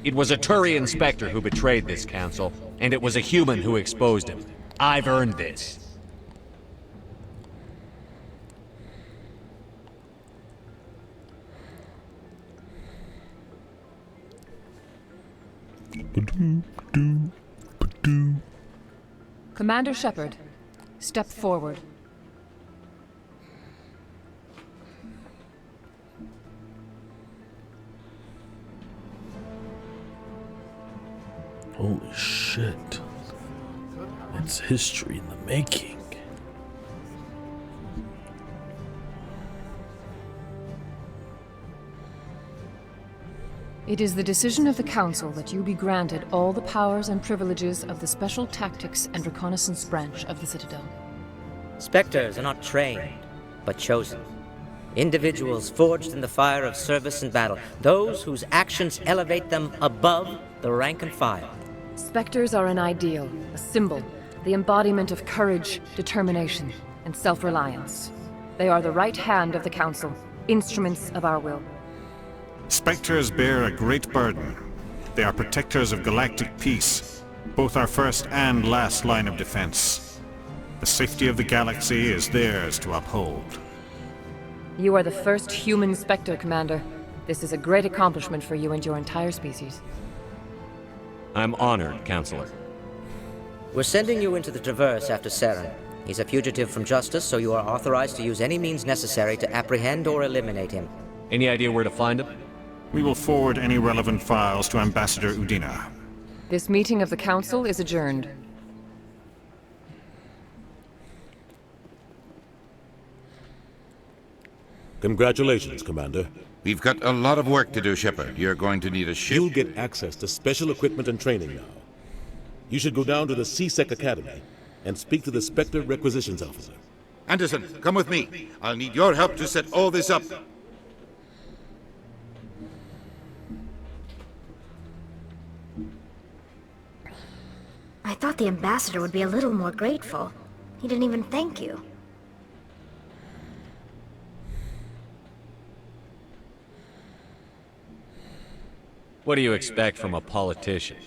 It was a Turian Spectre who betrayed this council, and it was a human who exposed him. I've earned this. Commander Shepard, step forward. Holy shit. It's history in the making. It is the decision of the Council that you be granted all the powers and privileges of the Special Tactics and Reconnaissance branch of the Citadel. Spectres are not trained, but chosen. Individuals forged in the fire of service and battle. Those whose actions elevate them above the rank and file. Spectres are an ideal, a symbol, the embodiment of courage, determination, and self-reliance. They are the right hand of the Council, instruments of our will. Spectres bear a great burden. They are protectors of galactic peace, both our first and last line of defense. The safety of the galaxy is theirs to uphold. You are the first human Spectre, Commander. This is a great accomplishment for you and your entire species. I'm honored, Counselor. We're sending you into the Traverse after Saren. He's a fugitive from justice, so you are authorized to use any means necessary to apprehend or eliminate him. Any idea where to find him? We will forward any relevant files to Ambassador Udina. This meeting of the Council is adjourned. Congratulations, Commander. We've got a lot of work to do, Shepard. You're going to need a ship. You'll get access to special equipment and training now. You should go down to the CSEC Academy and speak to the Spectre Requisitions Officer. Anderson, come with me. I'll need your help to set all this up. I thought the ambassador would be a little more grateful. He didn't even thank you. What do you expect from a politician?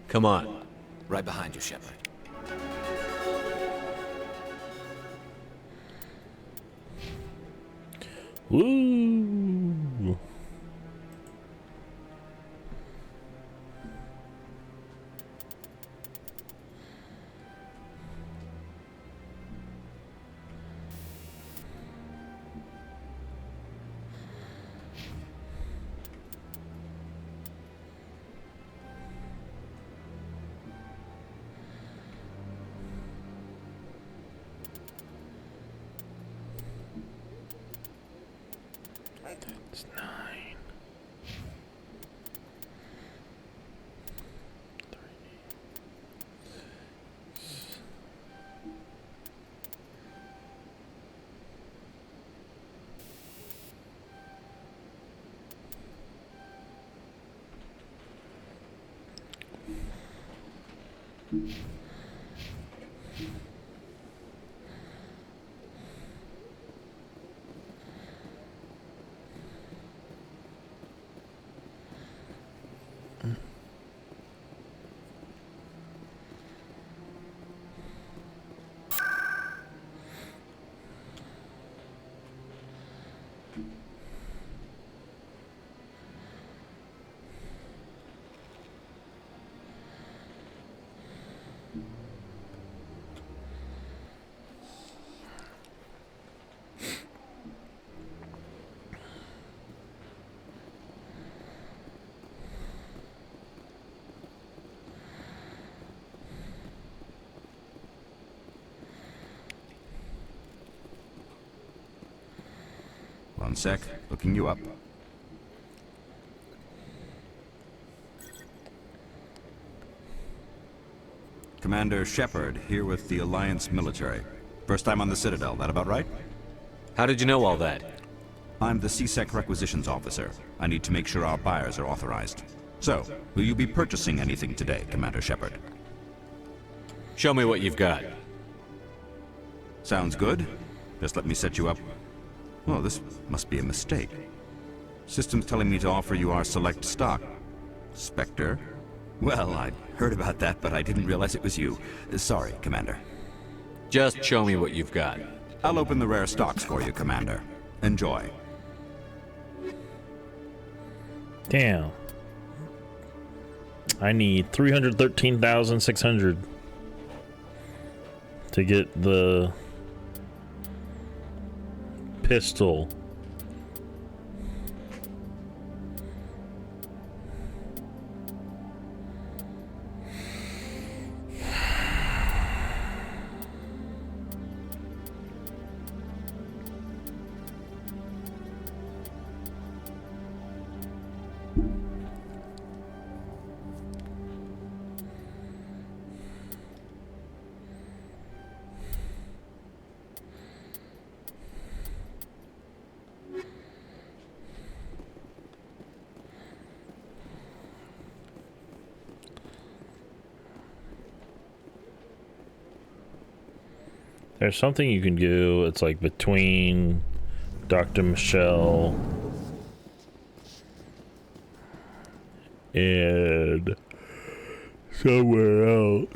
Come on. Right behind you, Shepard. Woo! That's 9. 3. 6. One sec. Looking you up. Commander Shepard, here with the Alliance military. First time on the Citadel, that about right? How did you know all that? I'm the CSEC requisitions officer. I need to make sure our buyers are authorized. So, will you be purchasing anything today, Commander Shepard? Show me what you've got. Sounds good. Just let me set you up. Oh, this must be a mistake. System's telling me to offer you our select stock. Spectre? Well, I heard about that, but I didn't realize it was you. Sorry, Commander. Just show me what you've got. I'll open the rare stocks for you, Commander. Enjoy. Damn. I need 313,600 to get the pistol. There's something you can do. It's like between Dr. Michelle and somewhere else.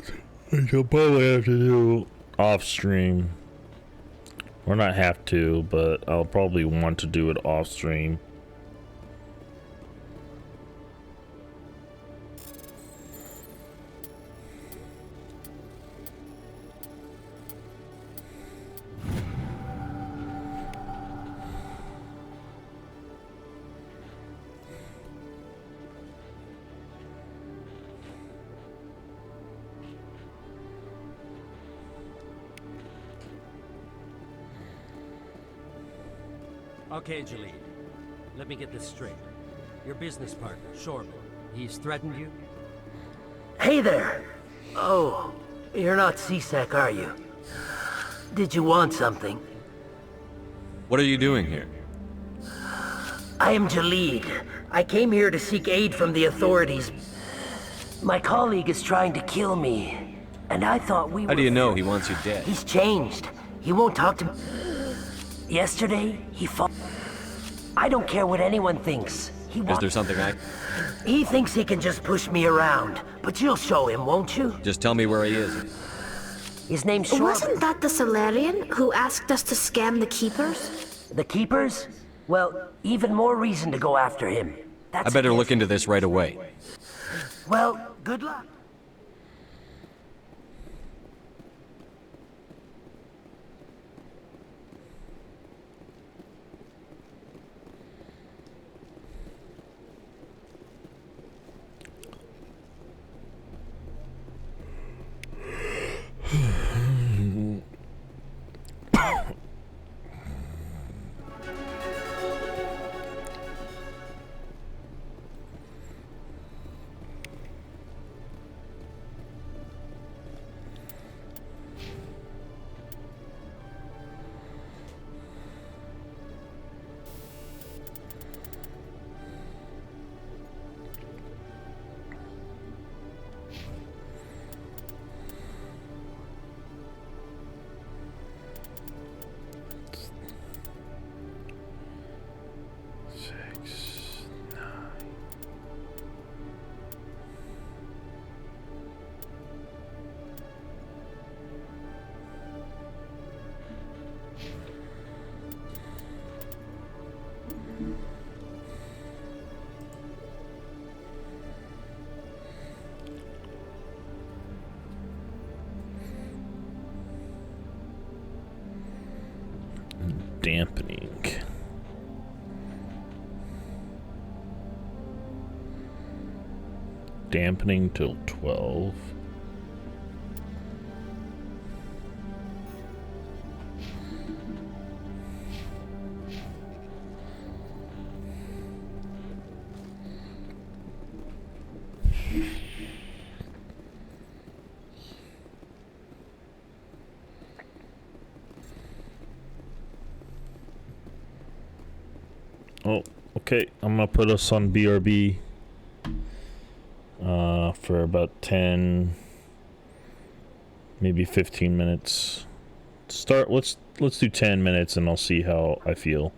Which I'll probably have to do off stream. Or not have to, but I'll probably want to do it off stream. Okay, Jalid. Let me get this straight. Your business partner, Shorman, he's threatened you? Hey there! Oh, you're not CSEC, are you? Did you want something? What are you doing here? I am Jalid. I came here to seek aid from the authorities. My colleague is trying to kill me, and I thought we were... How do you know he wants you dead? He's changed. He won't talk to me. Yesterday, he fought... I don't care what anyone thinks. Is there something I... He thinks he can just push me around, but you'll show him, won't you? Just tell me where he is. His name's Shorman. Wasn't that the Salarian who asked us to scam the Keepers? The Keepers? Well, even more reason to go after him. I better look into this right away. Well, good luck. Dampening. Dampening till 12. Okay, I'm gonna put us on BRB for about 10, maybe 15 minutes. Let's do 10 minutes and I'll see how I feel.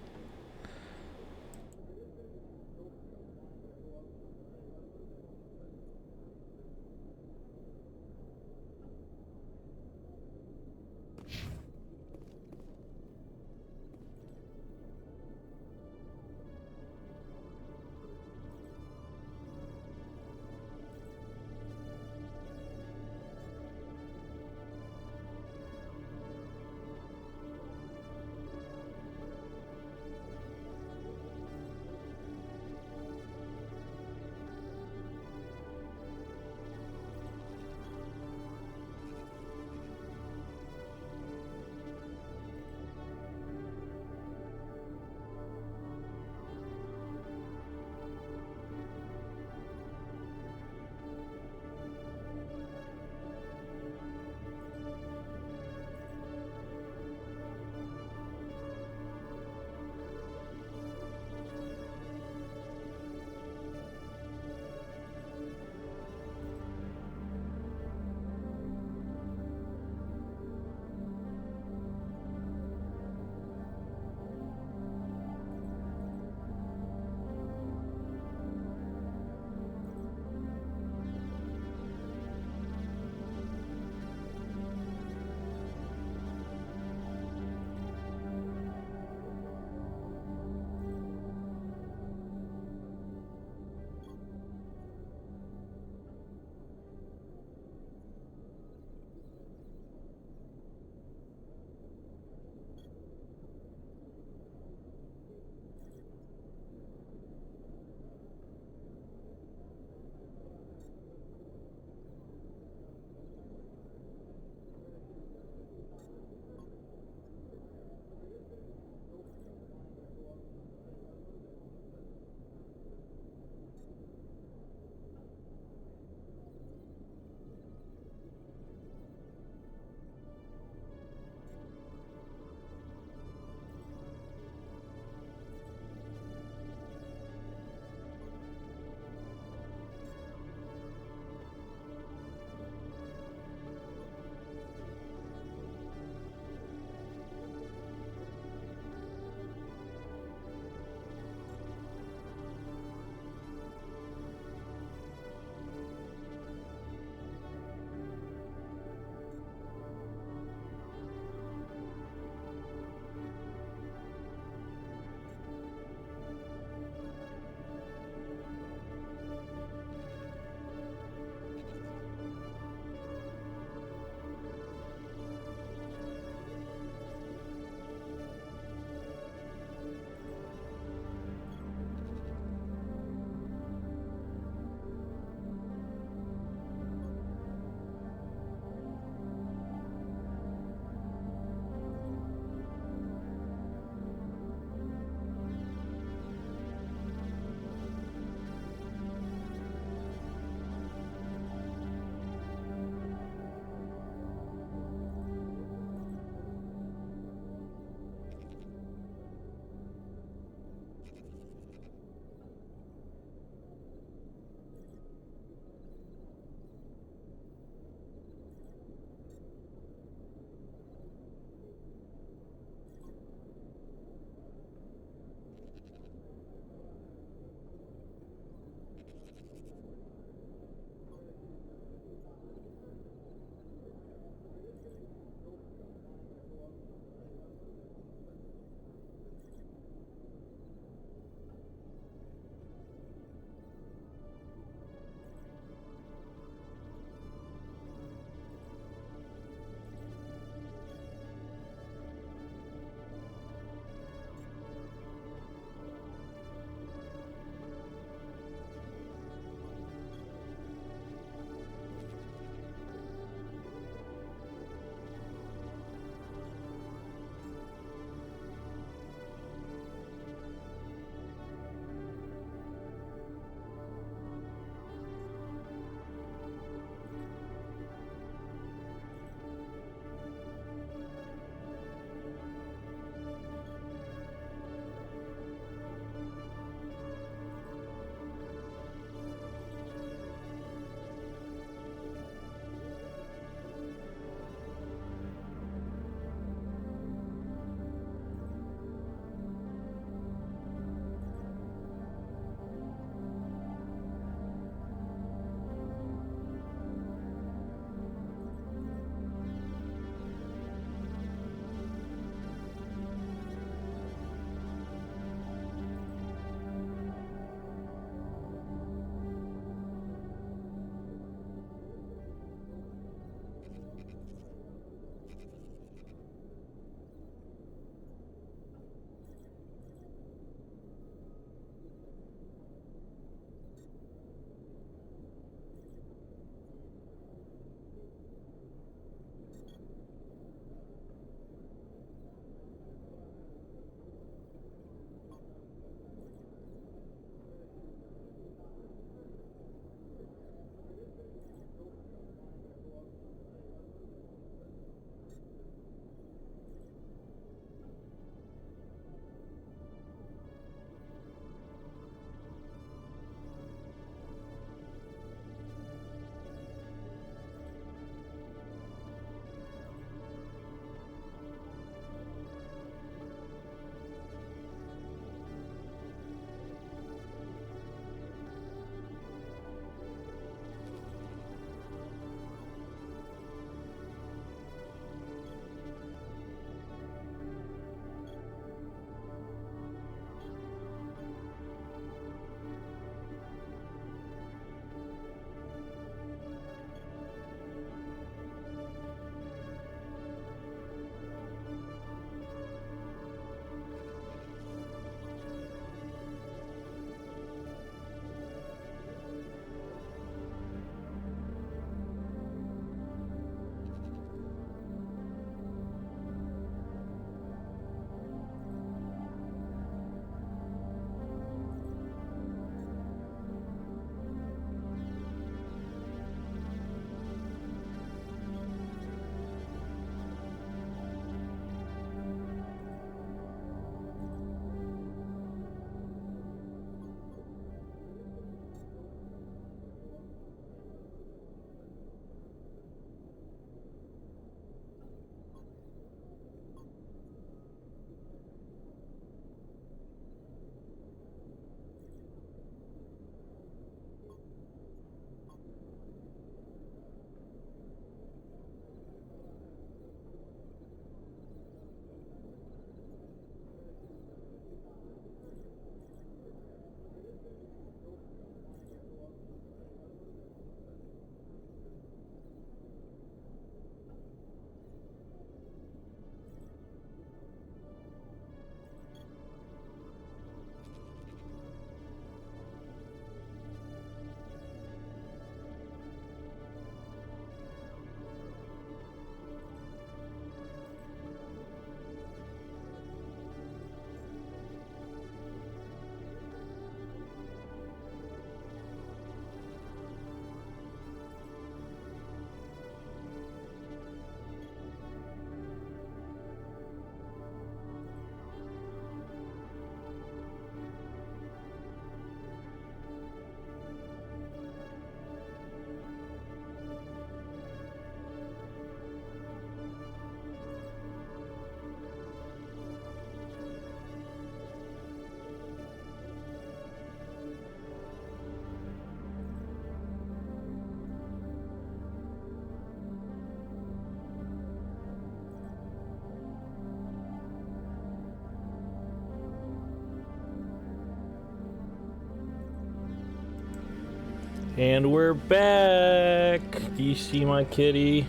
And we're back. Do you see my kitty?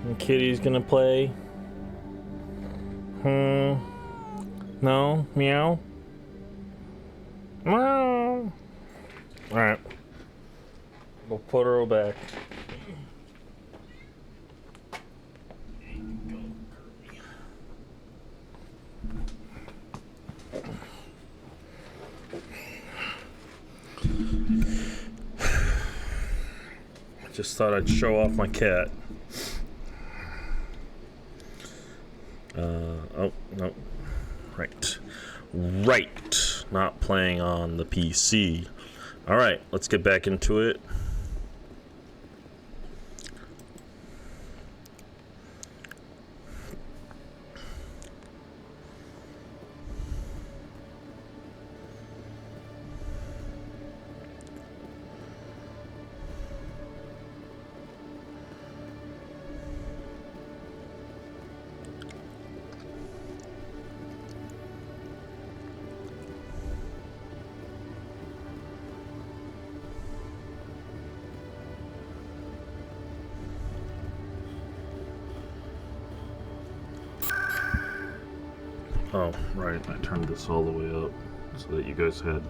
And kitty's gonna play. No? Meow? Meow. Alright. We'll put her back. Just thought I'd show off my cat. Oh, no. Right. Not playing on the PC. Alright, let's get back into it. Oh, right, I turned this all the way up so that you guys had...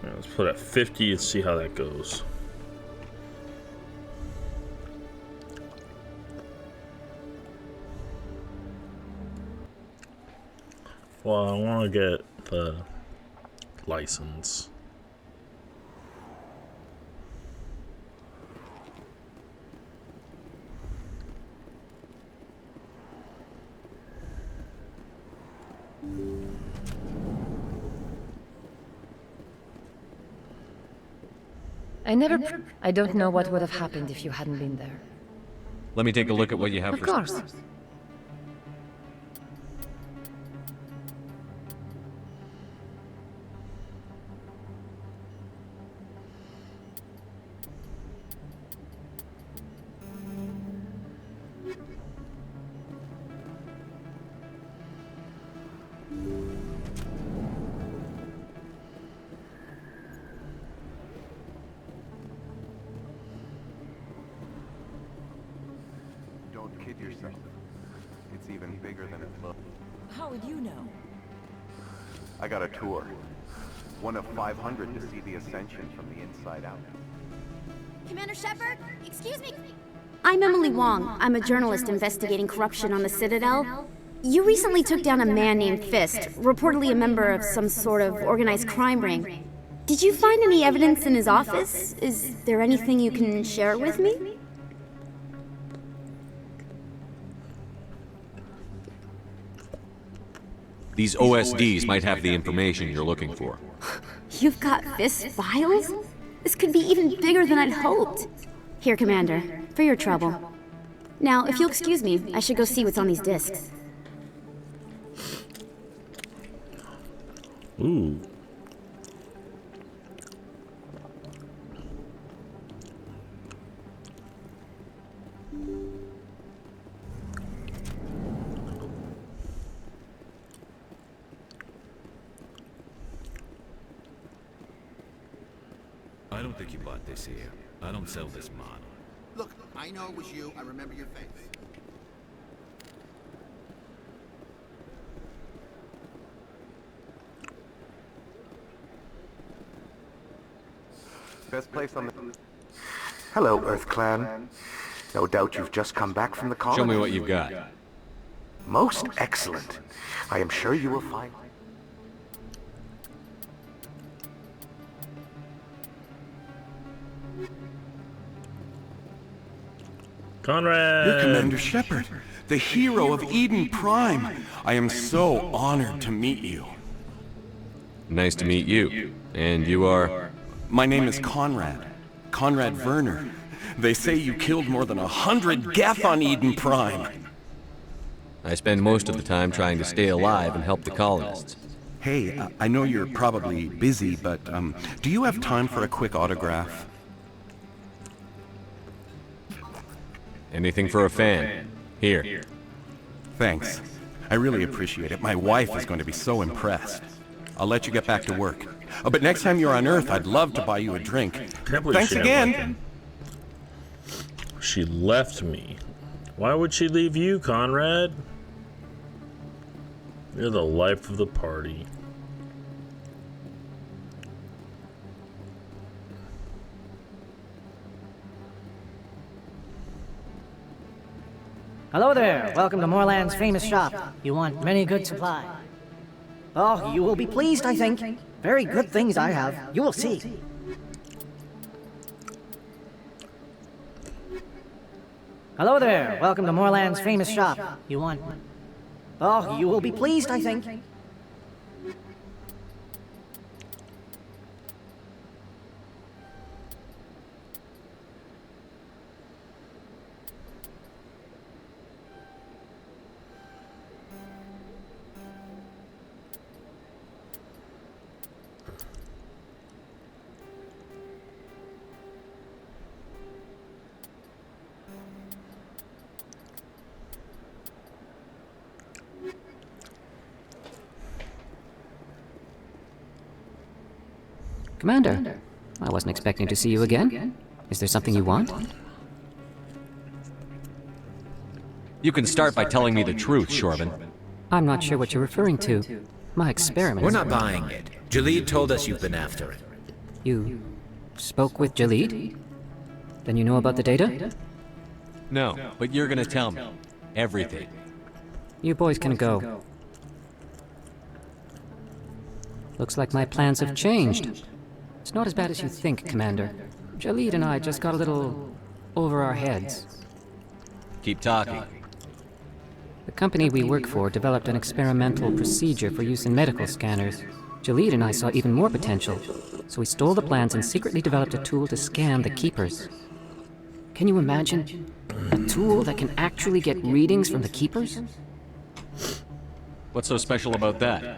Right, let's put it at 50 and see how that goes. Well, I want to get the license. I don't know what would have happened if you hadn't been there. Let me take a look at what you have Of for... course. Kid yourself. It's even bigger than it looks. How would you know? I got a tour. One of 500 to see the Ascension from the inside out. Commander Shepard, excuse me. I'm Emily Wong. I'm a journalist investigating corruption on the Citadel. You recently took down a man named Fist, reportedly a member of some sort of organized crime ring. Did you find any evidence in his office? Is there anything you can share with me? These OSDs might have the information you're looking for. You've got Fist files? This could be even bigger than I'd hoped. Here, Commander, for your trouble. Now, if you'll excuse me, I should go see what's on these discs. Ooh. I don't think you bought this here. I don't sell this model. Look, I know it was you. I remember your face. Best place on the... Hello, Earth Clan. No doubt you've just come back from the colony. Show me what you've got. Most excellent. I am sure you will find... Conrad! You're Commander Shepard, the hero of Eden Prime. I am so honored to meet you. Nice to meet you. And you are? My name is Conrad. Conrad Werner. They say you killed more than 100 Geth on Eden Prime. I spend most of the time trying to stay alive and help the colonists. Hey, I know you're probably busy, but do you have time for a quick autograph? Anything for a fan. Here. Thanks. I really appreciate it. My wife is going to be so impressed. I'll let you get back to work. But next time you're on Earth, I'd love to buy you a drink. Thanks again. She left me. Why would she leave you, Conrad? You're the life of the party. Hello there. Welcome to Moorland's famous shop. You want many good supply. Oh, you will be pleased, I think. Very good things I have. You will see. Hello there. Welcome to Moorland's famous shop. You want... Oh, you will be pleased, I think. Commander, I wasn't expecting to see you again. Is there something you want? You can start by telling me the truth, Shorban. I'm not sure what you're referring to. My experiment. We're not buying it. Jalid told us you've been after it. You spoke with Jalid? Then you know about the data? No, but you're gonna tell me. Everything. You boys can go. Looks like my plans have changed. It's not as bad as you think, Commander. Jalid and I just got a little over our heads. Keep talking. The company we work for developed an experimental procedure for use in medical scanners. Jalid and I saw even more potential, so we stole the plans and secretly developed a tool to scan the Keepers. Can you imagine? A tool that can actually get readings from the Keepers? What's so special about that?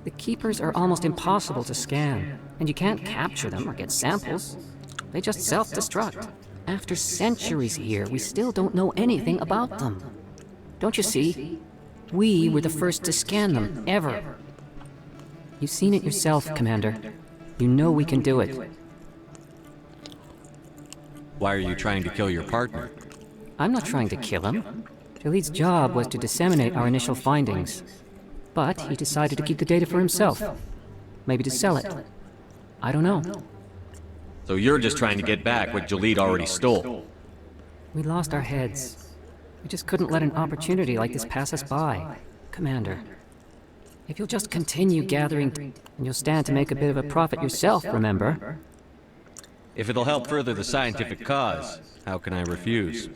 The Keepers are almost impossible to scan, and you can't capture them or get samples. They just self-destruct. After centuries here, we still don't know anything about them. Don't you see? We were the first to scan them, ever. You've seen it yourself, Commander. You know we can do it. Why are you trying to kill your partner? I'm not trying to kill him. Jalid's job was to disseminate our initial findings. But he decided to keep the data for himself. Maybe to sell it. I don't know. So you're just trying to get back what Jalid already stole? We lost our heads. We just couldn't let an opportunity like this pass us by. Commander, if you'll just continue gathering, and you'll stand to make a bit of a profit yourself, remember? If it'll help further the scientific cause, how can I refuse?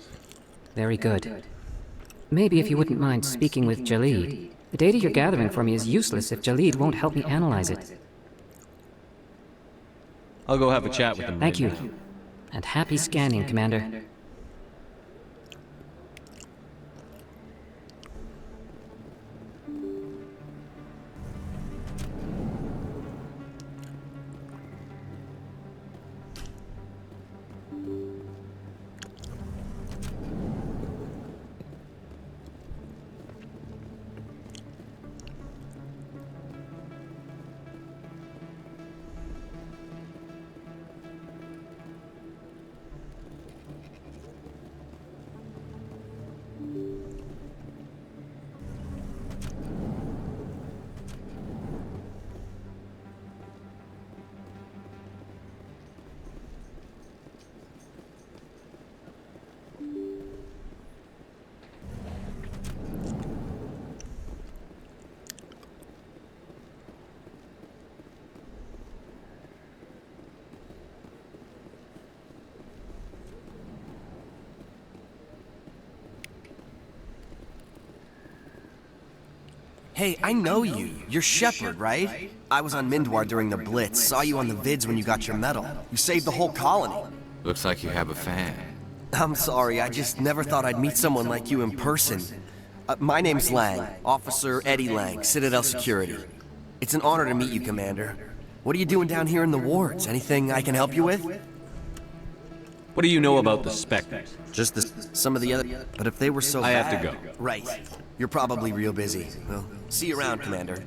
Very good. Maybe if you wouldn't mind speaking with Jalid. The data you're gathering for me is useless if Jalid won't help me analyze it. I'll go have a chat with him. Thank you. And happy scanning, Commander. Hey, I know you. You're Shepard, right? I was on Mindwar during the Blitz. Saw you on the vids when you got your medal. You saved the whole colony. Looks like you have a fan. I'm sorry, I just never thought I'd meet someone like you in person. My name's Lang, Officer Eddie Lang, Citadel Security. It's an honor to meet you, Commander. What are you doing down here in the wards? Anything I can help you with? What do you know about the Spectres? Just some of the other... But if they were so I bad... have to go. Right. You're probably real busy. Well, see you around, Commander.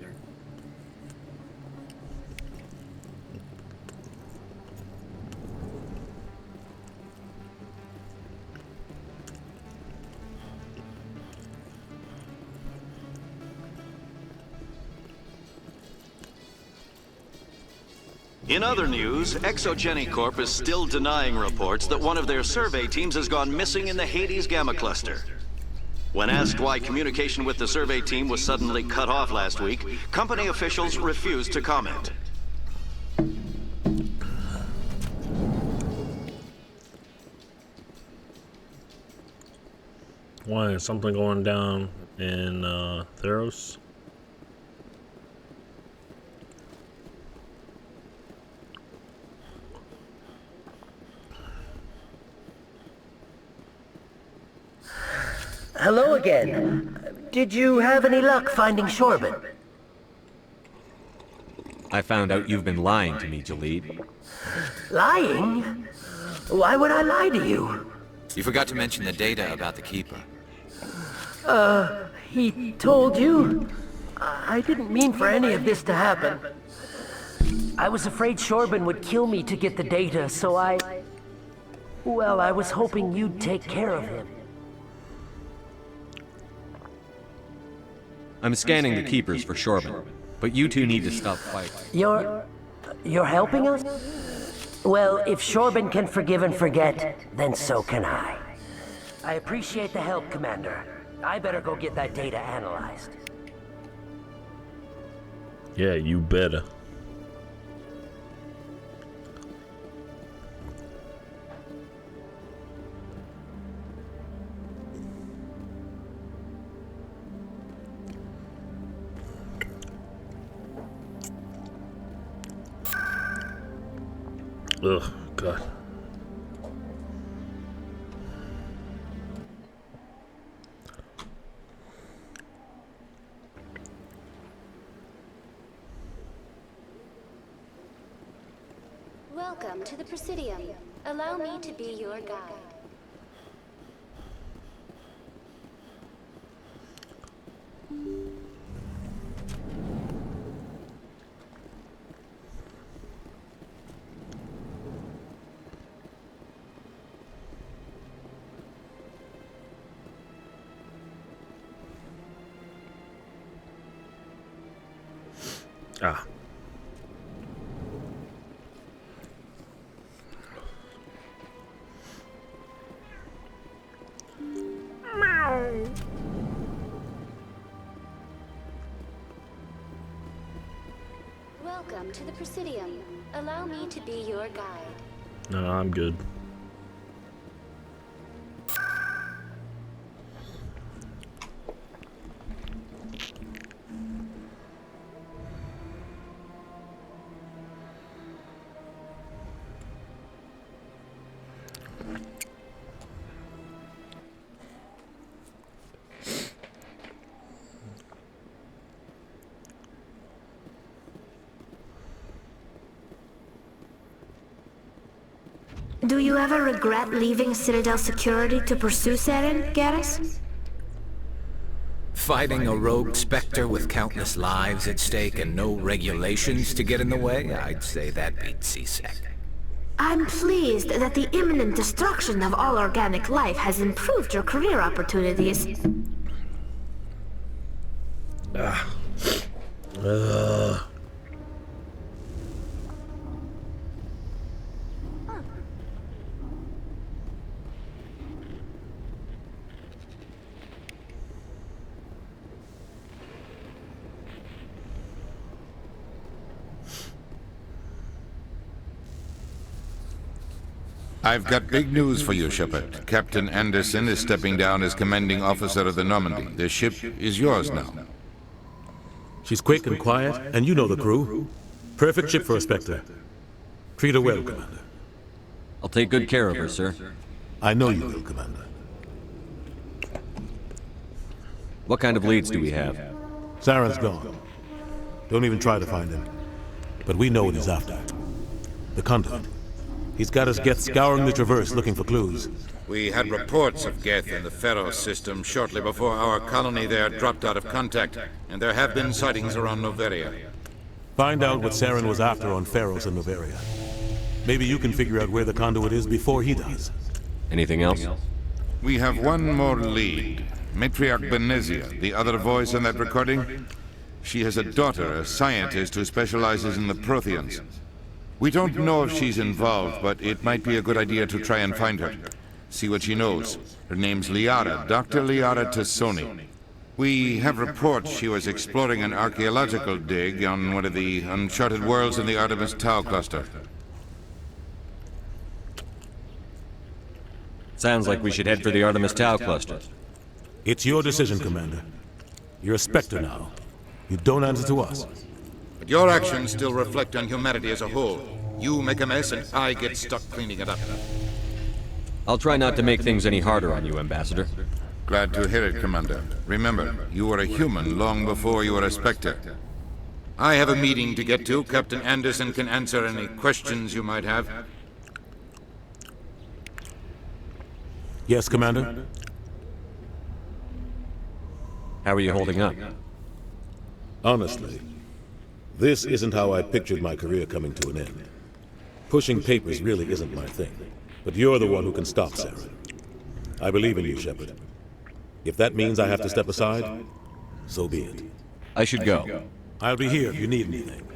In other news, Exogeny Corp is still denying reports that one of their survey teams has gone missing in the Hades Gamma Cluster. When asked why communication with the survey team was suddenly cut off last week, company officials refused to comment. Why is something going down in Theros? Hello again. Did you have any luck finding Shorban? I found out you've been lying to me, Jalid. Lying? Why would I lie to you? You forgot to mention the data about the Keeper. He told you? I didn't mean for any of this to happen. I was afraid Shorban would kill me to get the data, so well, I was hoping you'd take care of him. I'm scanning the Keepers for Shorban, but you two need to stop fighting. You're helping us? Well, if Shorban can forgive and forget, then so can I. I appreciate the help, Commander. I better go get that data analyzed. Yeah, you better. Ugh, God. Welcome to the Presidium. Allow me to be your guide. Ah. Welcome to the Presidium. Allow me to be your guide. No, I'm good. Do you ever regret leaving Citadel security to pursue Saren, Garrus? Fighting a rogue Spectre with countless lives at stake and no regulations to get in the way? I'd say that beats CSEC. I'm pleased that the imminent destruction of all organic life has improved your career opportunities. I've got big news for you, Shepard. Captain Anderson is stepping down as commanding officer of the Normandy. The ship is yours now. She's quick and quiet, and you know the crew. Perfect ship for a Spectre. Treat her well, Commander. I'll take good care of her, sir. I know you will, Commander. What kind of leads do we have? Saren's gone. Don't even try to find him. But we know what he's after. The conduit. He's got his Geth scouring the Traverse looking for clues. We had reports of Geth in the Pharaoh system shortly before our colony there dropped out of contact, and there have been sightings around Noveria. Find out what Saren was after on Pharaohs and Noveria. Maybe you can figure out where the conduit is before he does. Anything else? We have one more lead. Matriarch Benezia, the other voice in that recording. She has a daughter, a scientist who specializes in the Protheans. We don't know if she's involved, but it might be a good idea to try and find her. See what she knows. Her name's Liara, Dr. Liara T'Soni. We have reports she was exploring an archaeological dig on one of the uncharted worlds in the Artemis Tau cluster. Sounds like we should head for the Artemis Tau cluster. It's your decision, Commander. You're a Spectre now. You don't answer to us. But your actions still reflect on humanity as a whole. You make a mess and I get stuck cleaning it up. I'll try not to make things any harder on you, Ambassador. Glad to hear it, Commander. Remember, you were a human long before you were a Spectre. I have a meeting to get to. Captain Anderson can answer any questions you might have. Yes, Commander? How are you holding up? Honestly, this isn't how I pictured my career coming to an end. Pushing papers really isn't my thing. But you're the one who can stop Saren. I believe in you, Shepard. If that means I have to step aside, so be it. I should go. I'll be here if you need anything.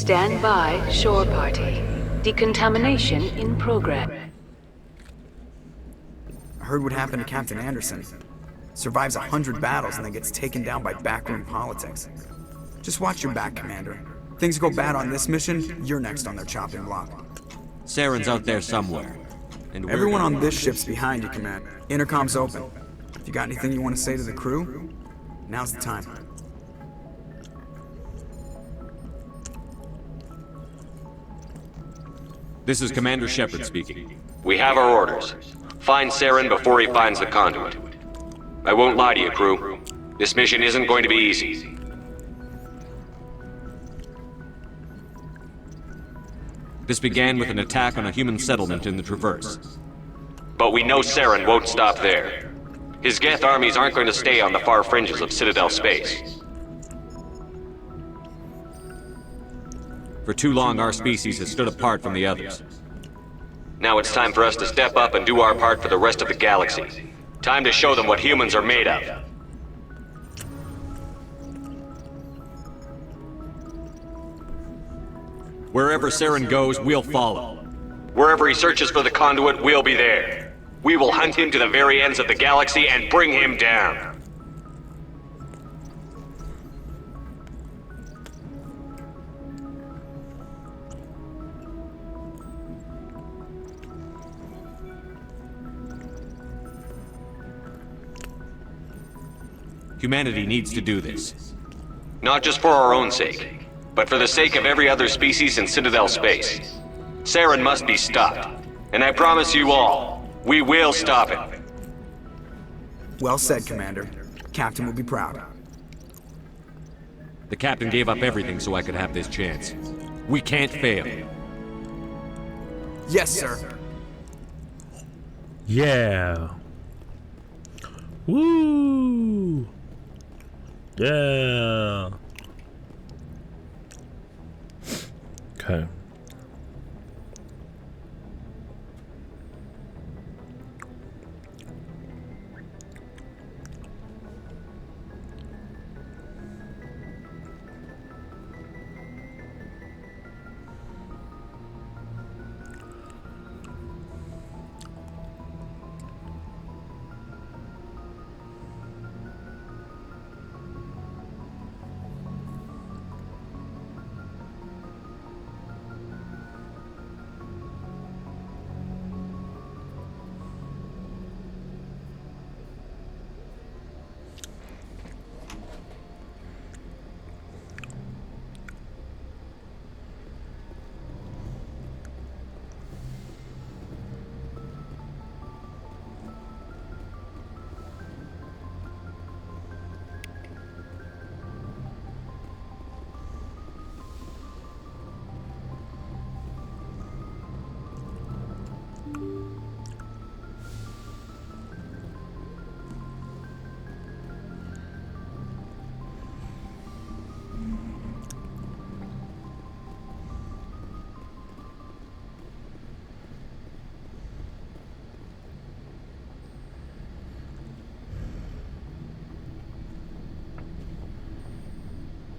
Stand by, shore party. Decontamination in progress. I heard what happened to Captain Anderson. Survives 100 battles and then gets taken down by backroom politics. Just watch your back, Commander. Things go bad on this mission, you're next on their chopping block. Saren's out there somewhere. And everyone on this ship's behind you, Commander. Intercom's open. If you got anything you want to say to the crew, now's the time. This is Commander Shepard speaking. We have our orders. Find Saren before he finds the conduit. I won't lie to you, crew. This mission isn't going to be easy. This began with an attack on a human settlement in the Traverse. But we know Saren won't stop there. His Geth armies aren't going to stay on the far fringes of Citadel space. For too long, our species has stood apart from the others. Now it's time for us to step up and do our part for the rest of the galaxy. Time to show them what humans are made of. Wherever Saren goes, we'll follow. Wherever he searches for the conduit, we'll be there. We will hunt him to the very ends of the galaxy and bring him down. Humanity needs to do this. Not just for our own sake, but for the sake of every other species in Citadel space. Saren must be stopped. And I promise you all, we will stop him. Well said, Commander. Captain will be proud. The captain gave up everything so I could have this chance. We can't fail. Yes, sir. Yeah. Woo! Yeah. Okay.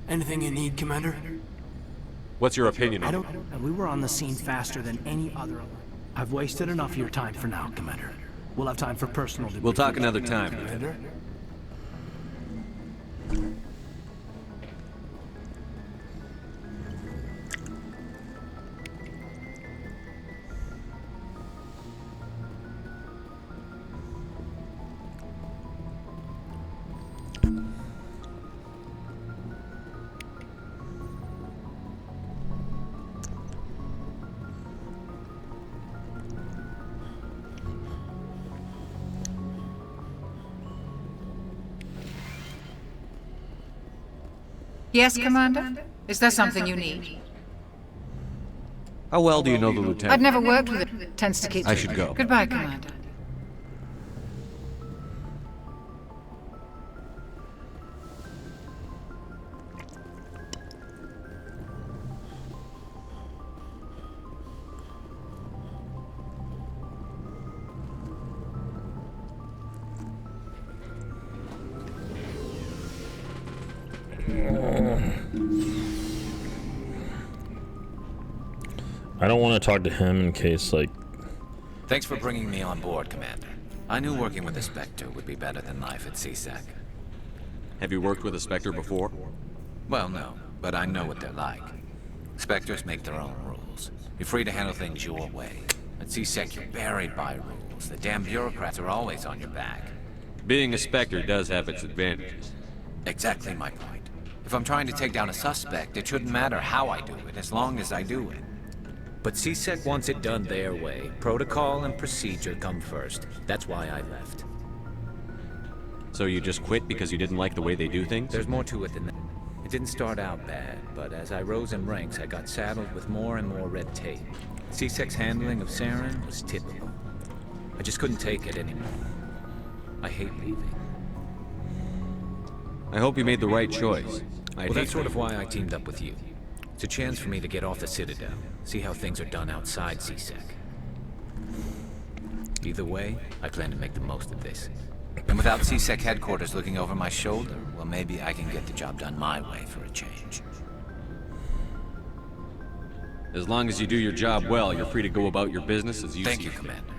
Anything you need, Commander? What's your opinion on it? We were on the scene faster than any other. I've wasted enough of your time for now, Commander. We'll have time for personal debriefing. We'll talk another time, Commander. Yes, Commander? Is there something you need? How well do you know the lieutenant? I'd never worked with it. Tends to keep... I should go. Goodbye, Commander. I don't want to talk to him in case, like... Thanks for bringing me on board, Commander. I knew working with a Spectre would be better than life at CSEC. Have you worked with a Spectre before? Well, no, but I know what they're like. Spectres make their own rules. You're free to handle things your way. At CSEC, you're buried by rules. The damn bureaucrats are always on your back. Being a Spectre does have its advantages. Exactly my point. If I'm trying to take down a suspect, it shouldn't matter how I do it, as long as I do it. But CSEC wants it done their way. Protocol and procedure come first. That's why I left. So you just quit because you didn't like the way they do things? There's more to it than that. It didn't start out bad, but as I rose in ranks, I got saddled with more and more red tape. CSEC's handling of Saren was typical. I just couldn't take it anymore. I hate leaving. I hope you made the right choice. Well, that's sort of why I teamed up with you. It's a chance for me to get off the Citadel, see how things are done outside CSEC. Either way, I plan to make the most of this. And without CSEC headquarters looking over my shoulder, well, maybe I can get the job done my way for a change. As long as you do your job well, you're free to go about your business as you see. Thank you, Commander.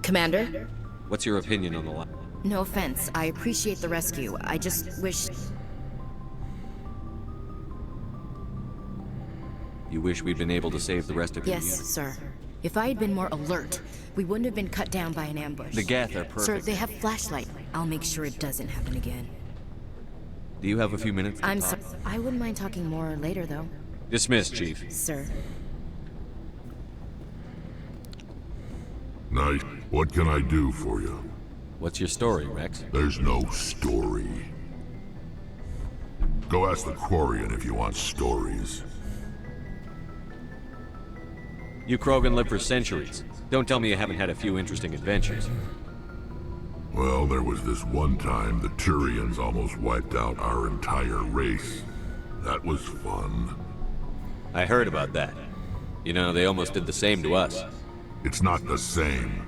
Commander? What's your opinion on the line? No offense, I appreciate the rescue. I just wish... You wish we'd been able to save the rest of you? Yes, sir. If I had been more alert, we wouldn't have been cut down by an ambush. The Geth are perfect. Sir, they have flashlight. I'll make sure it doesn't happen again. Do you have a few minutes to I'm talk? sorry. I wouldn't mind talking more later, though. Dismissed, Chief. Sir. Nice. What can I do for you? What's your story, Wrex? There's no story. Go ask the Quarian if you want stories. You Krogan live for centuries. Don't tell me you haven't had a few interesting adventures. Well, there was this one time the Turians almost wiped out our entire race. That was fun. I heard about that. You know, they almost did the same to us. It's not the same.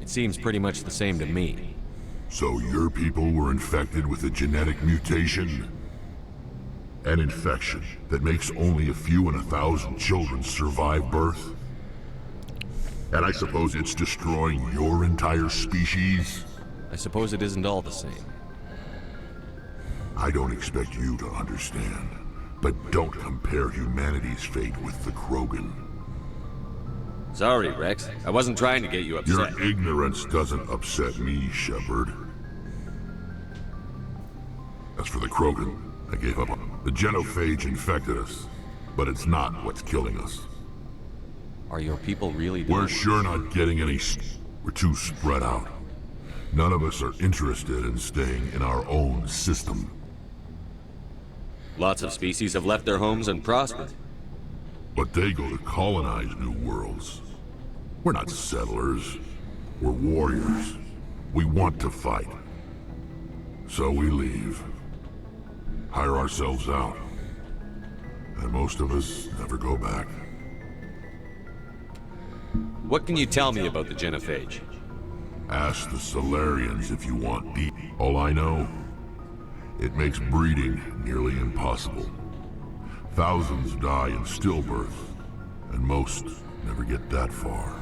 It seems pretty much the same to me. So your people were infected with a genetic mutation? An infection that makes only a few in 1,000 children survive birth? And I suppose it's destroying your entire species? I suppose it isn't all the same. I don't expect you to understand, but don't compare humanity's fate with the Krogan. Sorry, Wrex. I wasn't trying to get you upset. Your ignorance doesn't upset me, Shepard. As for the Krogan, I gave up. The genophage infected us, but it's not what's killing us. Are your people really We're sure not getting any... We're too spread out. None of us are interested in staying in our own system. Lots of species have left their homes and prospered. But they go to colonize new worlds. We're not settlers. We're warriors. We want to fight. So we leave. Hire ourselves out. And most of us never go back. What can you tell me about the genophage? Ask the Solarians if you want deep. All I know, it makes breeding nearly impossible. Thousands die in stillbirth, and most never get that far.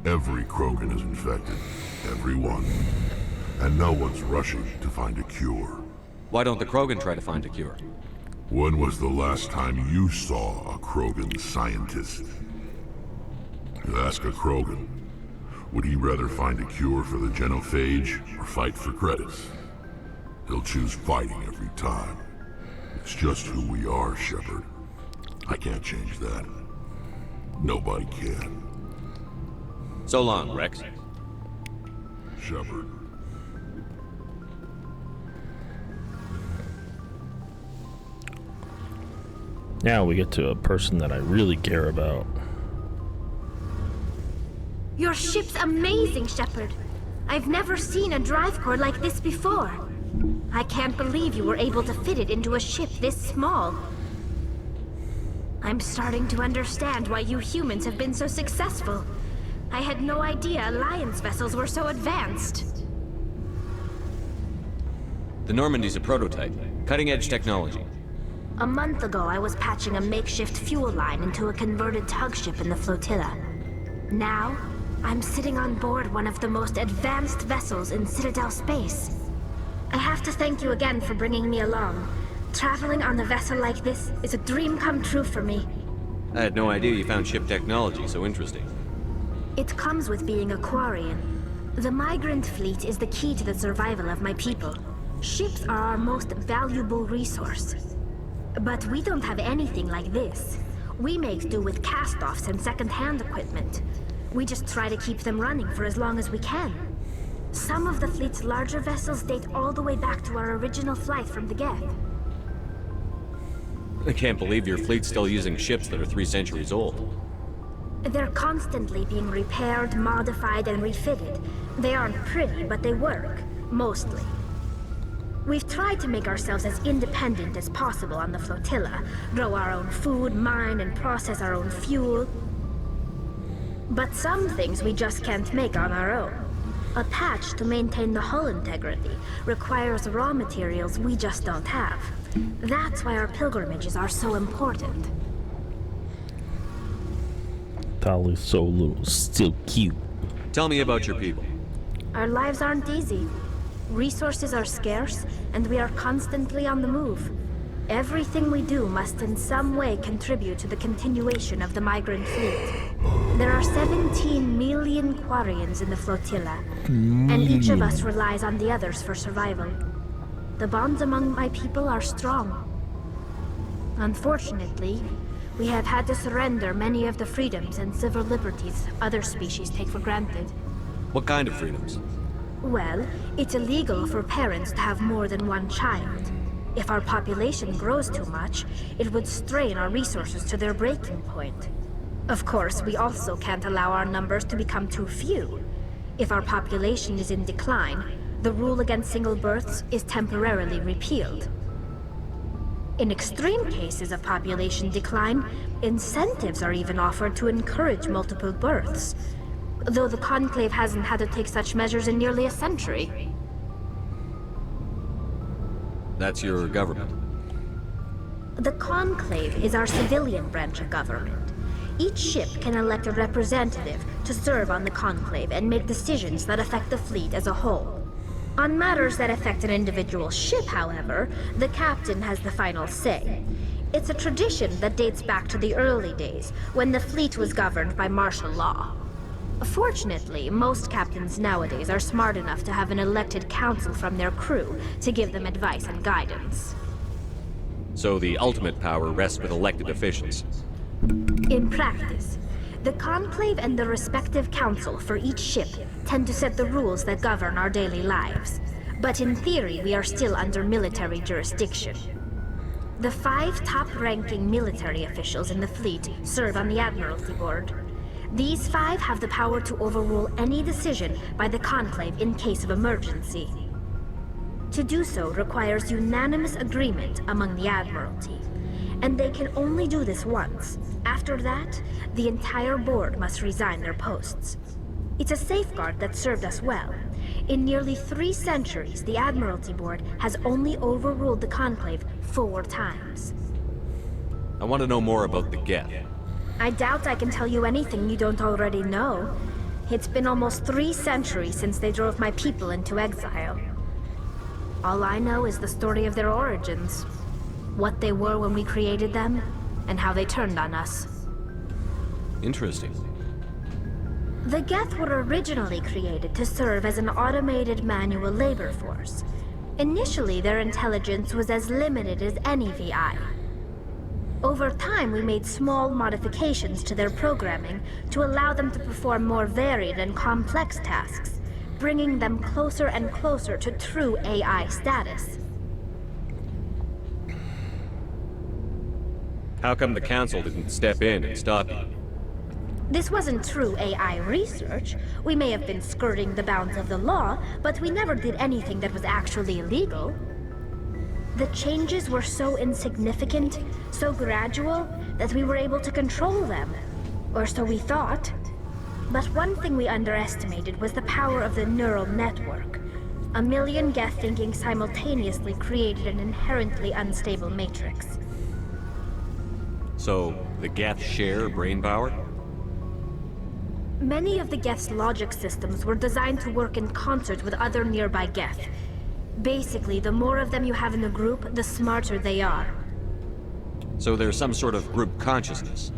Every Krogan is infected. Every one. And no one's rushing to find a cure. Why don't the Krogan try to find a cure? When was the last time you saw a Krogan scientist? You ask a Krogan, would he rather find a cure for the genophage or fight for credits? He'll choose fighting every time. It's just who we are, Shepard. I can't change that. Nobody can. So long, Wrex. Shepard. Now we get to a person that I really care about. Your ship's amazing, Shepard. I've never seen a drive core like this before. I can't believe you were able to fit it into a ship this small. I'm starting to understand why you humans have been so successful. I had no idea Alliance vessels were so advanced. The Normandy's a prototype. Cutting-edge technology. A month ago, I was patching a makeshift fuel line into a converted tug ship in the flotilla. Now, I'm sitting on board one of the most advanced vessels in Citadel space. I have to thank you again for bringing me along. Traveling on a vessel like this is a dream come true for me. I had no idea you found ship technology so interesting. It comes with being a Quarian. The migrant fleet is the key to the survival of my people. Ships are our most valuable resource. But we don't have anything like this. We make do with cast-offs and second-hand equipment. We just try to keep them running for as long as we can. Some of the fleet's larger vessels date all the way back to our original flight from the Geth. I can't believe your fleet's still using ships that are 3 centuries old. They're constantly being repaired, modified, and refitted. They aren't pretty, but they work. Mostly. We've tried to make ourselves as independent as possible on the flotilla, grow our own food, mine, and process our own fuel. But some things we just can't make on our own. A patch to maintain the hull integrity requires raw materials we just don't have. That's why our pilgrimages are so important. Tali's so little, still cute. Tell me about your people. Our lives aren't easy. Resources are scarce, and we are constantly on the move. Everything we do must in some way contribute to the continuation of the migrant fleet. There are 17 million Quarians in the flotilla, and each of us relies on the others for survival. The bonds among my people are strong. Unfortunately, we have had to surrender many of the freedoms and civil liberties other species take for granted. What kind of freedoms? Well, it's illegal for parents to have more than one child. If our population grows too much, it would strain our resources to their breaking point. Of course, we also can't allow our numbers to become too few. If our population is in decline, the rule against single births is temporarily repealed. In extreme cases of population decline, incentives are even offered to encourage multiple births, though the Conclave hasn't had to take such measures in nearly a century. That's your government. The Conclave is our civilian branch of government. Each ship can elect a representative to serve on the Conclave and make decisions that affect the fleet as a whole. On matters that affect an individual ship, however, the captain has the final say. It's a tradition that dates back to the early days, when the fleet was governed by martial law. Fortunately, most captains nowadays are smart enough to have an elected council from their crew to give them advice and guidance. So the ultimate power rests with elected officials. In practice, the Conclave and the respective council for each ship tend to set the rules that govern our daily lives. But in theory, we are still under military jurisdiction. The 5 top-ranking military officials in the fleet serve on the Admiralty Board. These 5 have the power to overrule any decision by the Conclave in case of emergency. To do so requires unanimous agreement among the Admiralty. and they can only do this once. After that, the entire board must resign their posts. It's a safeguard that served us well. In nearly 3 centuries, the Admiralty Board has only overruled the Conclave 4 times. I want to know more about the Geth. I doubt I can tell you anything you don't already know. It's been almost 3 centuries since they drove my people into exile. All I know is the story of their origins. What they were when we created them, and how they turned on us. Interesting. The Geth were originally created to serve as an automated manual labor force. Initially, their intelligence was as limited as any VI. Over time, we made small modifications to their programming to allow them to perform more varied and complex tasks, bringing them closer and closer to true AI status. How come the Council didn't step in and stop you? This wasn't true AI research. We may have been skirting the bounds of the law, but we never did anything that was actually illegal. The changes were so insignificant, so gradual, that we were able to control them. Or so we thought. But one thing we underestimated was the power of the neural network. A million Geth thinking simultaneously created an inherently unstable matrix. So, the Geth share brain power? Many of the Geth's logic systems were designed to work in concert with other nearby Geth. Basically, the more of them you have in a group, the smarter they are. So there's some sort of group consciousness?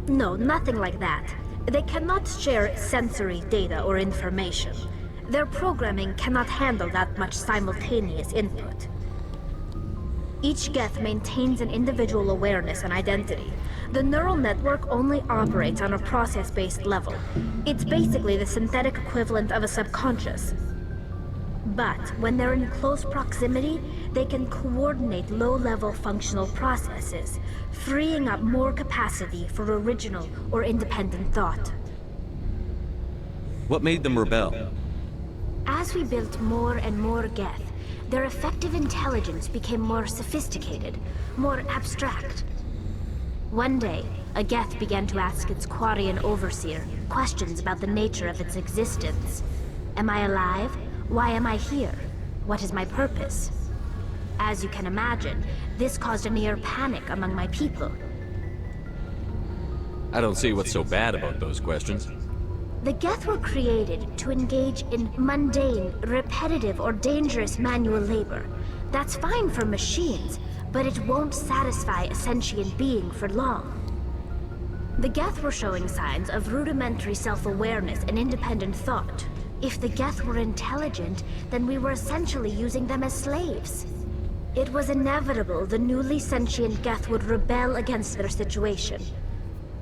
No, nothing like that. They cannot share sensory data or information. Their programming cannot handle that much simultaneous input. Each Geth maintains an individual awareness and identity. The neural network only operates on a process-based level. It's basically the synthetic equivalent of a subconscious. But when they're in close proximity, they can coordinate low-level functional processes, freeing up more capacity for original or independent thought. What made them rebel? As we built more and more Geth, their effective intelligence became more sophisticated, more abstract. One day, a Geth began to ask its Quarian overseer questions about the nature of its existence. Am I alive? Why am I here? What is my purpose? As you can imagine, this caused a near panic among my people. I don't see what's so bad about those questions. The Geth were created to engage in mundane, repetitive, or dangerous manual labor. That's fine for machines, but it won't satisfy a sentient being for long. The Geth were showing signs of rudimentary self-awareness and independent thought. If the Geth were intelligent, then we were essentially using them as slaves. It was inevitable the newly sentient Geth would rebel against their situation.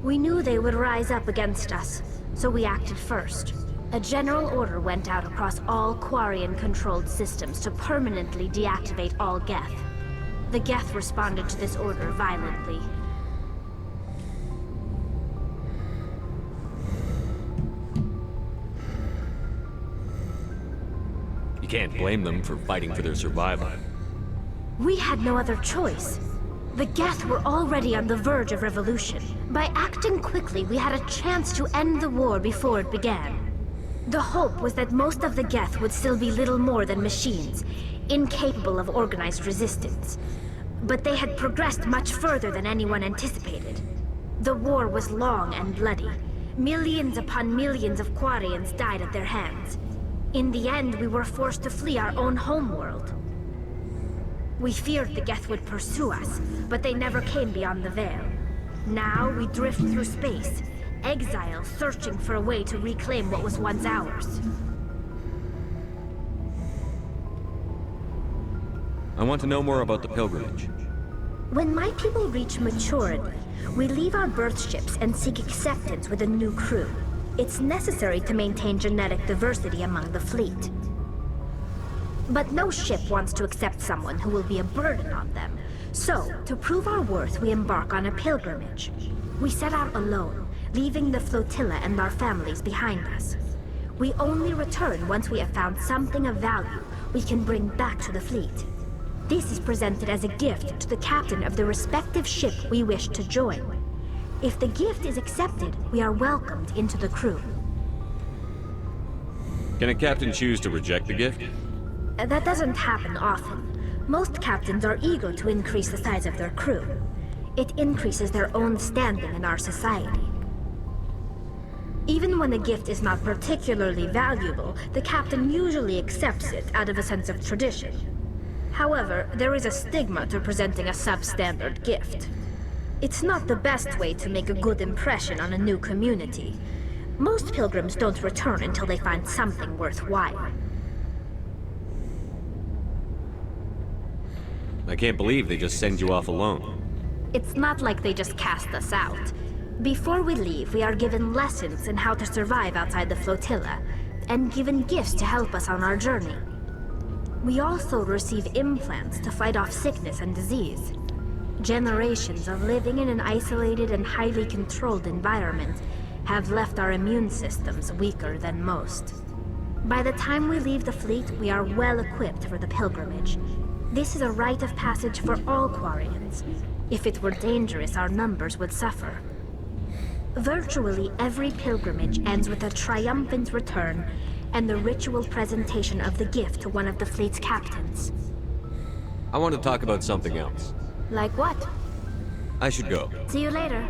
We knew they would rise up against us, so we acted first. A general order went out across all Quarian-controlled systems to permanently deactivate all Geth. The Geth responded to this order violently. You can't blame them for fighting for their survival. We had no other choice. The Geth were already on the verge of revolution. By acting quickly, we had a chance to end the war before it began. The hope was that most of the Geth would still be little more than machines, incapable of organized resistance. But they had progressed much further than anyone anticipated. The war was long and bloody. Millions upon millions of Quarians died at their hands. In the end, we were forced to flee our own homeworld. We feared the Geth would pursue us, but they never came beyond the Veil. Now we drift through space, exile searching for a way to reclaim what was once ours. I want to know more about the pilgrimage. When my people reach maturity, we leave our birth ships and seek acceptance with a new crew. It's necessary to maintain genetic diversity among the fleet. But no ship wants to accept someone who will be a burden on them. So, to prove our worth, we embark on a pilgrimage. We set out alone, leaving the flotilla and our families behind us. We only return once we have found something of value we can bring back to the fleet. This is presented as a gift to the captain of the respective ship we wish to join. If the gift is accepted, we are welcomed into the crew. Can a captain choose to reject the gift? That doesn't happen often. Most captains are eager to increase the size of their crew. It increases their own standing in our society. Even when a gift is not particularly valuable, the captain usually accepts it out of a sense of tradition. However, there is a stigma to presenting a substandard gift. It's not the best way to make a good impression on a new community. Most pilgrims don't return until they find something worthwhile. I can't believe they just send you off alone. It's not like they just cast us out. Before we leave, we are given lessons in how to survive outside the flotilla, and given gifts to help us on our journey. We also receive implants to fight off sickness and disease. Generations of living in an isolated and highly controlled environment have left our immune systems weaker than most. By the time we leave the fleet, we are well equipped for the pilgrimage. This is a rite of passage for all Quarians. If it were dangerous, our numbers would suffer. Virtually every pilgrimage ends with a triumphant return and the ritual presentation of the gift to one of the fleet's captains. I want to talk about something else. Like what? I should go. See you later.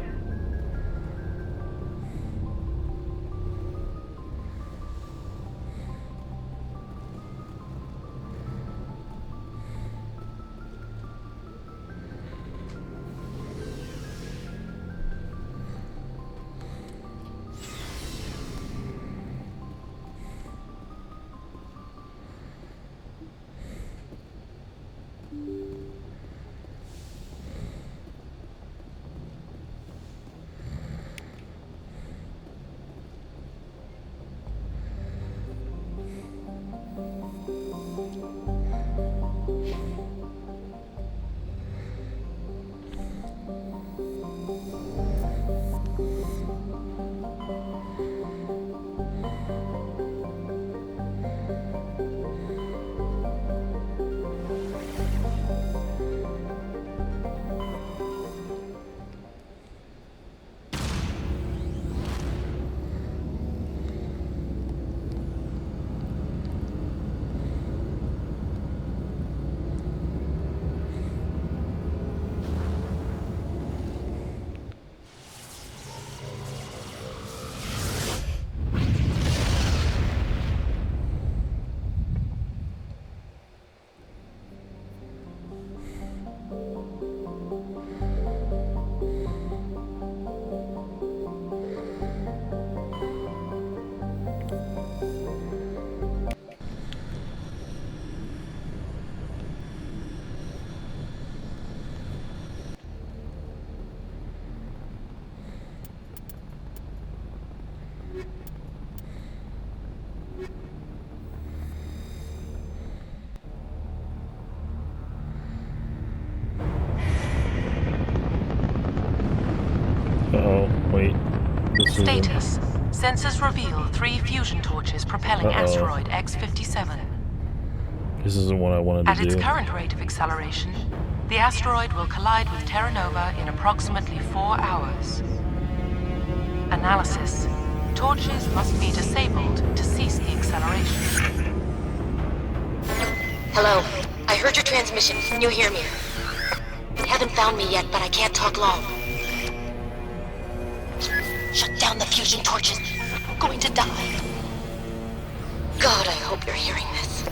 Wait. Status. Sensors reveal 3 fusion torches propelling asteroid X-57. This isn't what I wanted to At do. its current rate of acceleration, the asteroid will collide with Terra Nova in approximately 4 hours. Analysis. Torches must be disabled to cease the acceleration. Hello. I heard your transmission. Can you hear me? You haven't found me yet, but I can't talk long. Shut down the fusion torches. I'm going to die. God, I hope you're hearing this.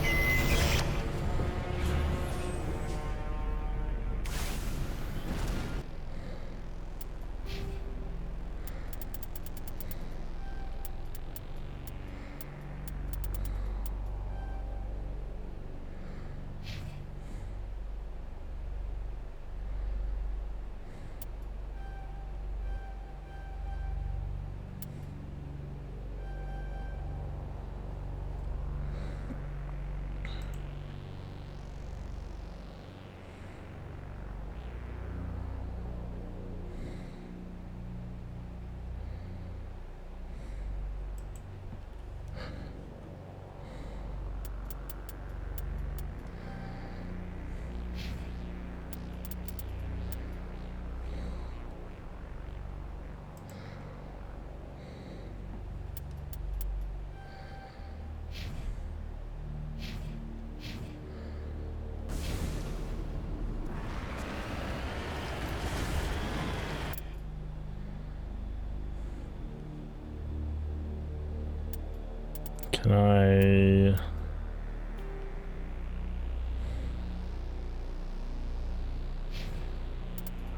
Can I...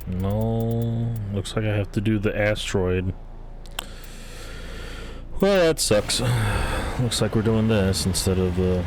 No, looks like I have to do the asteroid. Well, that sucks. Looks like we're doing this instead of the...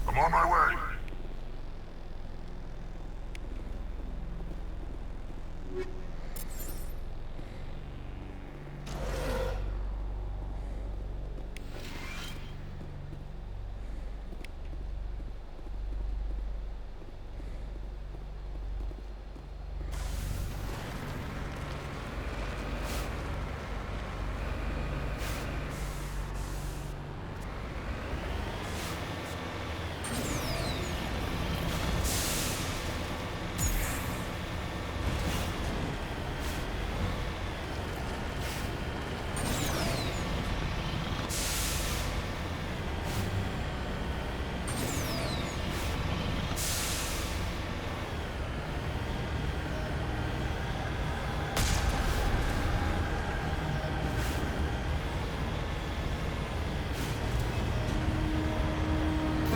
I'm on my way.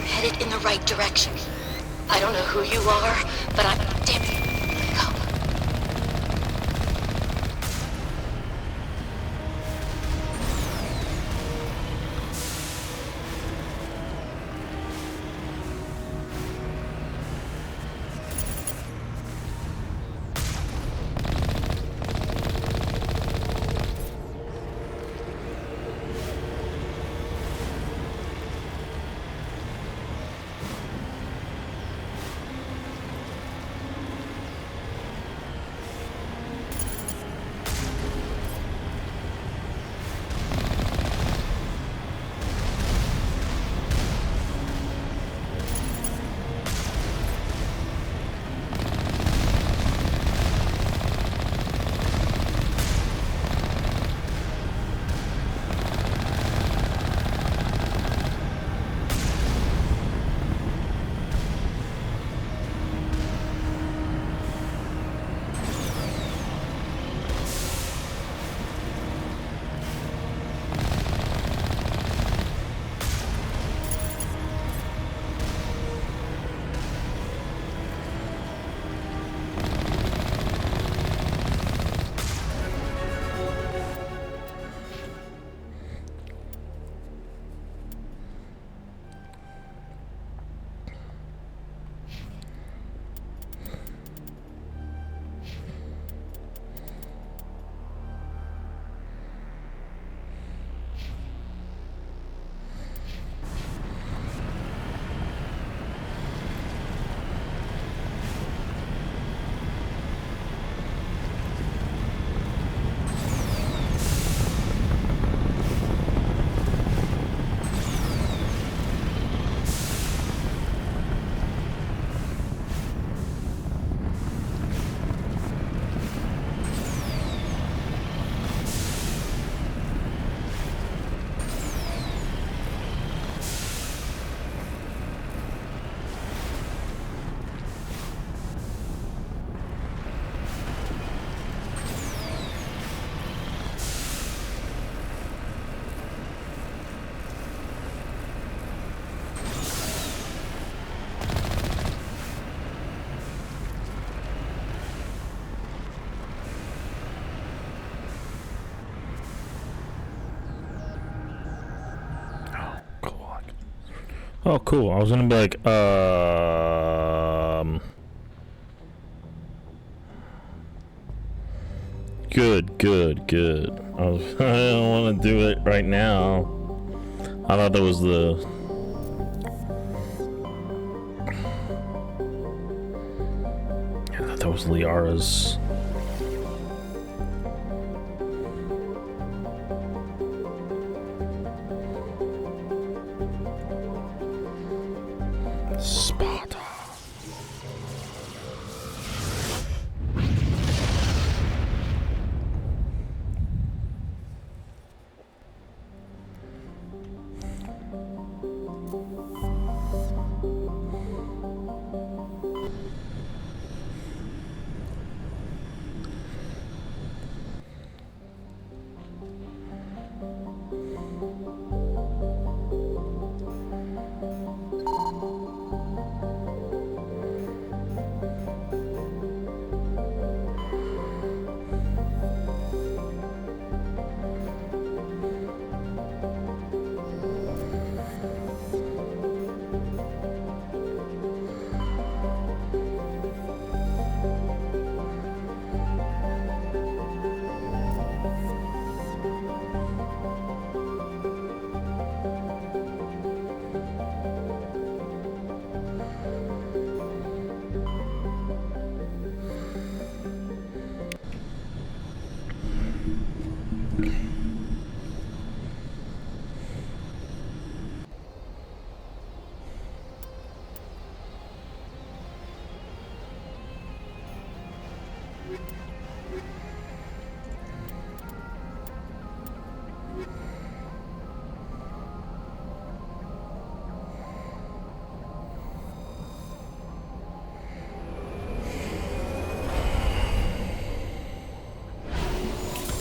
Headed in the right direction. I don't know who you are, but I'm... Damn it. Oh, cool. I was gonna be like, Good. I don't want to do it right now. I thought that was the... I thought that was Liara's...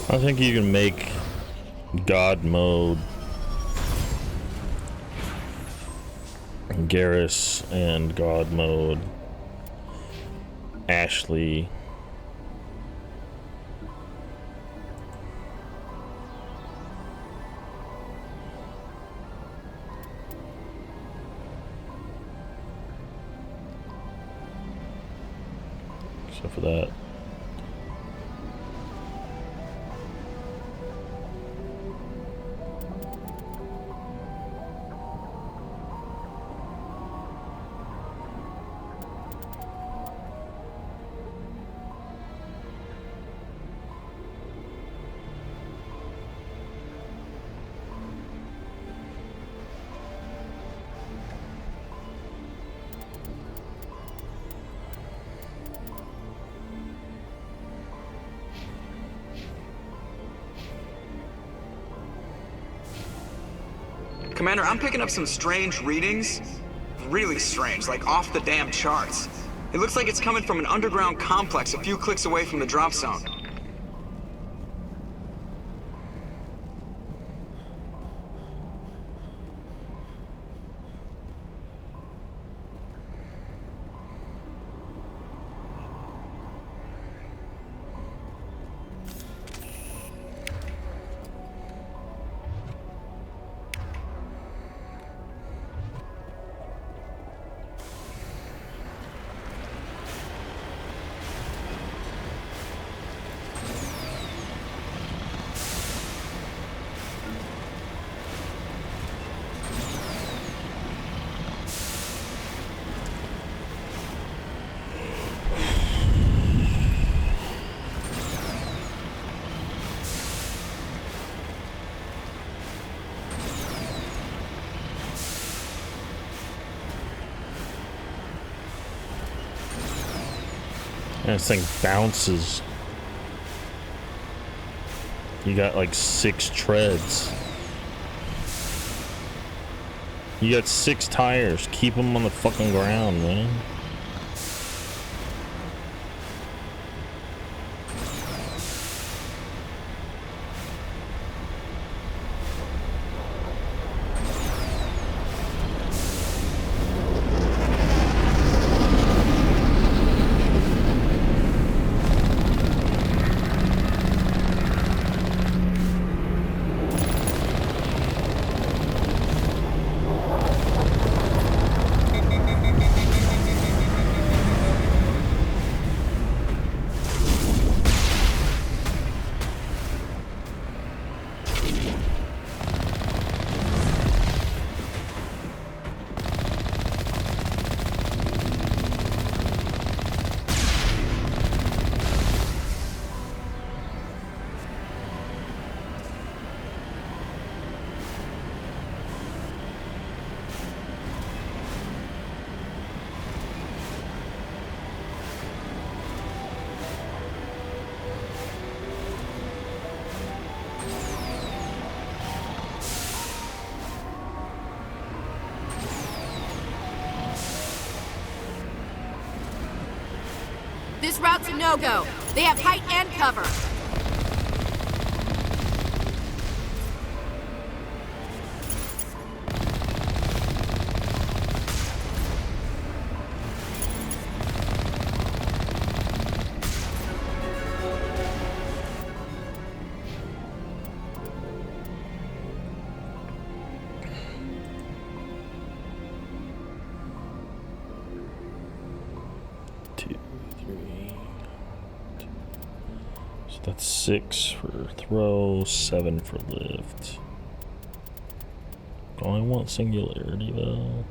I think you can make God mode Garrus and God mode Ashley. Except for that. Commander, I'm picking up some strange readings. Really strange, like off the damn charts. It looks like it's coming from an underground complex a few clicks away from the drop zone. This thing bounces. You got like 6 treads. You got 6 tires. Keep them on the fucking ground, man. This route's a no-go. They have height and cover. That's 6 for throw, 7 for lift. Do I want singularity though?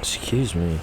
Excuse me.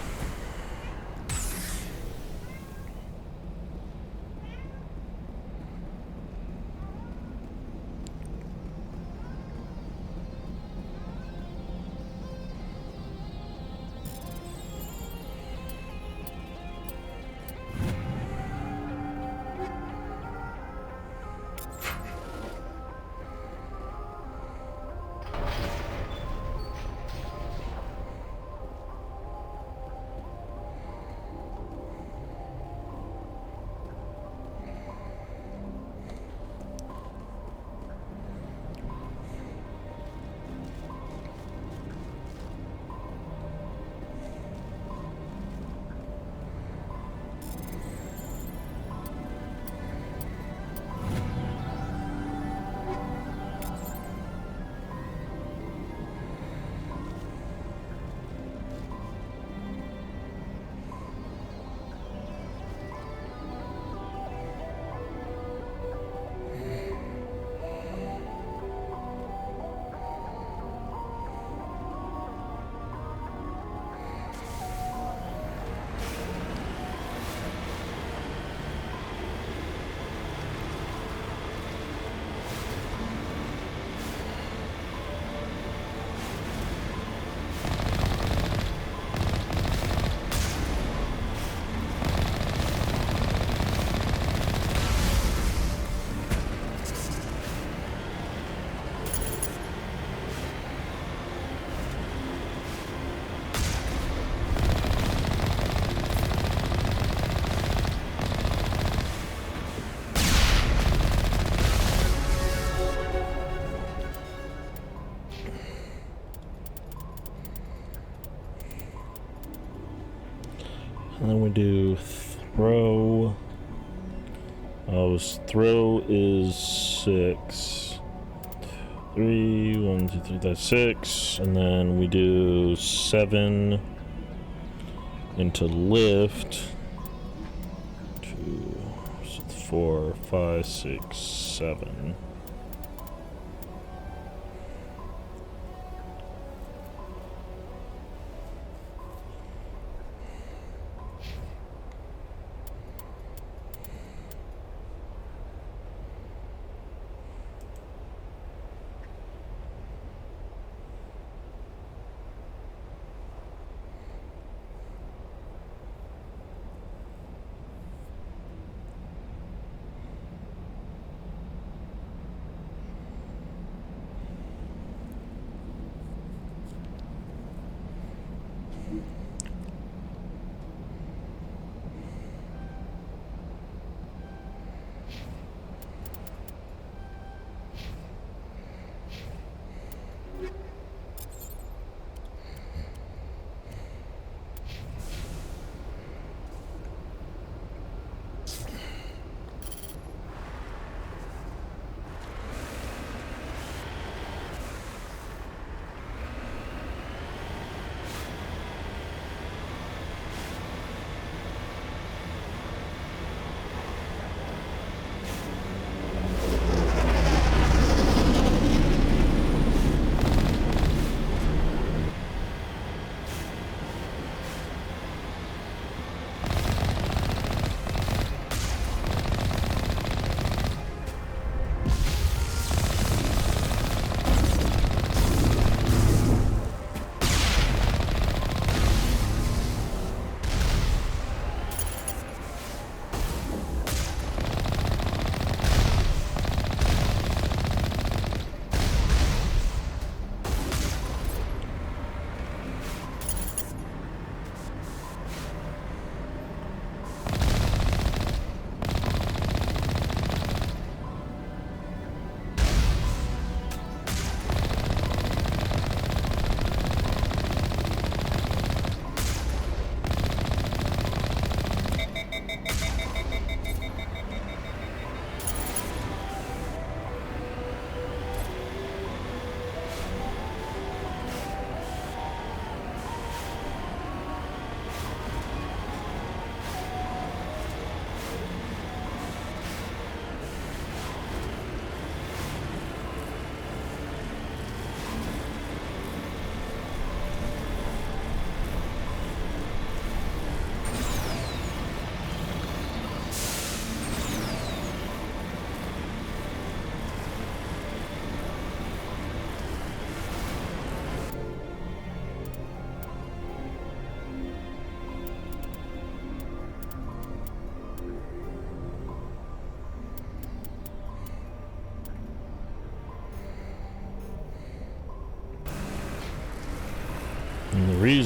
And then we do throw. Throw is 6. 3, 1, 2, 3, that's 6. And then we do 7 into lift. 2, 4, 5, 6, 7.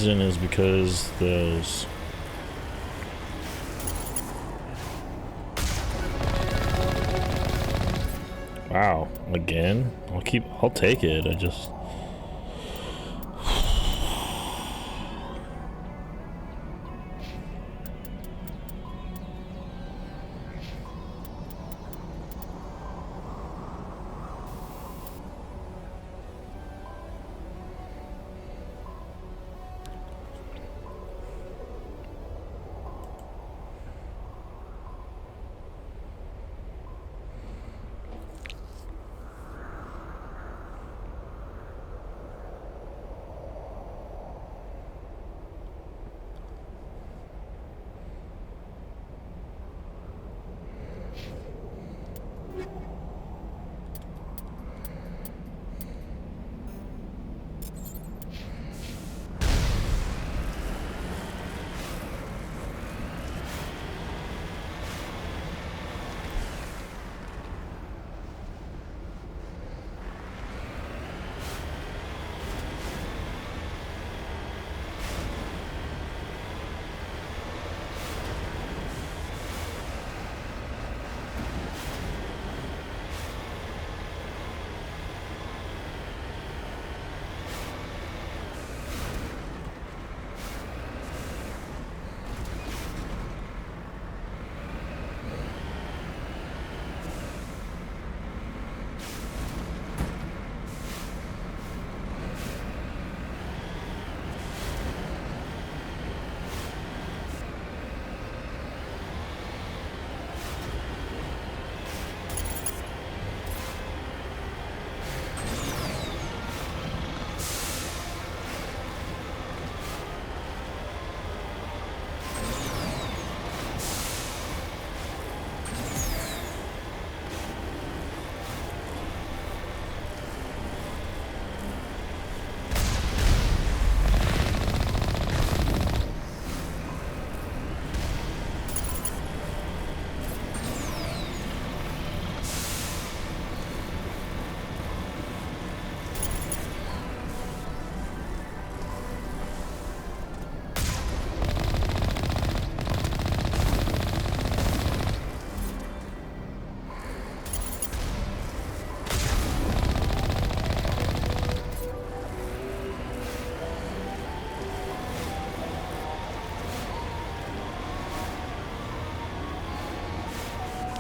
reason is because those... Wow, again? I'll take it. I just...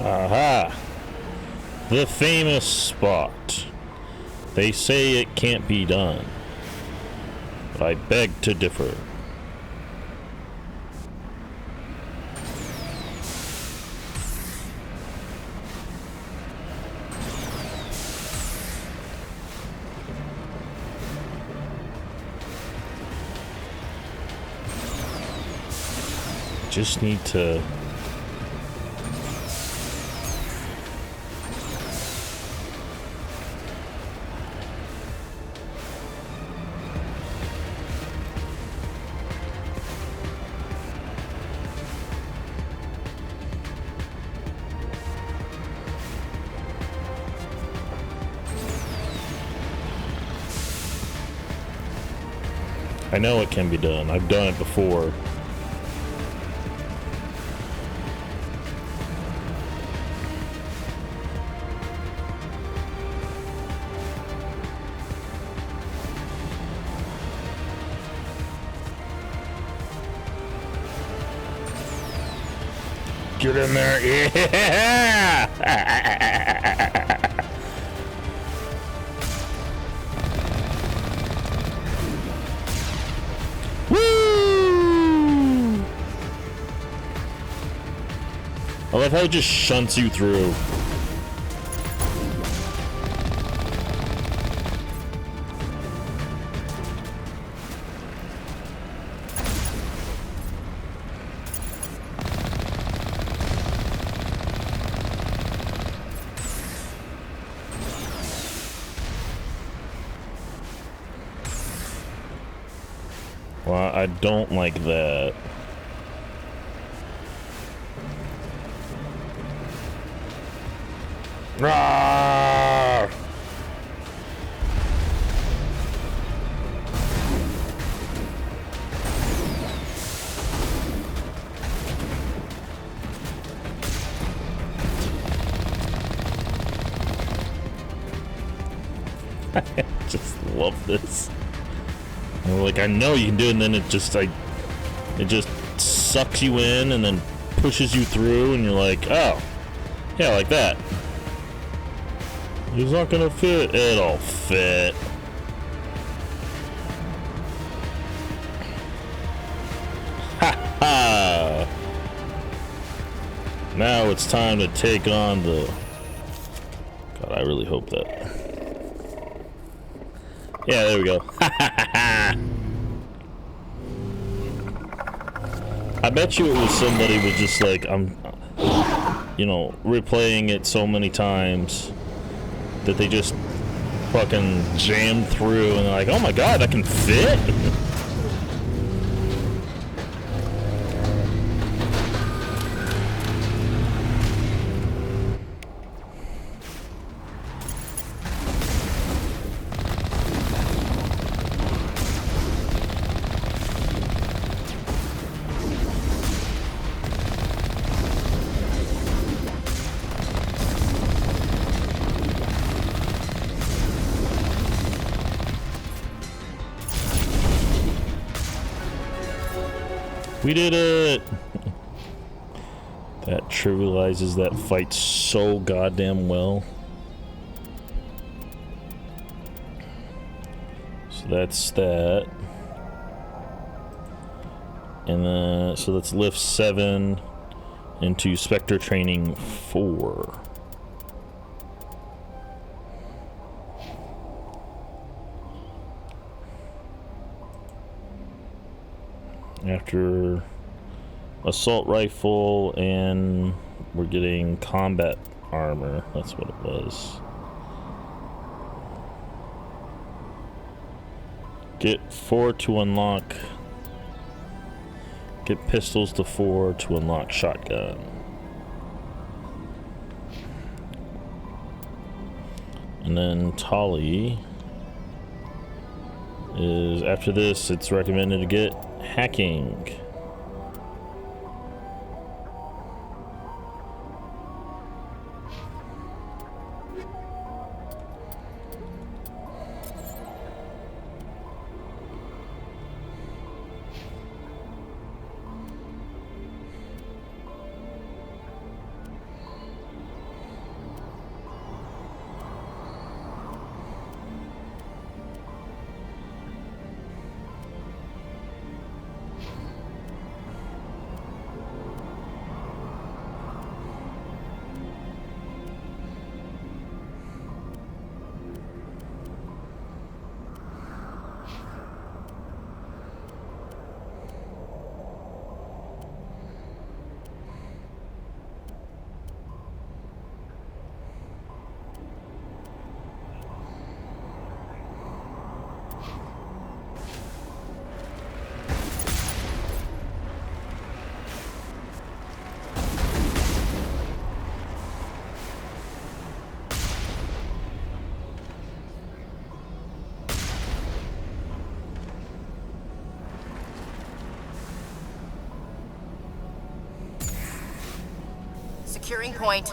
Aha! The famous spot. They say it can't be done, but I beg to differ. Just need to... I know it can be done. I've done it before. Get in there, yeah! Woo! I love how it just shunts you through. Well, I don't like that. Rawr! I just love this. I'm like, I know you can do it, and then it just sucks you in and then pushes you through, and you're like, oh, yeah, like that. It's not gonna fit. It'll fit. Ha ha! Now it's time to take on the... God, I really hope that... Yeah, there we go. I bet you it was somebody was just like, I'm, you know, replaying it so many times that they just fucking jammed through and they're like, oh my god, that can fit? We did it! That trivializes that fight so goddamn well. So that's that. And then, so let's lift 7 into Spectre training 4. After assault rifle, and we're getting combat armor. That's what it was. Get 4 to unlock. Get pistols to 4 to unlock shotgun. And then Tali is, after this, it's recommended to get hacking. Securing point.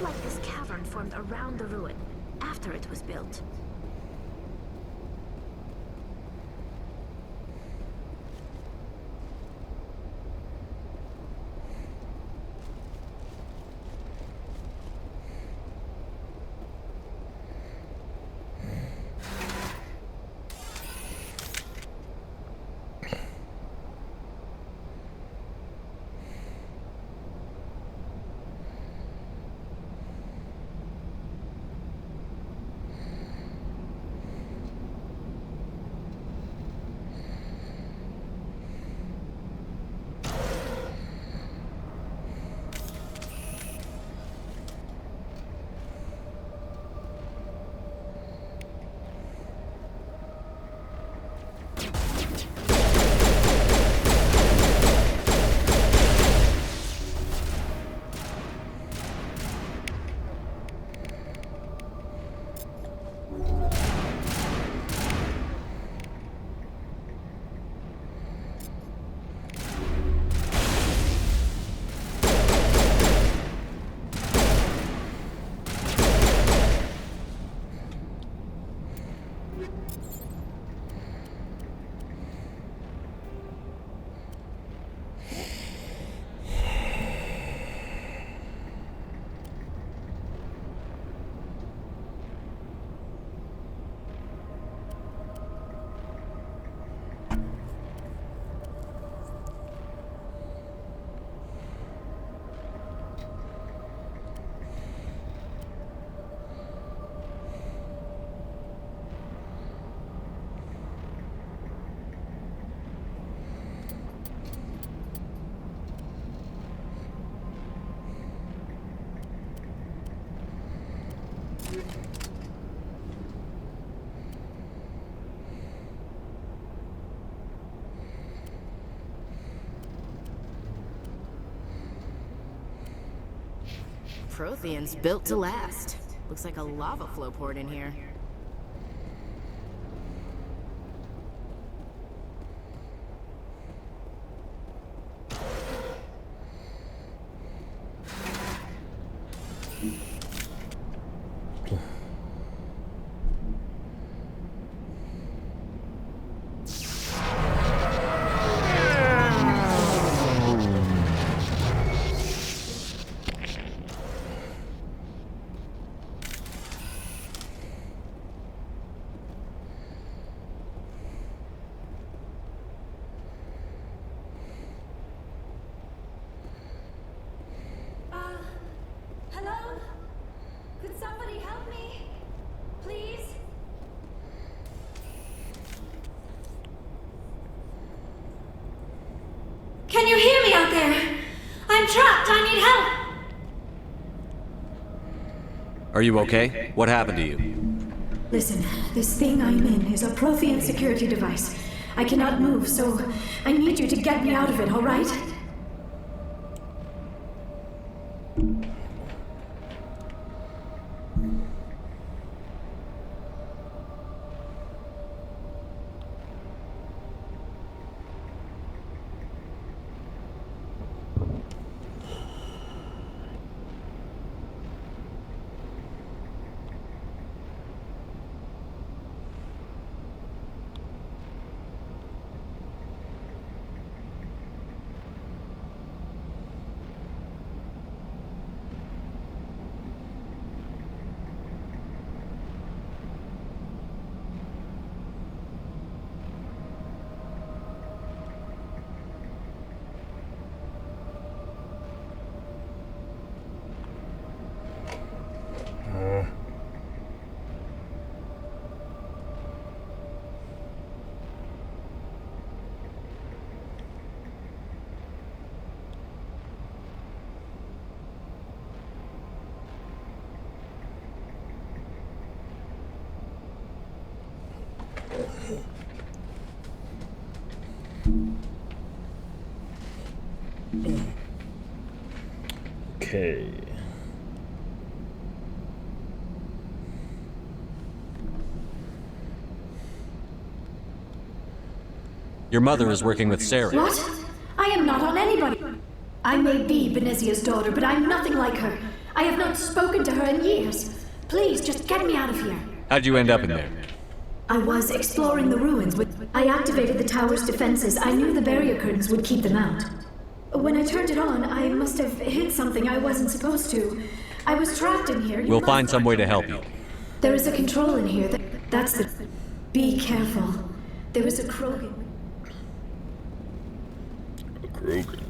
looks like this cavern formed around the ruin, after it was built. Protheans built to last. Looks like a lava flow poured in here. Can you hear me out there? I'm trapped. I need help. Are you okay? What happened to you? Listen, this thing I'm in is a Prothean security device. I cannot move, so I need you to get me out of it, all right? Okay. Your mother is working with Saren. What? I am not on anybody. I may be Benezia's daughter, but I'm nothing like her. I have not spoken to her in years. Please, just get me out of here. How'd you end up in there? I was exploring the ruins. I activated the tower's defenses. I knew the barrier curtains would keep them out. When I turned it on, I must have hit something I wasn't supposed to. I was trapped in here. We'll find some way to help you. There is a control in here. That's the... Be careful. There is a Krogan. A Krogan.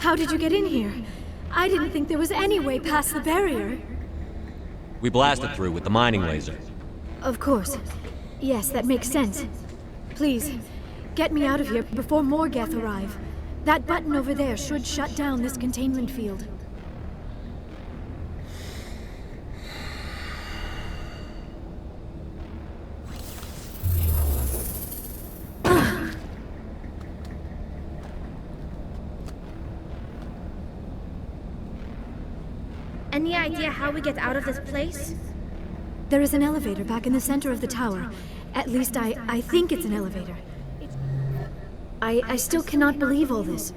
How did you get in here? I didn't think there was any way past the barrier. We blasted through with the mining laser. Of course. Yes, that makes sense. Please, get me out of here before more Geth arrive. That button over there should shut down this containment field. Any idea how we get out of this place? There is an elevator back in the center of the tower. At least I think it's an elevator. I still cannot believe all this.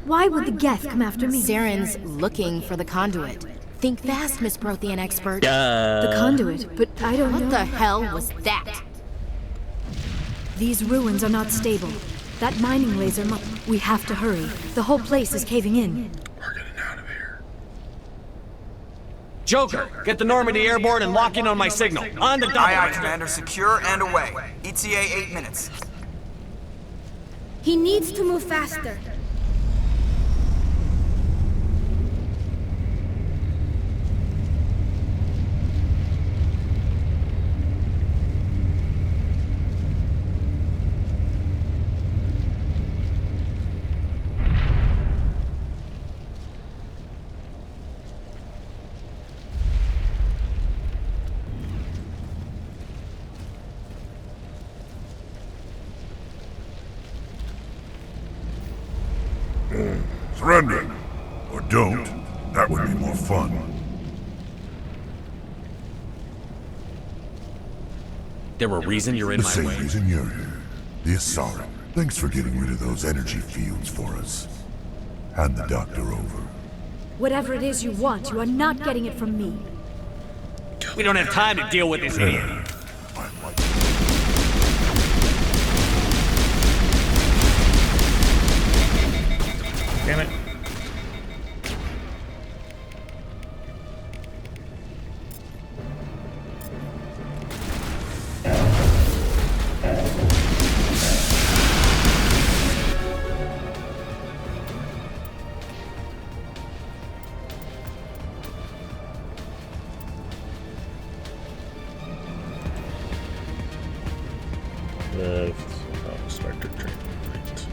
Why would the Geth come after me? Saren's looking for the conduit. Think fast, Miss Prothean expert. The conduit, but I don't know. What the hell was that? These ruins are not stable. That mining laser We have to hurry. The whole place is caving in. Joker, get the Normandy airborne and lock in on my signal. On the double. Aye, aye, Commander. Secure and away. ETA 8 minutes. He needs to move faster. Surrender. Or don't. That would be more fun. There a reason you're in the my same way? reason you're here. The Saren. Thanks for getting rid of those energy fields for us. Hand the doctor over. Whatever it is you want, you are not getting it from me. We don't have time to deal with this idiot. Damn it. Spectre train. Right.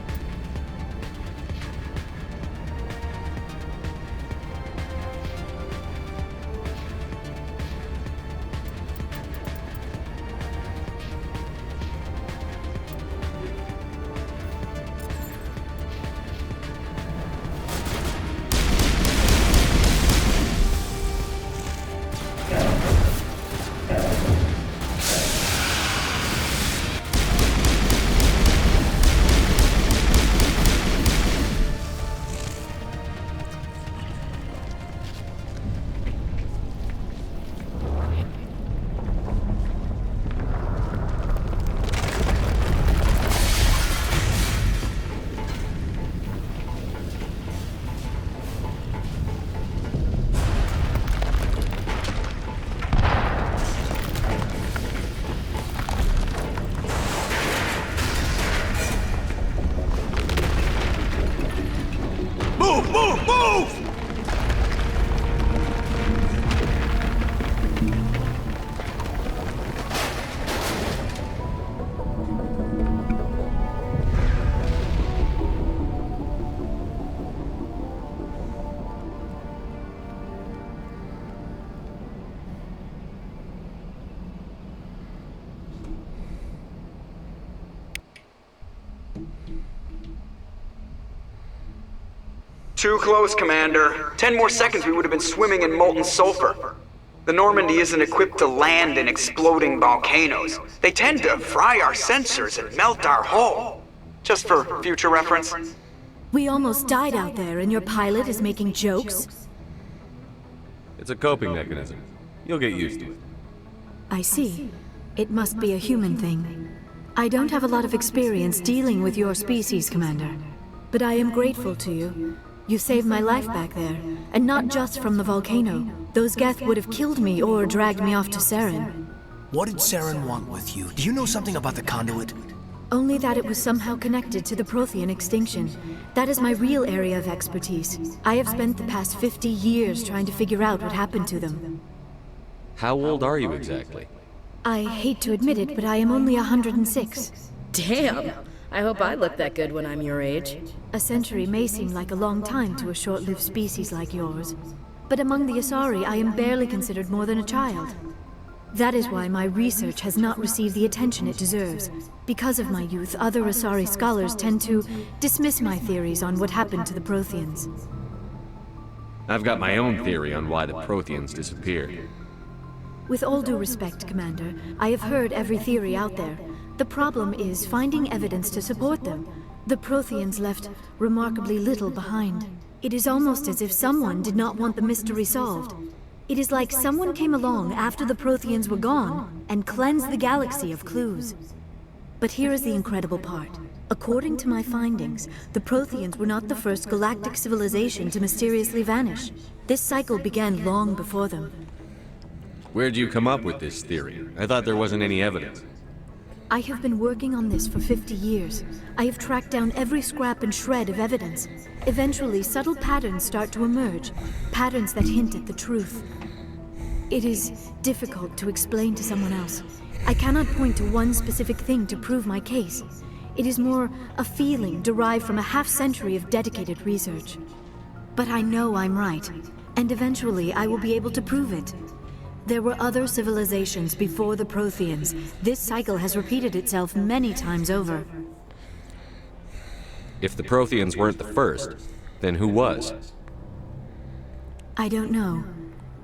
Too close, Commander. 10 more seconds we would have been swimming in molten sulfur. The Normandy isn't equipped to land in exploding volcanoes. They tend to fry our sensors and melt our hull. Just for future reference. We almost died out there, and your pilot is making jokes? It's a coping mechanism. You'll get used to it. I see. It must be a human thing. I don't have a lot of experience dealing with your species, Commander. But I am grateful to you. You saved my life back there, and not just from the volcano. Those Geth would have killed me or dragged me off to Saren. What did Saren want with you? Do you know something about the conduit? Only that it was somehow connected to the Prothean extinction. That is my real area of expertise. I have spent the past 50 years trying to figure out what happened to them. How old are you exactly? I hate to admit it, but I am only 106. Damn! I hope I look that good when I'm your age. A century may seem like a long time to a short-lived species like yours. But among the Asari, I am barely considered more than a child. That is why my research has not received the attention it deserves. Because of my youth, other Asari scholars tend to dismiss my theories on what happened to the Protheans. I've got my own theory on why the Protheans disappeared. With all due respect, Commander, I have heard every theory out there. The problem is finding evidence to support them. The Protheans left remarkably little behind. It is almost as if someone did not want the mystery solved. It is like someone came along after the Protheans were gone and cleansed the galaxy of clues. But here is the incredible part. According to my findings, the Protheans were not the first galactic civilization to mysteriously vanish. This cycle began long before them. Where'd you come up with this theory? I thought there wasn't any evidence. I have been working on this for 50 years. I have tracked down every scrap and shred of evidence. Eventually, subtle patterns start to emerge. Patterns that hint at the truth. It is difficult to explain to someone else. I cannot point to one specific thing to prove my case. It is more a feeling derived from a half-century of dedicated research. But I know I'm right, and eventually I will be able to prove it. There were other civilizations before the Protheans. This cycle has repeated itself many times over. If the Protheans weren't the first, then who was? I don't know.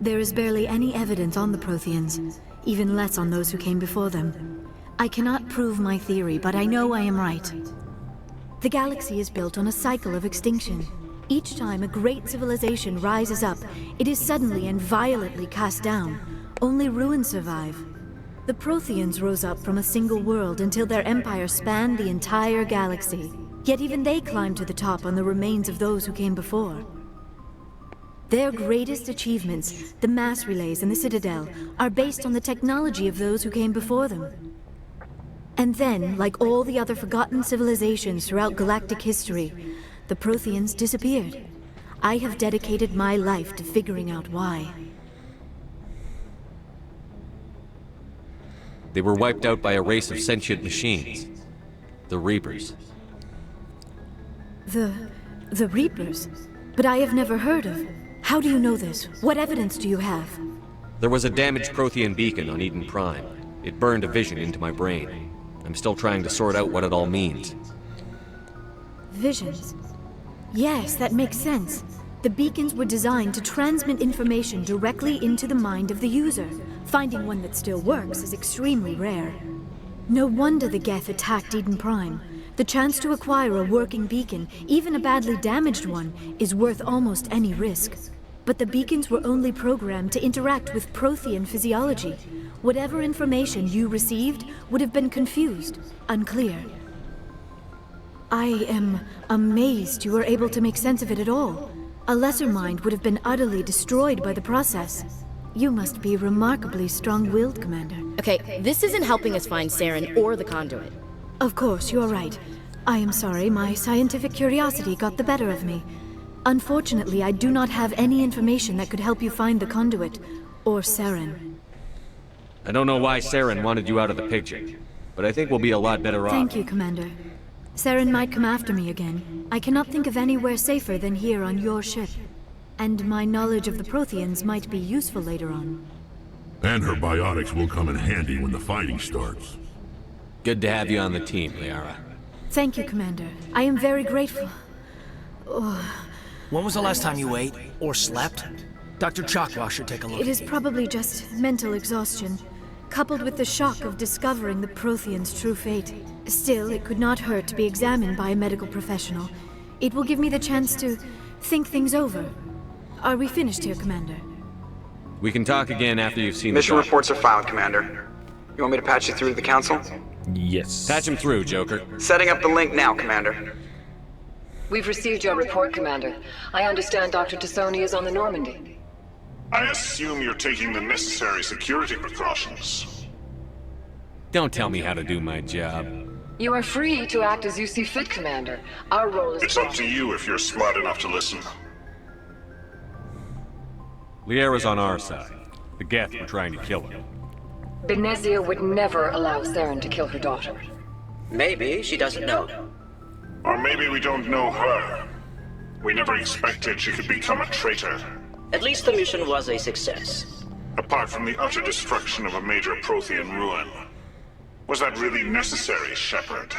There is barely any evidence on the Protheans, even less on those who came before them. I cannot prove my theory, but I know I am right. The galaxy is built on a cycle of extinction. Each time a great civilization rises up, it is suddenly and violently cast down. Only ruins survive. The Protheans rose up from a single world until their empire spanned the entire galaxy. Yet even they climbed to the top on the remains of those who came before. Their greatest achievements, the mass relays and the Citadel, are based on the technology of those who came before them. And then, like all the other forgotten civilizations throughout galactic history, the Protheans disappeared. I have dedicated my life to figuring out why. They were wiped out by a race of sentient machines. The Reapers. The Reapers? But I have never heard of. How do you know this? What evidence do you have? There was a damaged Prothean beacon on Eden Prime. It burned a vision into my brain. I'm still trying to sort out what it all means. Visions? Yes, that makes sense. The beacons were designed to transmit information directly into the mind of the user. Finding one that still works is extremely rare. No wonder the Geth attacked Eden Prime. The chance to acquire a working beacon, even a badly damaged one, is worth almost any risk. But the beacons were only programmed to interact with Prothean physiology. Whatever information you received would have been confused, unclear. I am amazed you were able to make sense of it at all. A lesser mind would have been utterly destroyed by the process. You must be remarkably strong-willed, Commander. Okay, this isn't helping us find Saren or the conduit. Of course, you're right. I am sorry, my scientific curiosity got the better of me. Unfortunately, I do not have any information that could help you find the conduit, or Saren. I don't know why Saren wanted you out of the picture, but I think we'll be a lot better off. Thank you, Commander. Saren might come after me again. I cannot think of anywhere safer than here on your ship. And my knowledge of the Protheans might be useful later on. And her biotics will come in handy when the fighting starts. Good to have you on the team, Liara. Thank you, Commander. I am very grateful. When was the last time you ate? Or slept? Dr. Chakwa should take a look. It is probably just mental exhaustion, coupled with the shock of discovering the Protheans' true fate. Still, it could not hurt to be examined by a medical professional. It will give me the chance to think things over. Are we finished here, Commander? We can talk again after you've seen Mission the reports are filed, Commander. You want me to patch you through to the Council? Yes. Patch him through, Joker. Setting up the link now, Commander. We've received your report, Commander. I understand Dr. T'Soni is on the Normandy. I assume you're taking the necessary security precautions. Don't tell me how to do my job. You are free to act as you see fit, Commander. Our role is... It's up to you if you're smart enough to listen. Liara's on our side. The Geth were trying to kill him. Benezia would never allow Saren to kill her daughter. Maybe she doesn't know. Or maybe we don't know her. We never expected she could become a traitor. At least the mission was a success. Apart from the utter destruction of a major Prothean ruin. Was that really necessary, Shepard?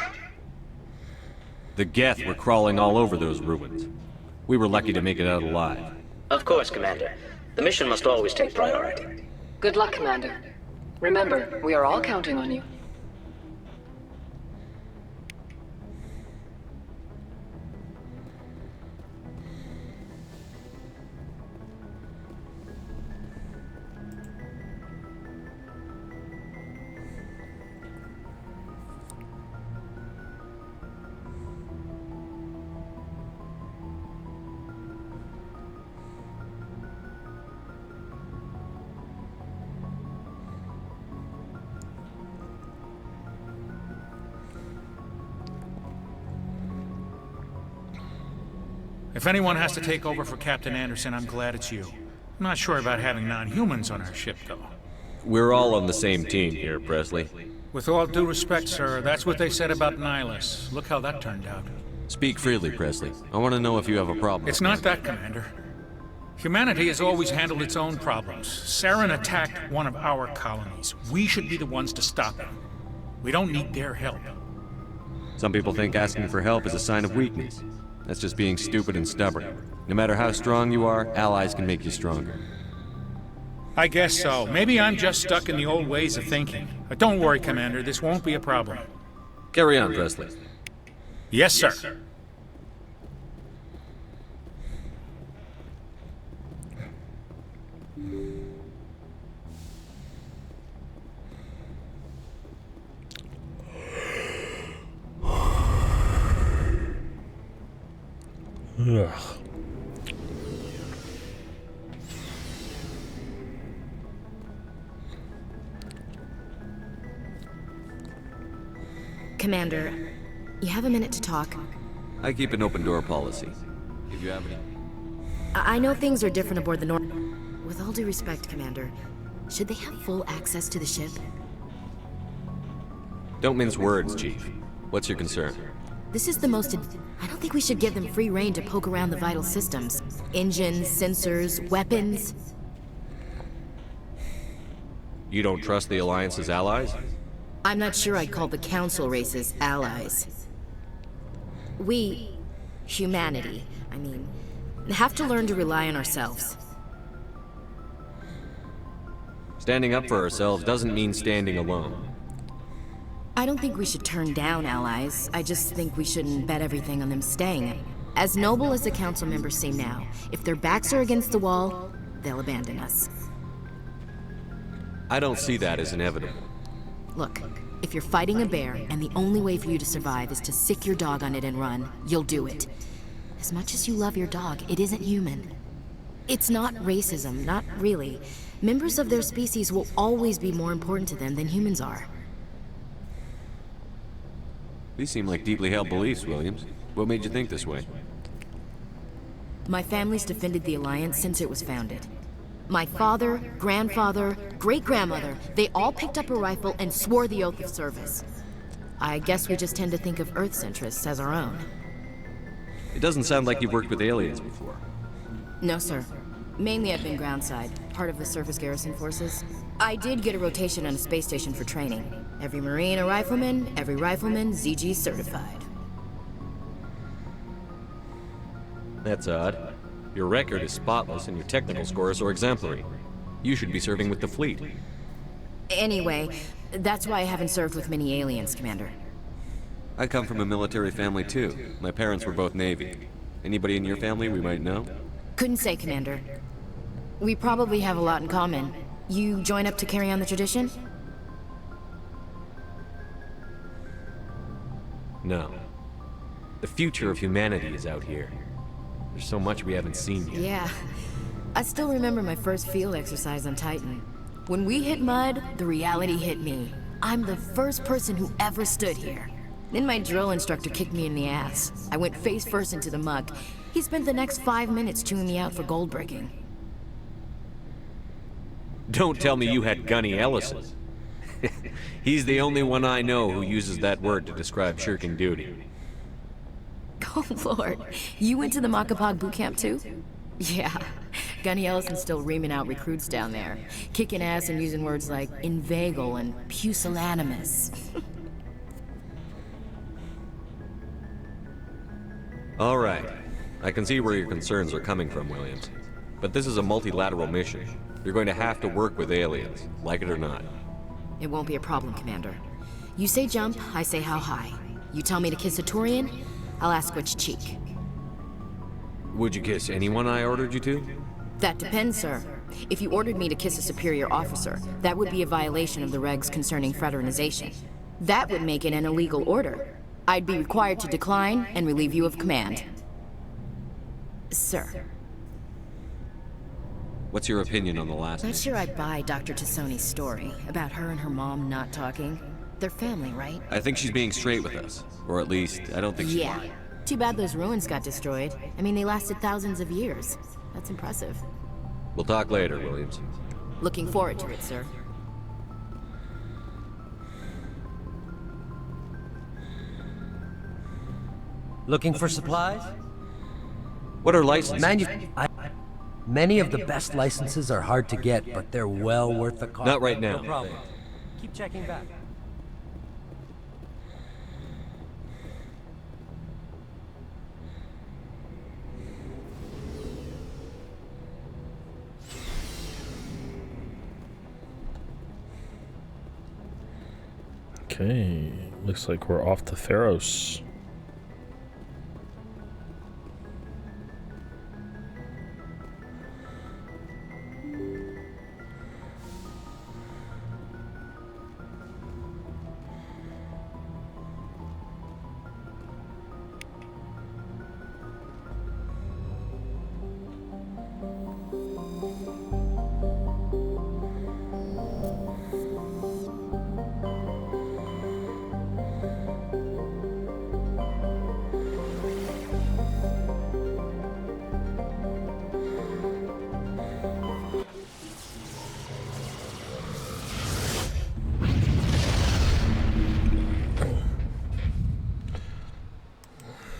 The Geth were crawling all over those ruins. We were lucky to make it out alive. Of course, Commander. The mission must always take priority. Good luck, Commander. Remember, we are all counting on you. If anyone has to take over for Captain Anderson, I'm glad it's you. I'm not sure about having non-humans on our ship, though. We're all on the same team here, Presley. With all due respect, sir, that's what they said about Nihilus. Look how that turned out. Speak freely, Presley. I want to know if you have a problem. It's not that, Commander. Humanity has always handled its own problems. Saren attacked one of our colonies. We should be the ones to stop him. We don't need their help. Some people think asking for help is a sign of weakness. That's just being stupid and stubborn. No matter how strong you are, allies can make you stronger. I guess so. Maybe I'm just stuck in the old ways of thinking. But don't worry, Commander, this won't be a problem. Carry on, Presley. Yes, sir. Ugh. Commander, you have a minute to talk? I keep an open door policy. If you have any... I know things are different aboard the With all due respect, Commander, should they have full access to the ship? Don't mince words, Chief. What's your concern? This is the most... I don't think we should give them free rein to poke around the vital systems. Engines, sensors, weapons. You don't trust the Alliance's allies? I'm not sure I'd call the Council races allies. We, humanity, I mean, have to learn to rely on ourselves. Standing up for ourselves doesn't mean standing alone. I don't think we should turn down allies. I just think we shouldn't bet everything on them staying. As noble as the Council members seem now, if their backs are against the wall, they'll abandon us. I don't see that as inevitable. Look, if you're fighting a bear and the only way for you to survive is to sick your dog on it and run, you'll do it. As much as you love your dog, it isn't human. It's not racism, not really. Members of their species will always be more important to them than humans are. These seem like deeply held beliefs, Williams. What made you think this way? My family's defended the Alliance since it was founded. My father, grandfather, great-grandmother, they all picked up a rifle and swore the oath of service. I guess we just tend to think of Earth's interests as our own. It doesn't sound like you've worked with aliens before. No, sir. Mainly I've been groundside, part of the surface garrison forces. I did get a rotation on a space station for training. Every Marine a rifleman, every rifleman ZG certified. That's odd. Your record is spotless and your technical scores are exemplary. You should be serving with the fleet. Anyway, that's why I haven't served with many aliens, Commander. I come from a military family too. My parents were both Navy. Anybody in your family we might know? Couldn't say, Commander. We probably have a lot in common. You join up to carry on the tradition? No. The future of humanity is out here. There's so much we haven't seen yet. Yeah. I still remember my first field exercise on Titan. When we hit mud, the reality hit me. I'm the first person who ever stood here. Then my drill instructor kicked me in the ass. I went face first into the muck. He spent the next 5 minutes chewing me out for gold breaking. Don't tell me you had Gunny Ellison. He's the only one I know who uses that word to describe shirking duty. Oh, Lord. You went to the Makapog boot camp, too? Yeah. Gunny Ellison's still reaming out recruits down there. Kicking ass and using words like inveigle and pusillanimous. All right. I can see where your concerns are coming from, Williams. But this is a multilateral mission. You're going to have to work with aliens, like it or not. It won't be a problem, Commander. You say jump, I say how high. You tell me to kiss a Turian, I'll ask which cheek. Would you kiss anyone I ordered you to? That depends, sir. If you ordered me to kiss a superior officer, that would be a violation of the regs concerning fraternization. That would make it an illegal order. I'd be required to decline and relieve you of command. Sir. What's your opinion on the last? Not sure I buy Dr. T'Soni's story about her and her mom not talking. They're family, right? I think she's being straight with us. Or at least, I don't think she's lying. Too bad those ruins got destroyed. I mean, they lasted thousands of years. That's impressive. We'll talk later, Williams. Looking forward to it, sir. Looking for supplies? What are licenses? Many of the best licenses are hard to get, but they're well worth the cost. Not right now. No problem. Keep checking back. Okay, looks like we're off to Pharos.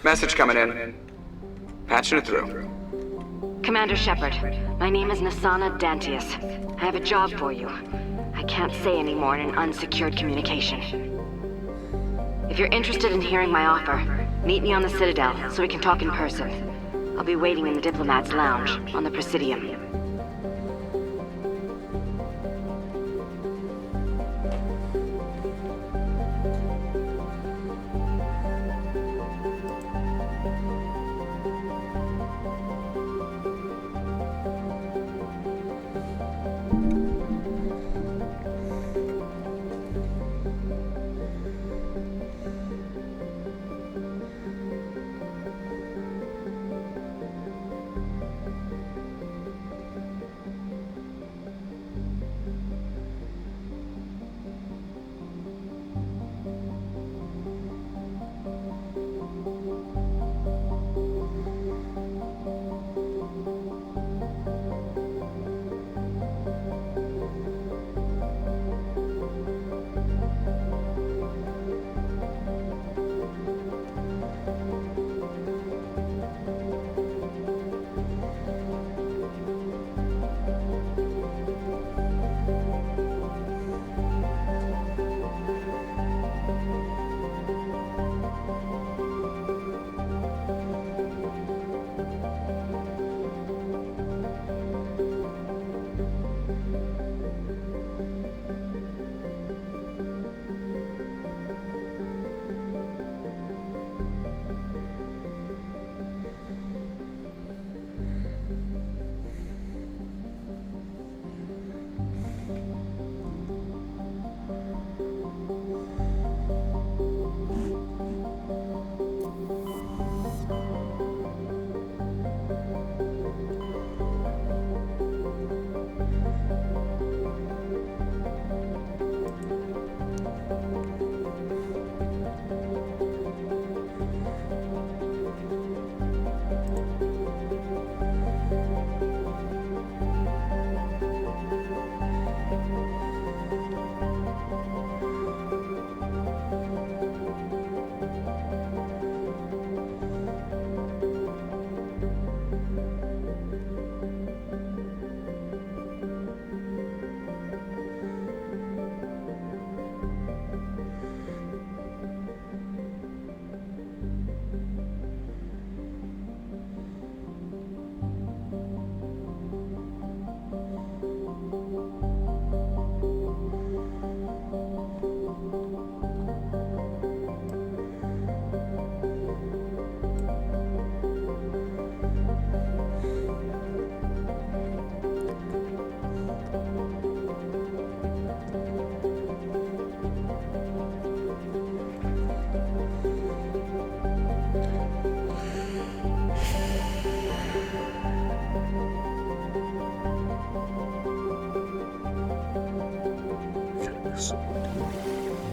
Message coming in. Patching it through. Commander Shepard, my name is Nasana Dantius. I have a job for you. I can't say any more in an unsecured communication. If you're interested in hearing my offer, meet me on the Citadel so we can talk in person. I'll be waiting in the Diplomat's Lounge on the Presidium.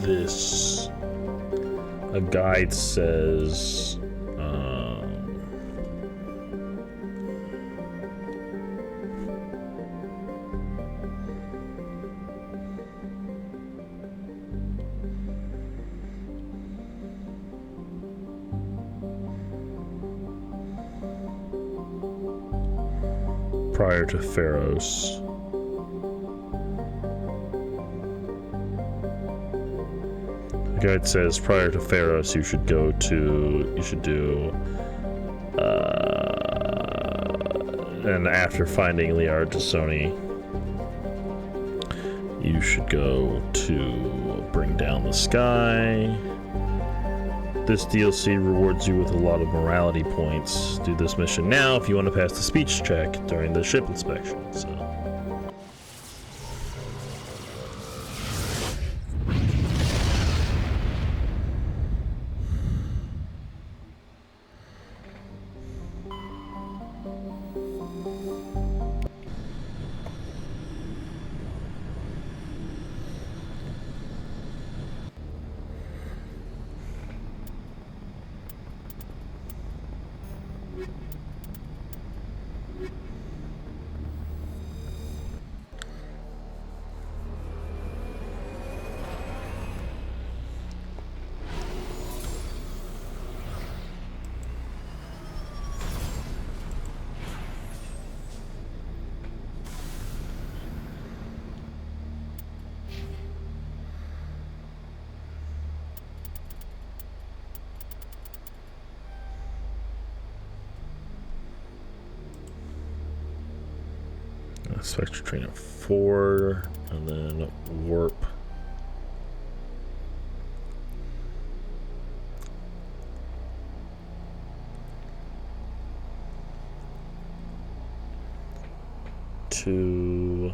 This a guide says prior to Pharos. The guide says prior to Pharos you should do and after finding Liara T'Soni you should go to Bring down the sky. This DLC rewards you with a lot of morality points. Do this mission now if you want to pass the speech check during the ship inspection. So. Spectre train at 4, and then warp. To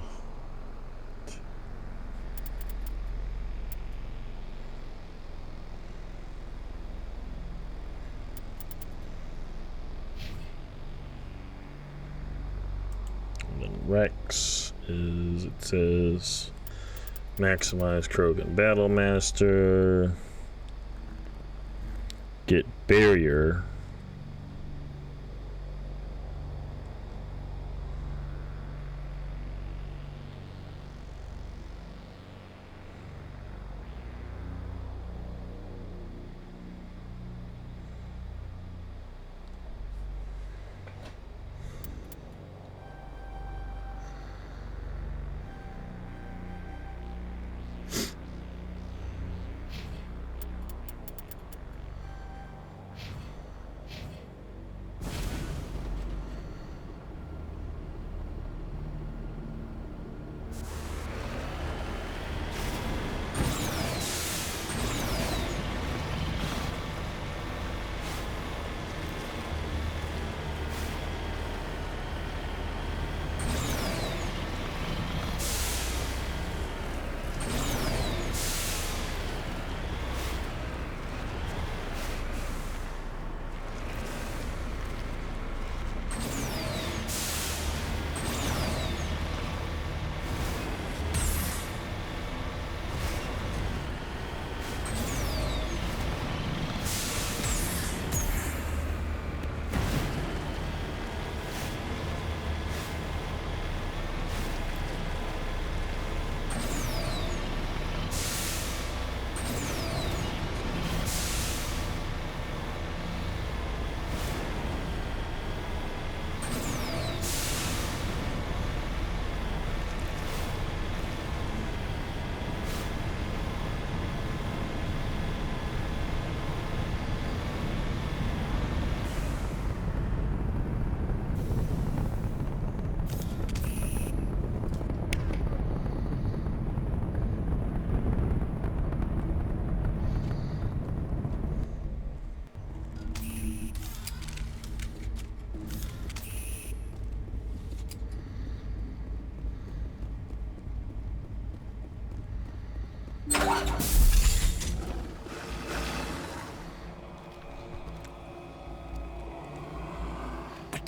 Wrex is, it says, maximize Krogan Battlemaster, get barrier,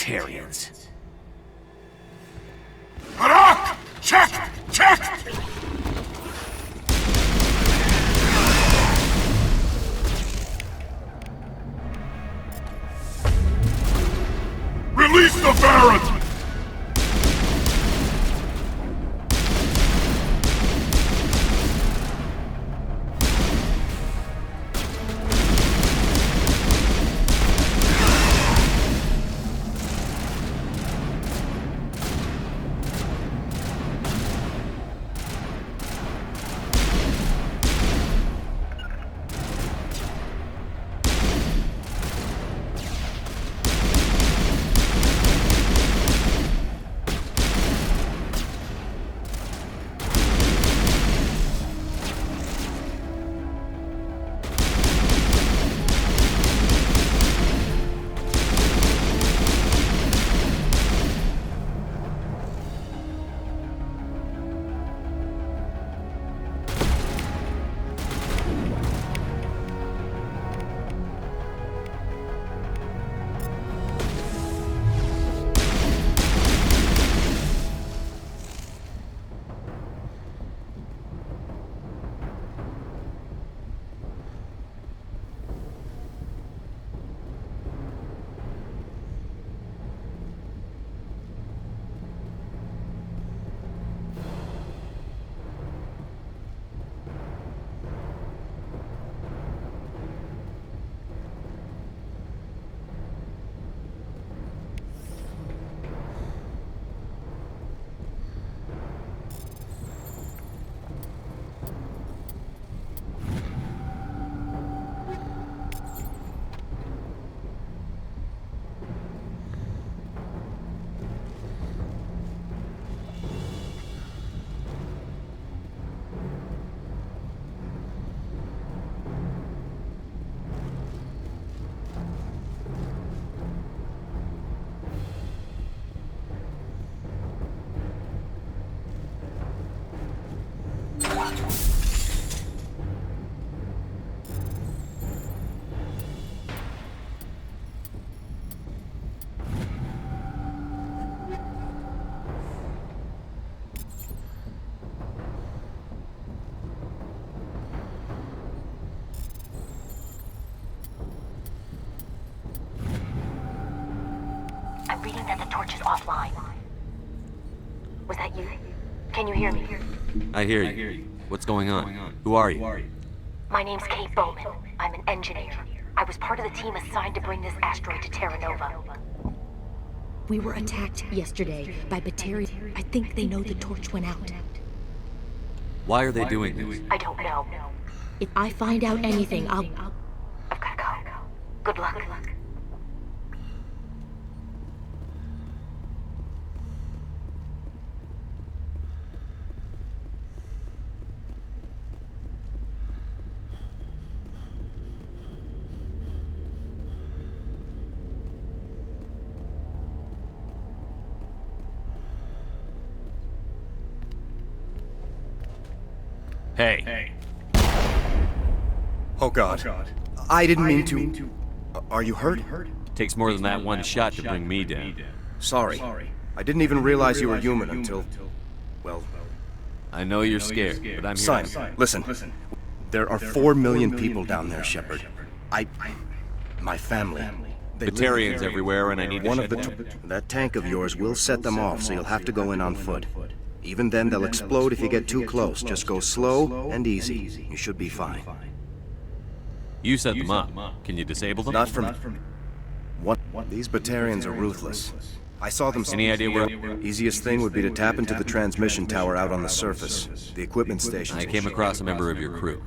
Batarians. Harak! Check! Check! Release the Baron! I'm reading that the torch is offline. Was that you? Can you hear me? I hear you. What's going on? Who are you? My name's Kate Bowman. I'm an engineer. I was part of the team assigned to bring this asteroid to Terra Nova. We were attacked yesterday by betrayal. I think they know the torch went out. Why are they doing this? I don't know. If I find out anything, I've gotta go. Good luck. Hey. Oh God. I didn't mean to. Are you hurt? Takes more than that one shot to bring me down. Sorry. I didn't even realize you were human until... well... I know you're scared, but I'm here. Simon, listen. There are 4 million people down there, Shepard. My family. Batarians everywhere, and I need one of that tank of yours will set them off, so you'll have to go in on foot. Even then, they'll explode if you get too close. Just go slow and easy. You should be fine. You set them up. Can you disable them? Not from... What? These Batarians are ruthless. I saw them... Any idea where... Easiest thing would be to tap into the transmission tower out on the surface. The equipment station. I came across a member of your crew.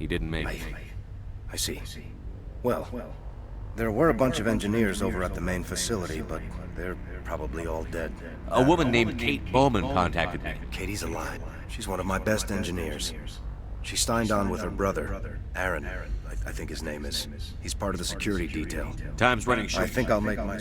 He didn't make it. I see. Well, there were a bunch of engineers over at the main facility, but they're probably all dead. A woman named Kate Bowman contacted me. Katie's alive. She's one of my best engineers. She signed on with her brother, Aaron, I think his name is. He's part of the security detail. Time's running short. I think I'll make my...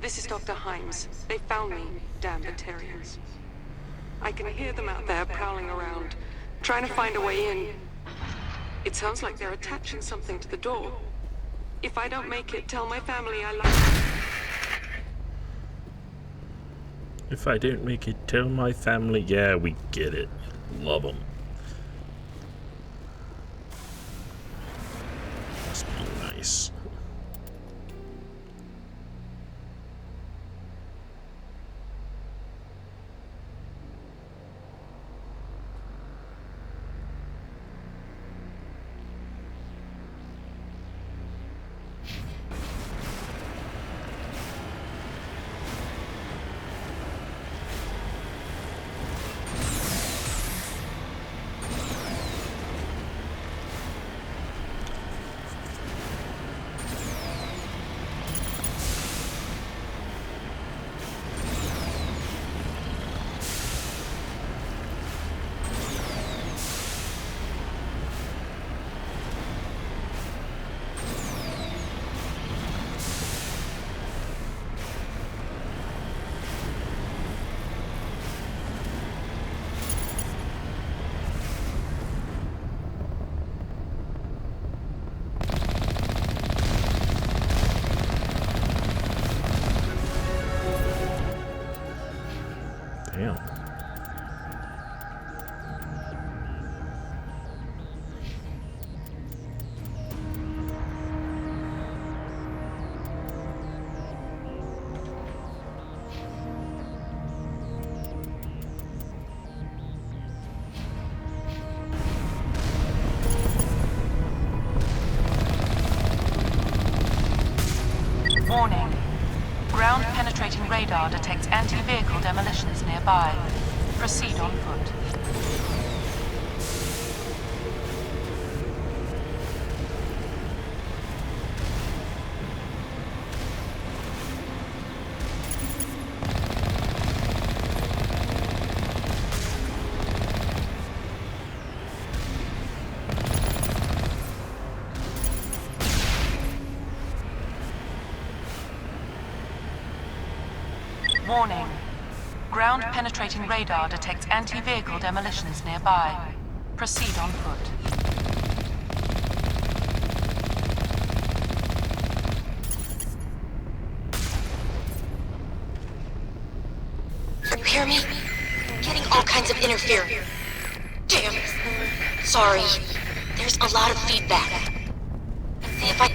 This is Dr. Himes. They found me, damn Batarians. I can hear them out there prowling around, trying to find a way in. It sounds like they're attaching something to the door. If I don't make it, tell my family I love. If I don't make it, tell my family. Yeah, we get it. Love them. Must be nice. Damn. Warning. Ground-penetrating radar detects anti-vehicle demolitions nearby. Proceed on foot. Warning. Ground-penetrating radar detects anti-vehicle demolitions nearby. Proceed on foot. You hear me? Getting all kinds of interference. Damn. Sorry. There's a lot of feedback. Let's see if I...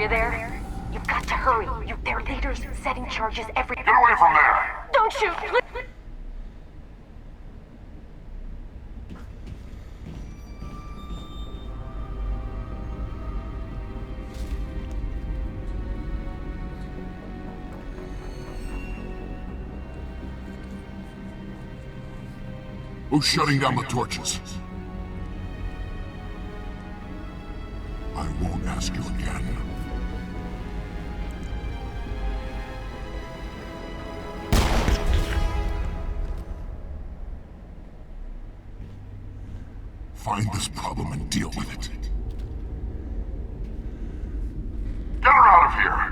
you there? You've got to hurry. Their leaders setting charges every— Get away from there! Don't shoot! Please. Who's shutting down the torches? I won't ask you again. Find this problem and deal with it. Get her out of here!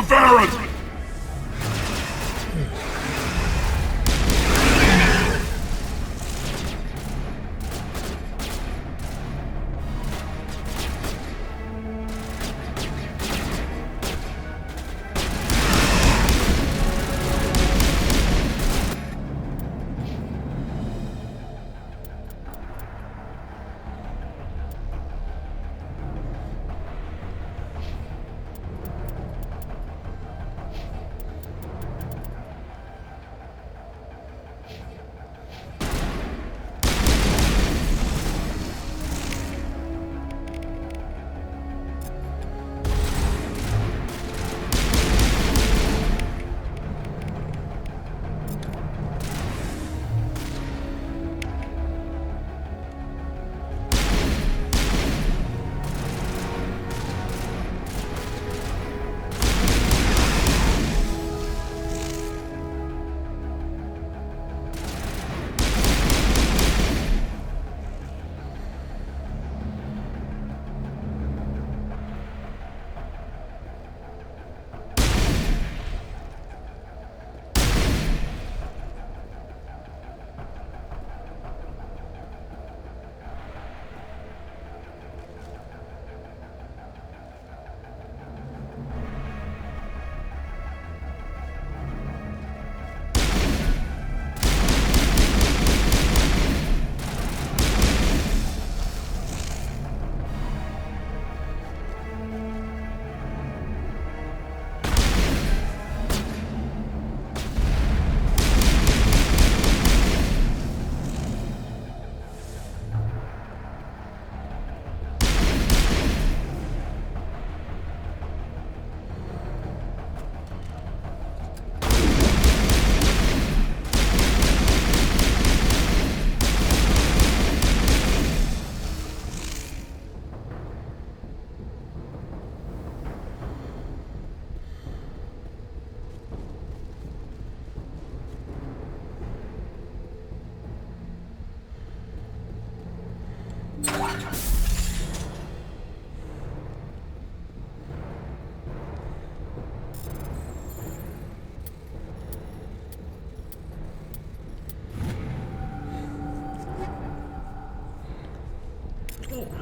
the Varant!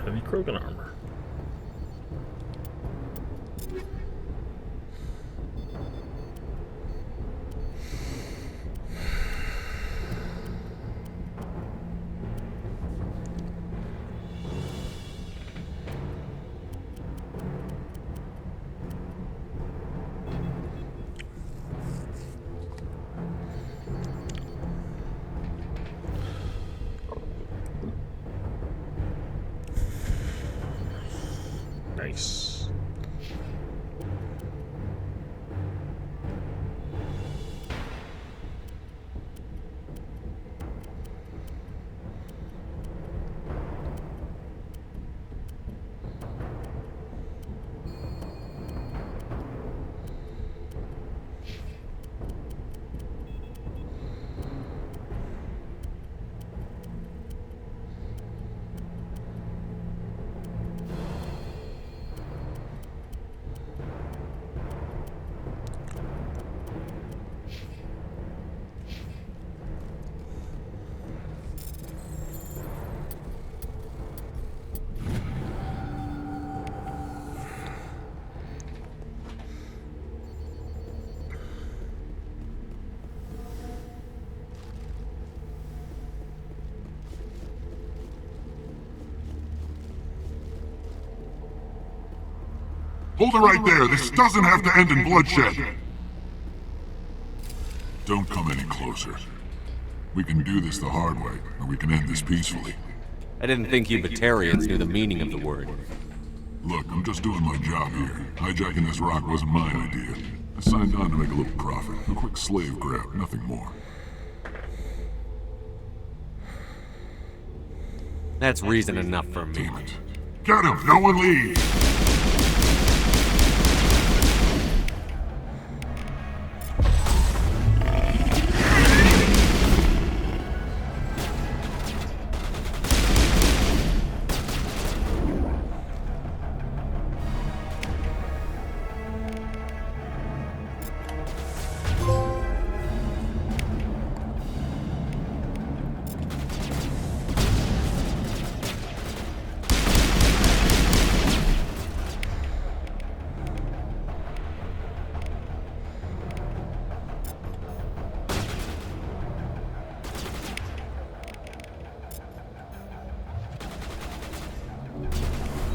Heavy Krogan armor. Nice. Hold it right there. This doesn't have to end in bloodshed. Don't come any closer. We can do this the hard way, or we can end this peacefully. I didn't think you Batarians knew the meaning of the word. Look, I'm just doing my job here. Hijacking this rock wasn't my idea. I signed on to make a little profit. A quick slave grab, nothing more. That's reason enough for me. Damn it. Get him! No one leaves!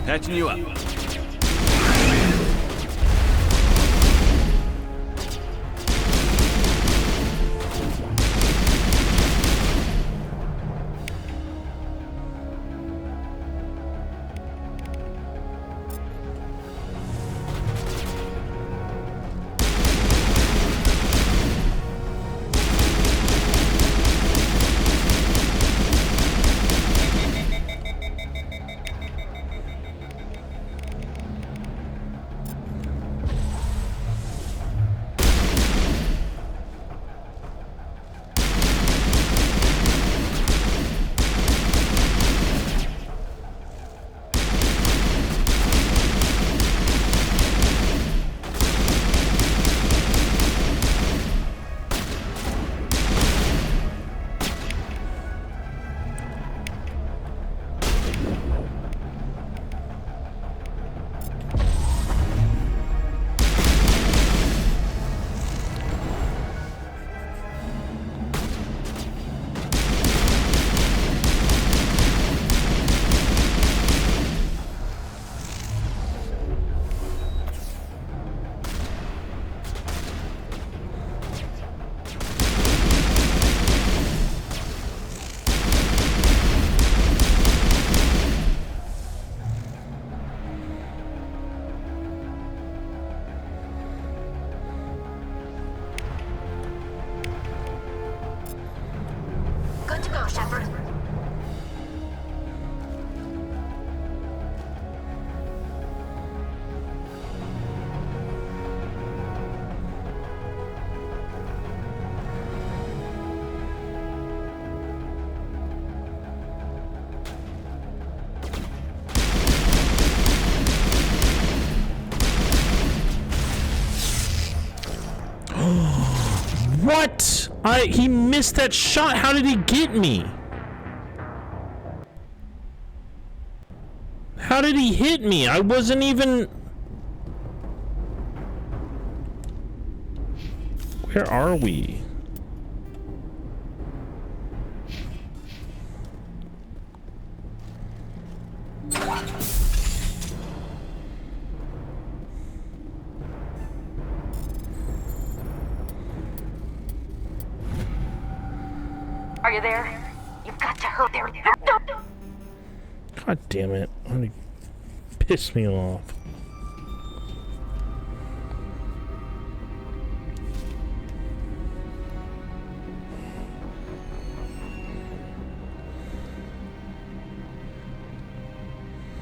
Patching you up. Good to go, Shepard. What? He missed that shot. How did he get me? How did he hit me? I wasn't even... Where are we? Are you there? You've got to hurry there. God damn it. It pissed me off.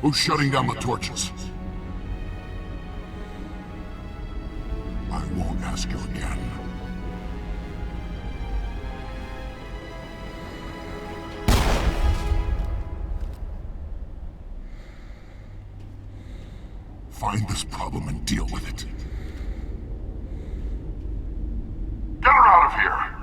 Who's shutting down the torches? I won't ask you again. Find this problem and deal with it. Get her out of here!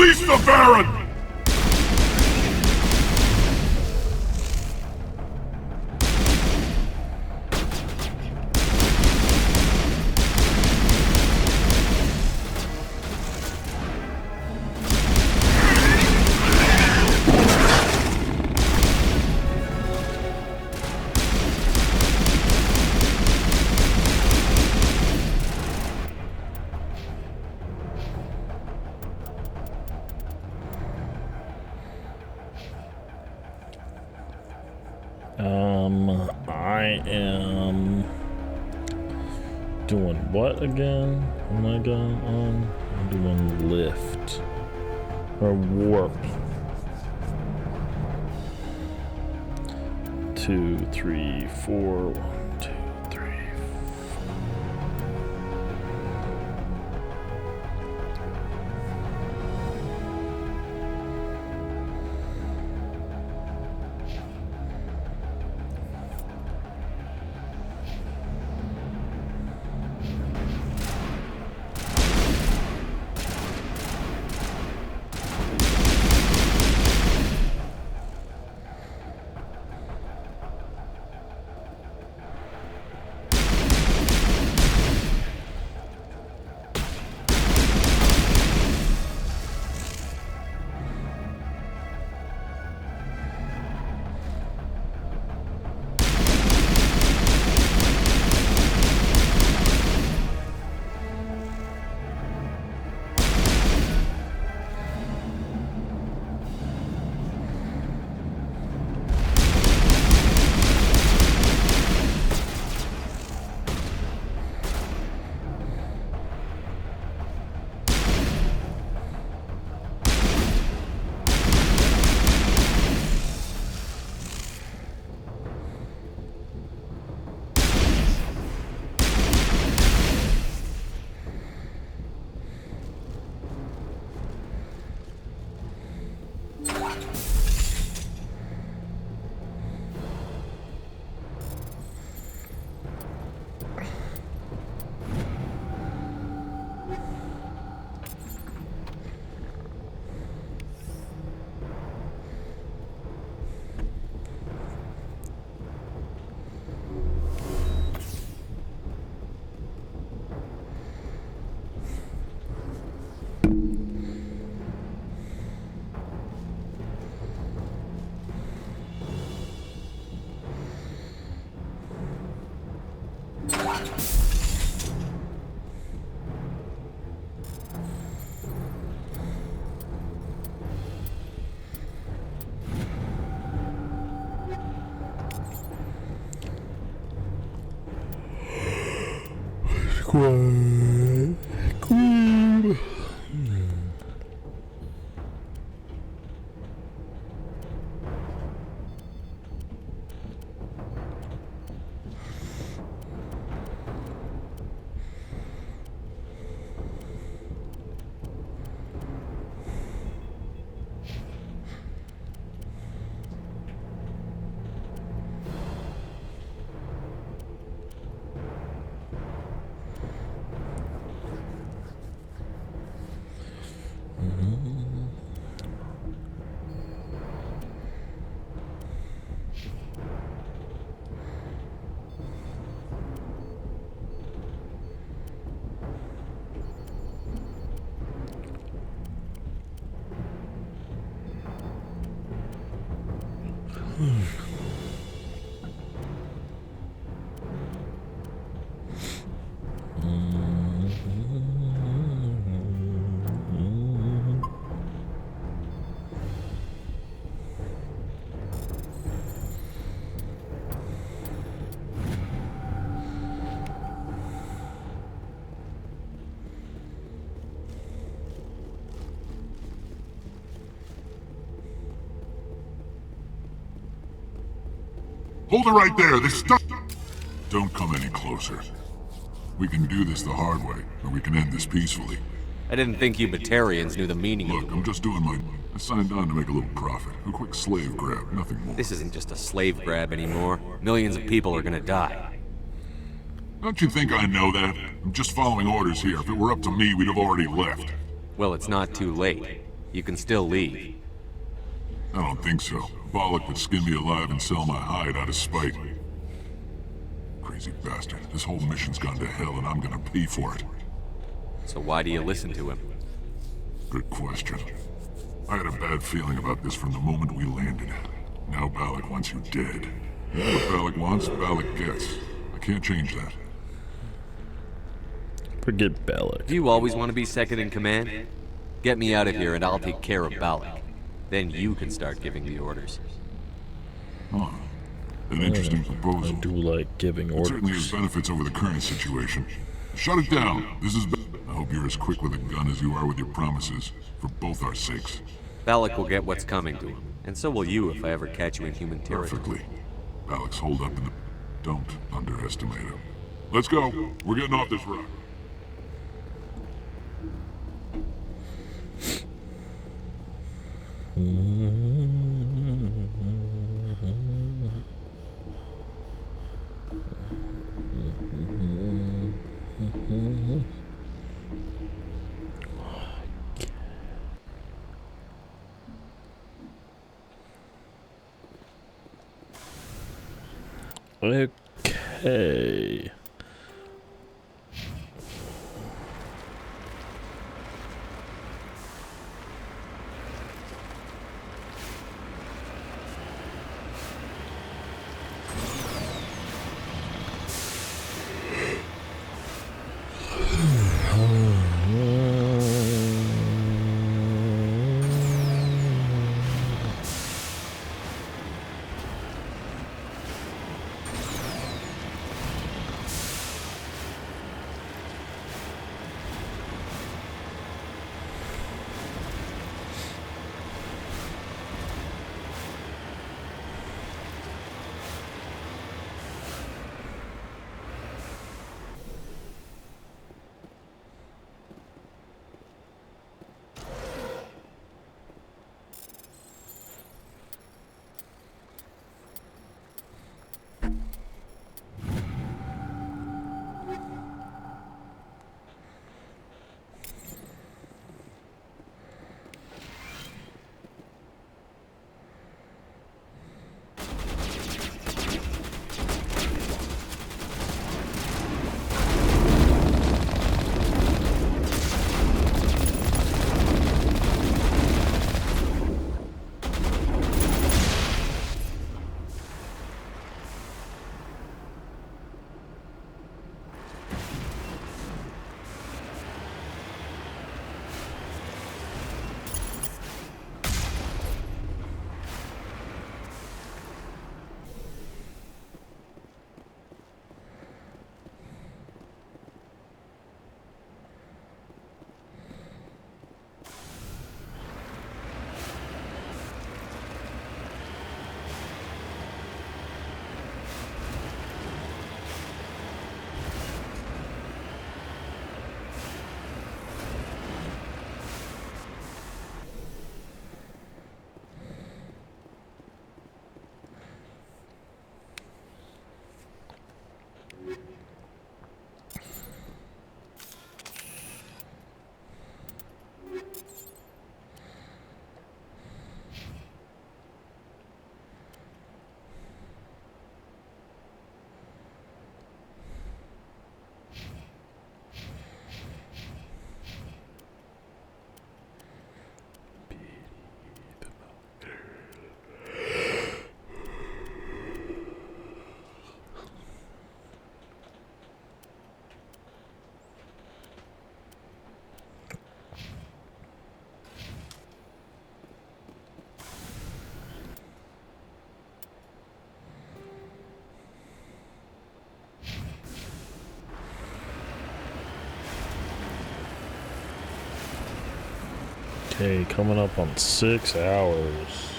Release the Baron! I am doing what again? Am I going on? I'm doing lift or warp. 2, 3, 4. 1, 2, 3. Queen. Hold it right there, this stuff. Don't come any closer. We can do this the hard way, or we can end this peacefully. I didn't think you Batarians knew the meaning of it. Look, I'm just doing my... I signed on to make a little profit. A quick slave grab, nothing more. This isn't just a slave grab anymore. Millions of people are gonna die. Don't you think I know that? I'm just following orders here. If it were up to me, we'd have already left. Well, it's not too late. You can still leave. I don't think so. Balak would skin me alive and sell my hide out of spite. Crazy bastard. This whole mission's gone to hell and I'm gonna pay for it. So why do you listen to him? Good question. I had a bad feeling about this from the moment we landed. Now Balak wants you dead. What Balak wants, Balak gets. I can't change that. Forget Balak. Do you always want to be second in command? Get me out of here and I'll take care of Balak. Then you can start giving the orders. Huh. An interesting proposal. I do like giving It orders. certainly has benefits over the current situation. Shut it down. This is... I hope you're as quick with a gun as you are with your promises, for both our sakes. Balak will get what's coming to him, and so will you if I ever catch you in human territory. Perfectly. Balak's holed up in the... Don't underestimate him. Let's go. We're getting off this rock. Okay. Okay, coming up on 6 hours.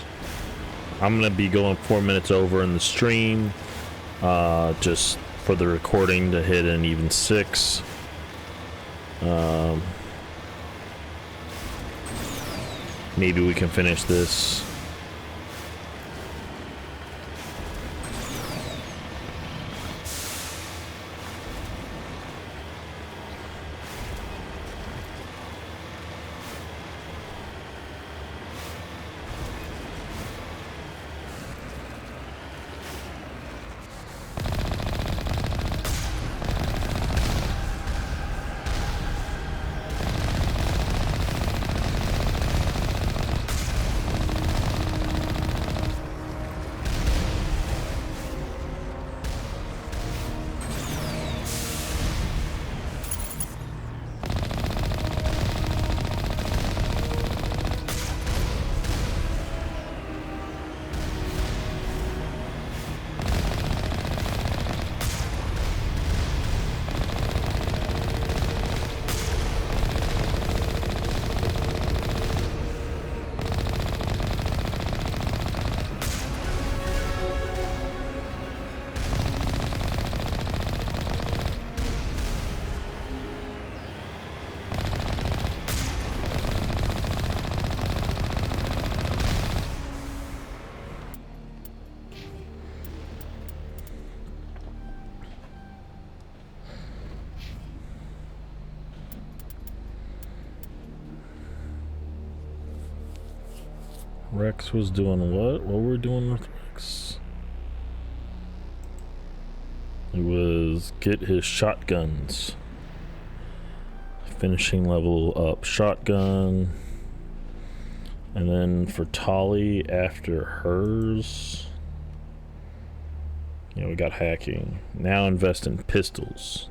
I'm gonna be going 4 minutes over in the stream, just for the recording to hit an even 6. Maybe we can finish this. Wrex was doing what? What were we doing with Wrex? It was get his shotguns. Finishing level up shotgun. And then for Tali, after hers, you know, we got hacking. Now invest in pistols.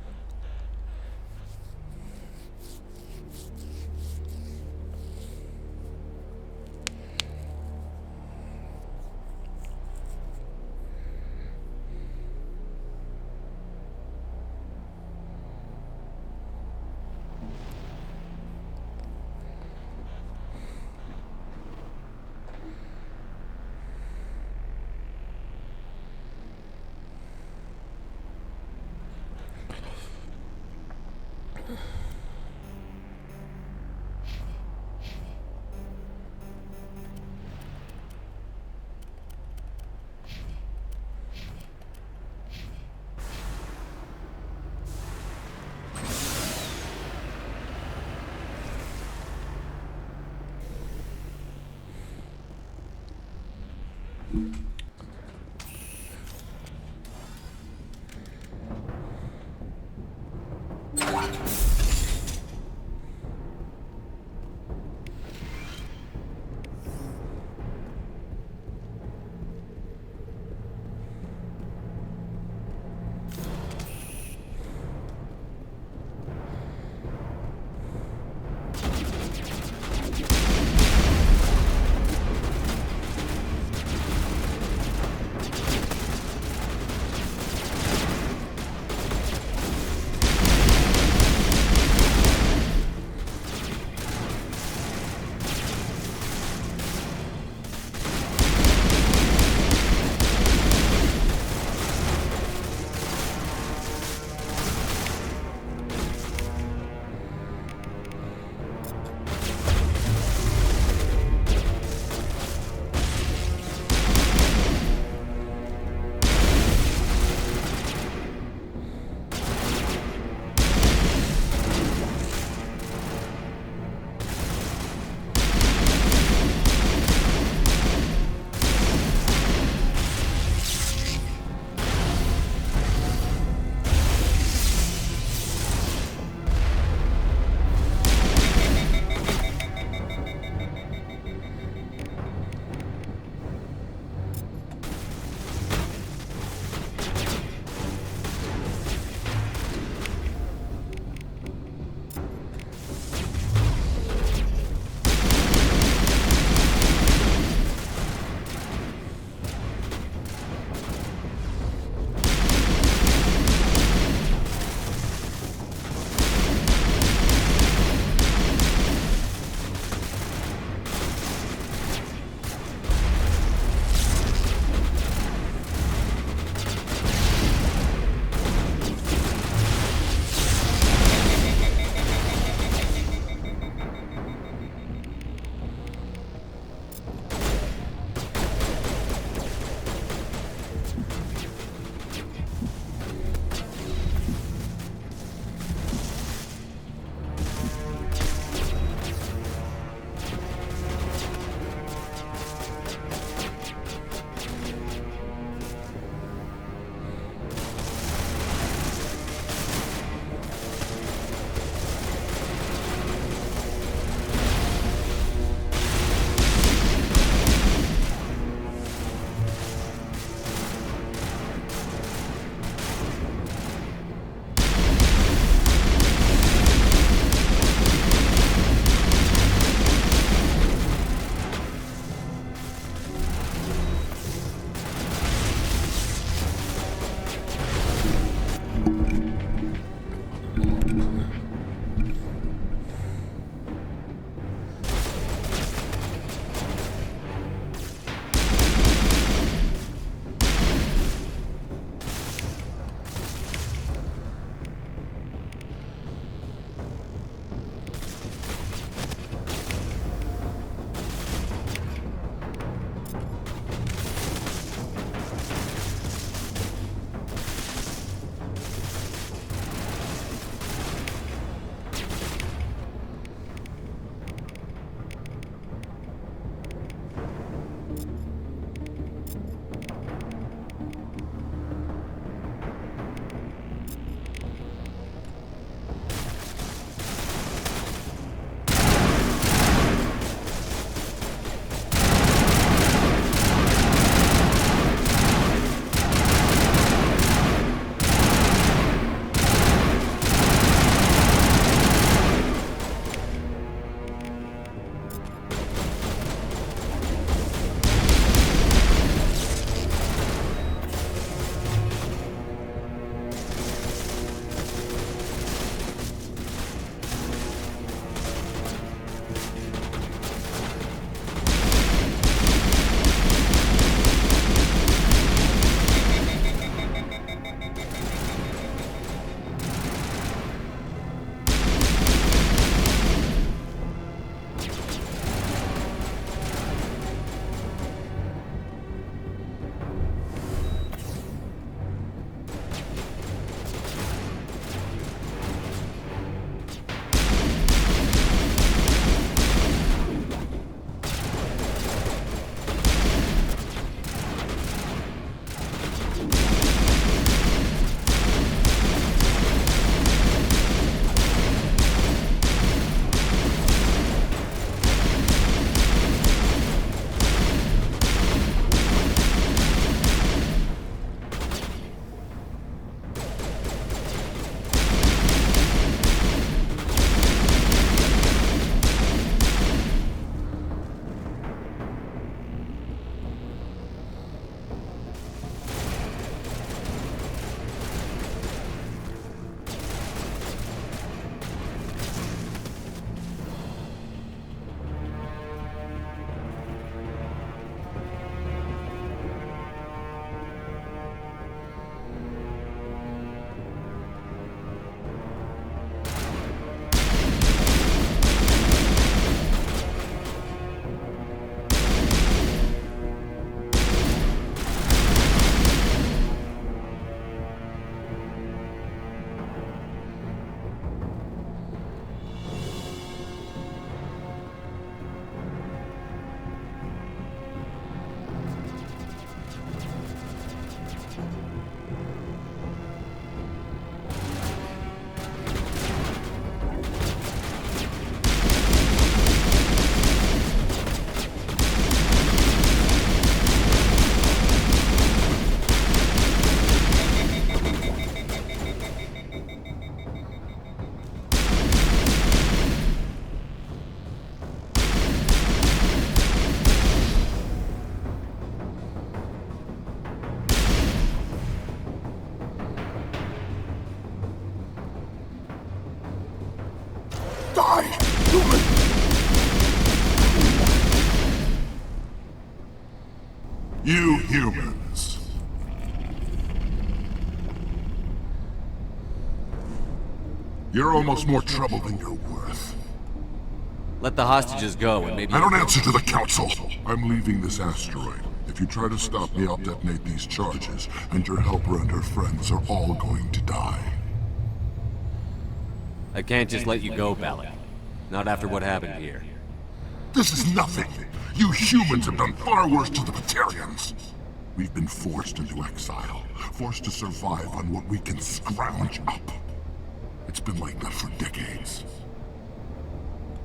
Die! Human! You humans. You're almost more trouble than you're worth. Let the hostages go and maybe... I don't answer to the Council. I'm leaving this asteroid. If you try to stop me, I'll detonate these charges, and your helper and her friends are all going to die. I can't just let you go, Balak. Not after what happened here. This is nothing. You humans have done far worse to the Batarians. We've been forced into exile, forced to survive on what we can scrounge up. It's been like that for decades.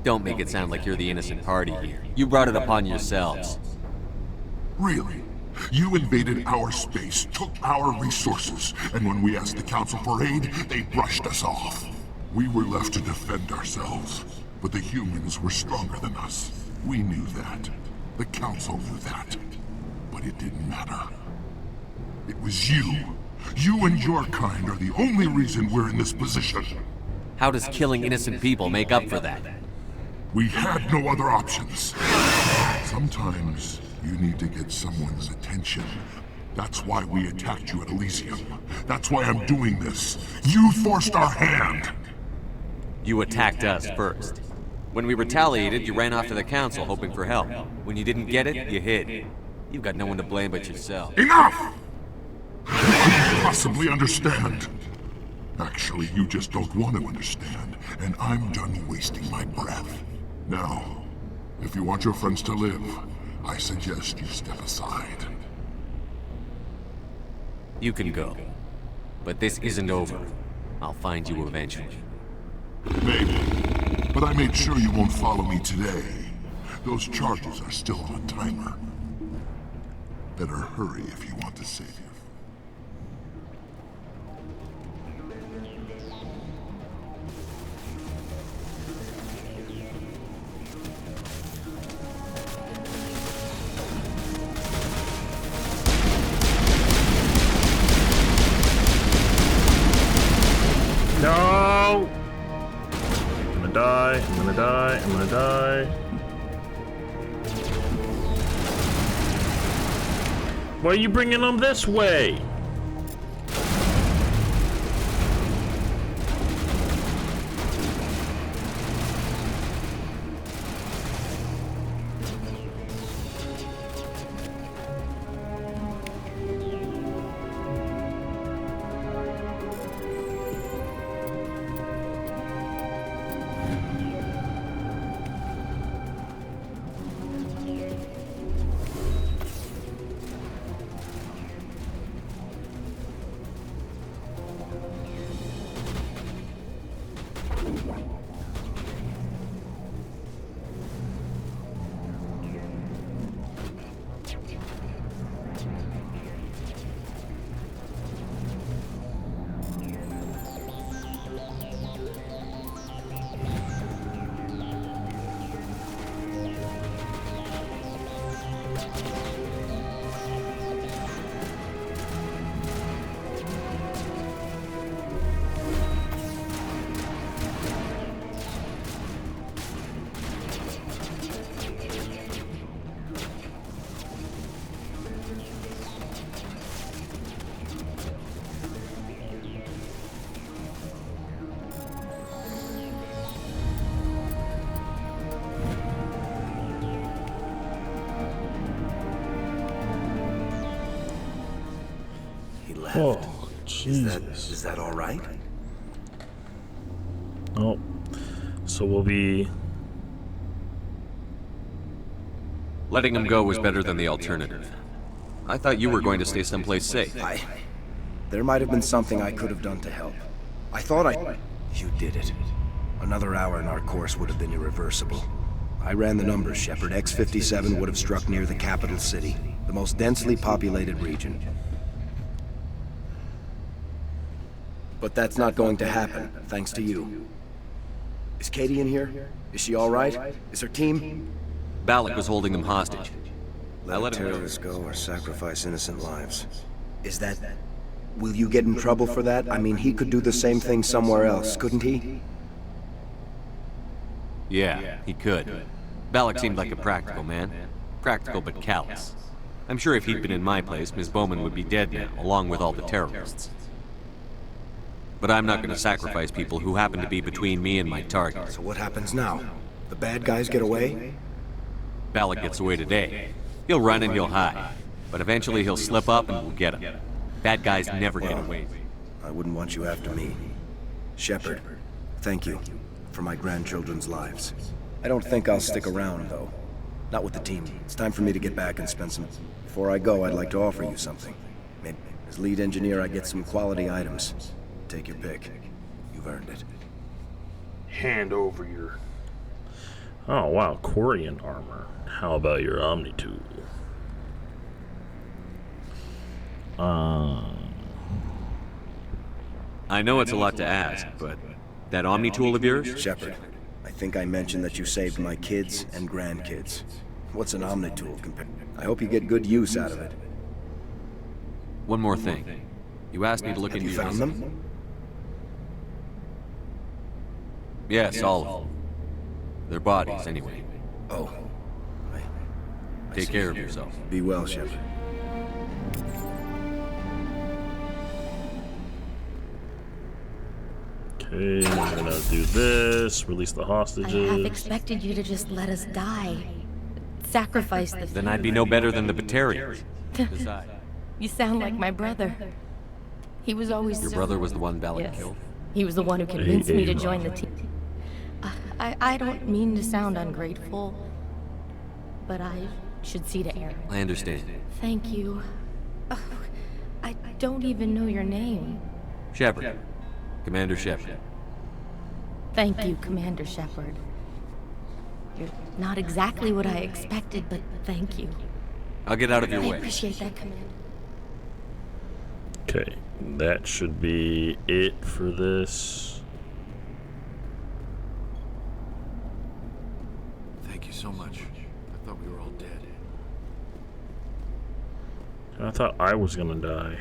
Don't make it sound like you're the innocent party here. You brought it upon yourselves. Really? You invaded our space, took our resources, and when we asked the Council for aid, they brushed us off. We were left to defend ourselves, but the humans were stronger than us. We knew that. The Council knew that. But it didn't matter. It was you. You and your kind are the only reason we're in this position. How does killing innocent people make up for that? We had no other options. Sometimes you need to get someone's attention. That's why we attacked you at Elysium. That's why I'm doing this. You forced our hand. You attacked us first. When we retaliated, you ran off to the Council hoping for help. When you didn't get it, you hid. You've got no one to blame but yourself. Enough! You couldn't possibly understand. Actually, you just don't want to understand, and I'm done wasting my breath. Now, if you want your friends to live, I suggest you step aside. You can go. But this isn't over. I'll find you eventually. Maybe. But I made sure you won't follow me today. Those charges are still on a timer. Better hurry if you want to save you. No! I'm gonna die, I'm gonna die, I'm gonna die. Why are you bringing them this way? Oh, Jesus. Is that all right? Oh, so we'll be... Letting him go was better than the alternative. I thought you were going to stay someplace safe. There might have been something I could have done to help. You did it. Another hour in our course would have been irreversible. I ran the numbers, Shepard. X-57 would have struck near the capital city, the most densely populated region. But that's not going to happen, thanks to you. Is Katie in here? Is she all right? Is her team? Balak was holding them hostage. Let terrorists go or sacrifice innocent lives. Is that... Will you get in trouble for that? I mean, he could do the same thing somewhere else, couldn't he? Yeah, he could. Balak seemed like a practical man. Practical but callous. I'm sure if he'd been in my place, Ms. Bowman would be dead now, along with all the terrorists. But I'm not going to sacrifice people who happen to be between me and my target. So what happens now? The bad guys get away? Balak gets away today. He'll run and he'll hide. But eventually he'll slip up and we'll get him. Bad guys never get away. I wouldn't want you after me. Shepard, thank you for my grandchildren's lives. I don't think I'll stick around, though. Not with the team. It's time for me to get back and spend some... Before I go, I'd like to offer you something. Maybe as lead engineer, I get some quality items. Take your pick. You've earned it. Hand over your... Oh, wow. Quarian armor. How about your Omni tool? I know it's a lot to ask, but that Omni tool of yours? Shepard, I think I mentioned that you saved my kids and grandkids. What's an Omni tool compared? I hope you get good use out of it. One more thing. You asked me to look into your... Have you found them? Yes, all of them. Their bodies, anyway. Oh. Take care of yourself. Be well, Shepard. Okay, I'm gonna do this, release the hostages. I half expected you to just let us die. Sacrifice the... Then I'd be no better than the Batarians. Besides... You sound like my brother. He was always Your brother was the one Balak killed? He was the one who convinced me to join the team. I don't mean to sound ungrateful, but I should see to err. I understand. Thank you. Oh, I don't even know your name. Shepard. Commander Shepard. Thank you, Commander Shepard. You're not exactly what I expected, but thank you. I'll get out of your way. I appreciate that, Commander. Okay, that should be it for this. Thank you so much. I thought we were all dead. I thought I was gonna die.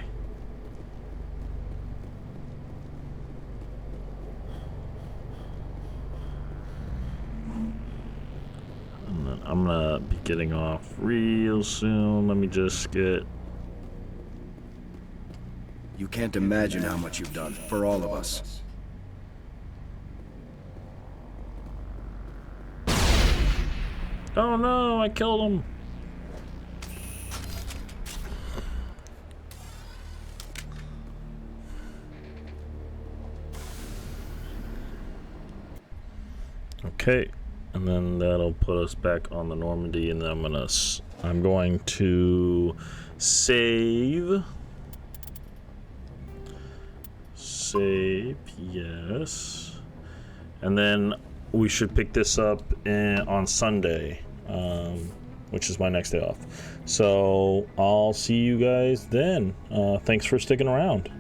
And then I'm gonna be getting off real soon. Let me just get... You can't imagine how much you've done for all of us. Oh no, I killed him. Okay, and then that'll put us back on the Normandy, and then I'm going to save, yes, and then we should pick this up on Sunday, which is my next day off. So I'll see you guys then. Thanks for sticking around.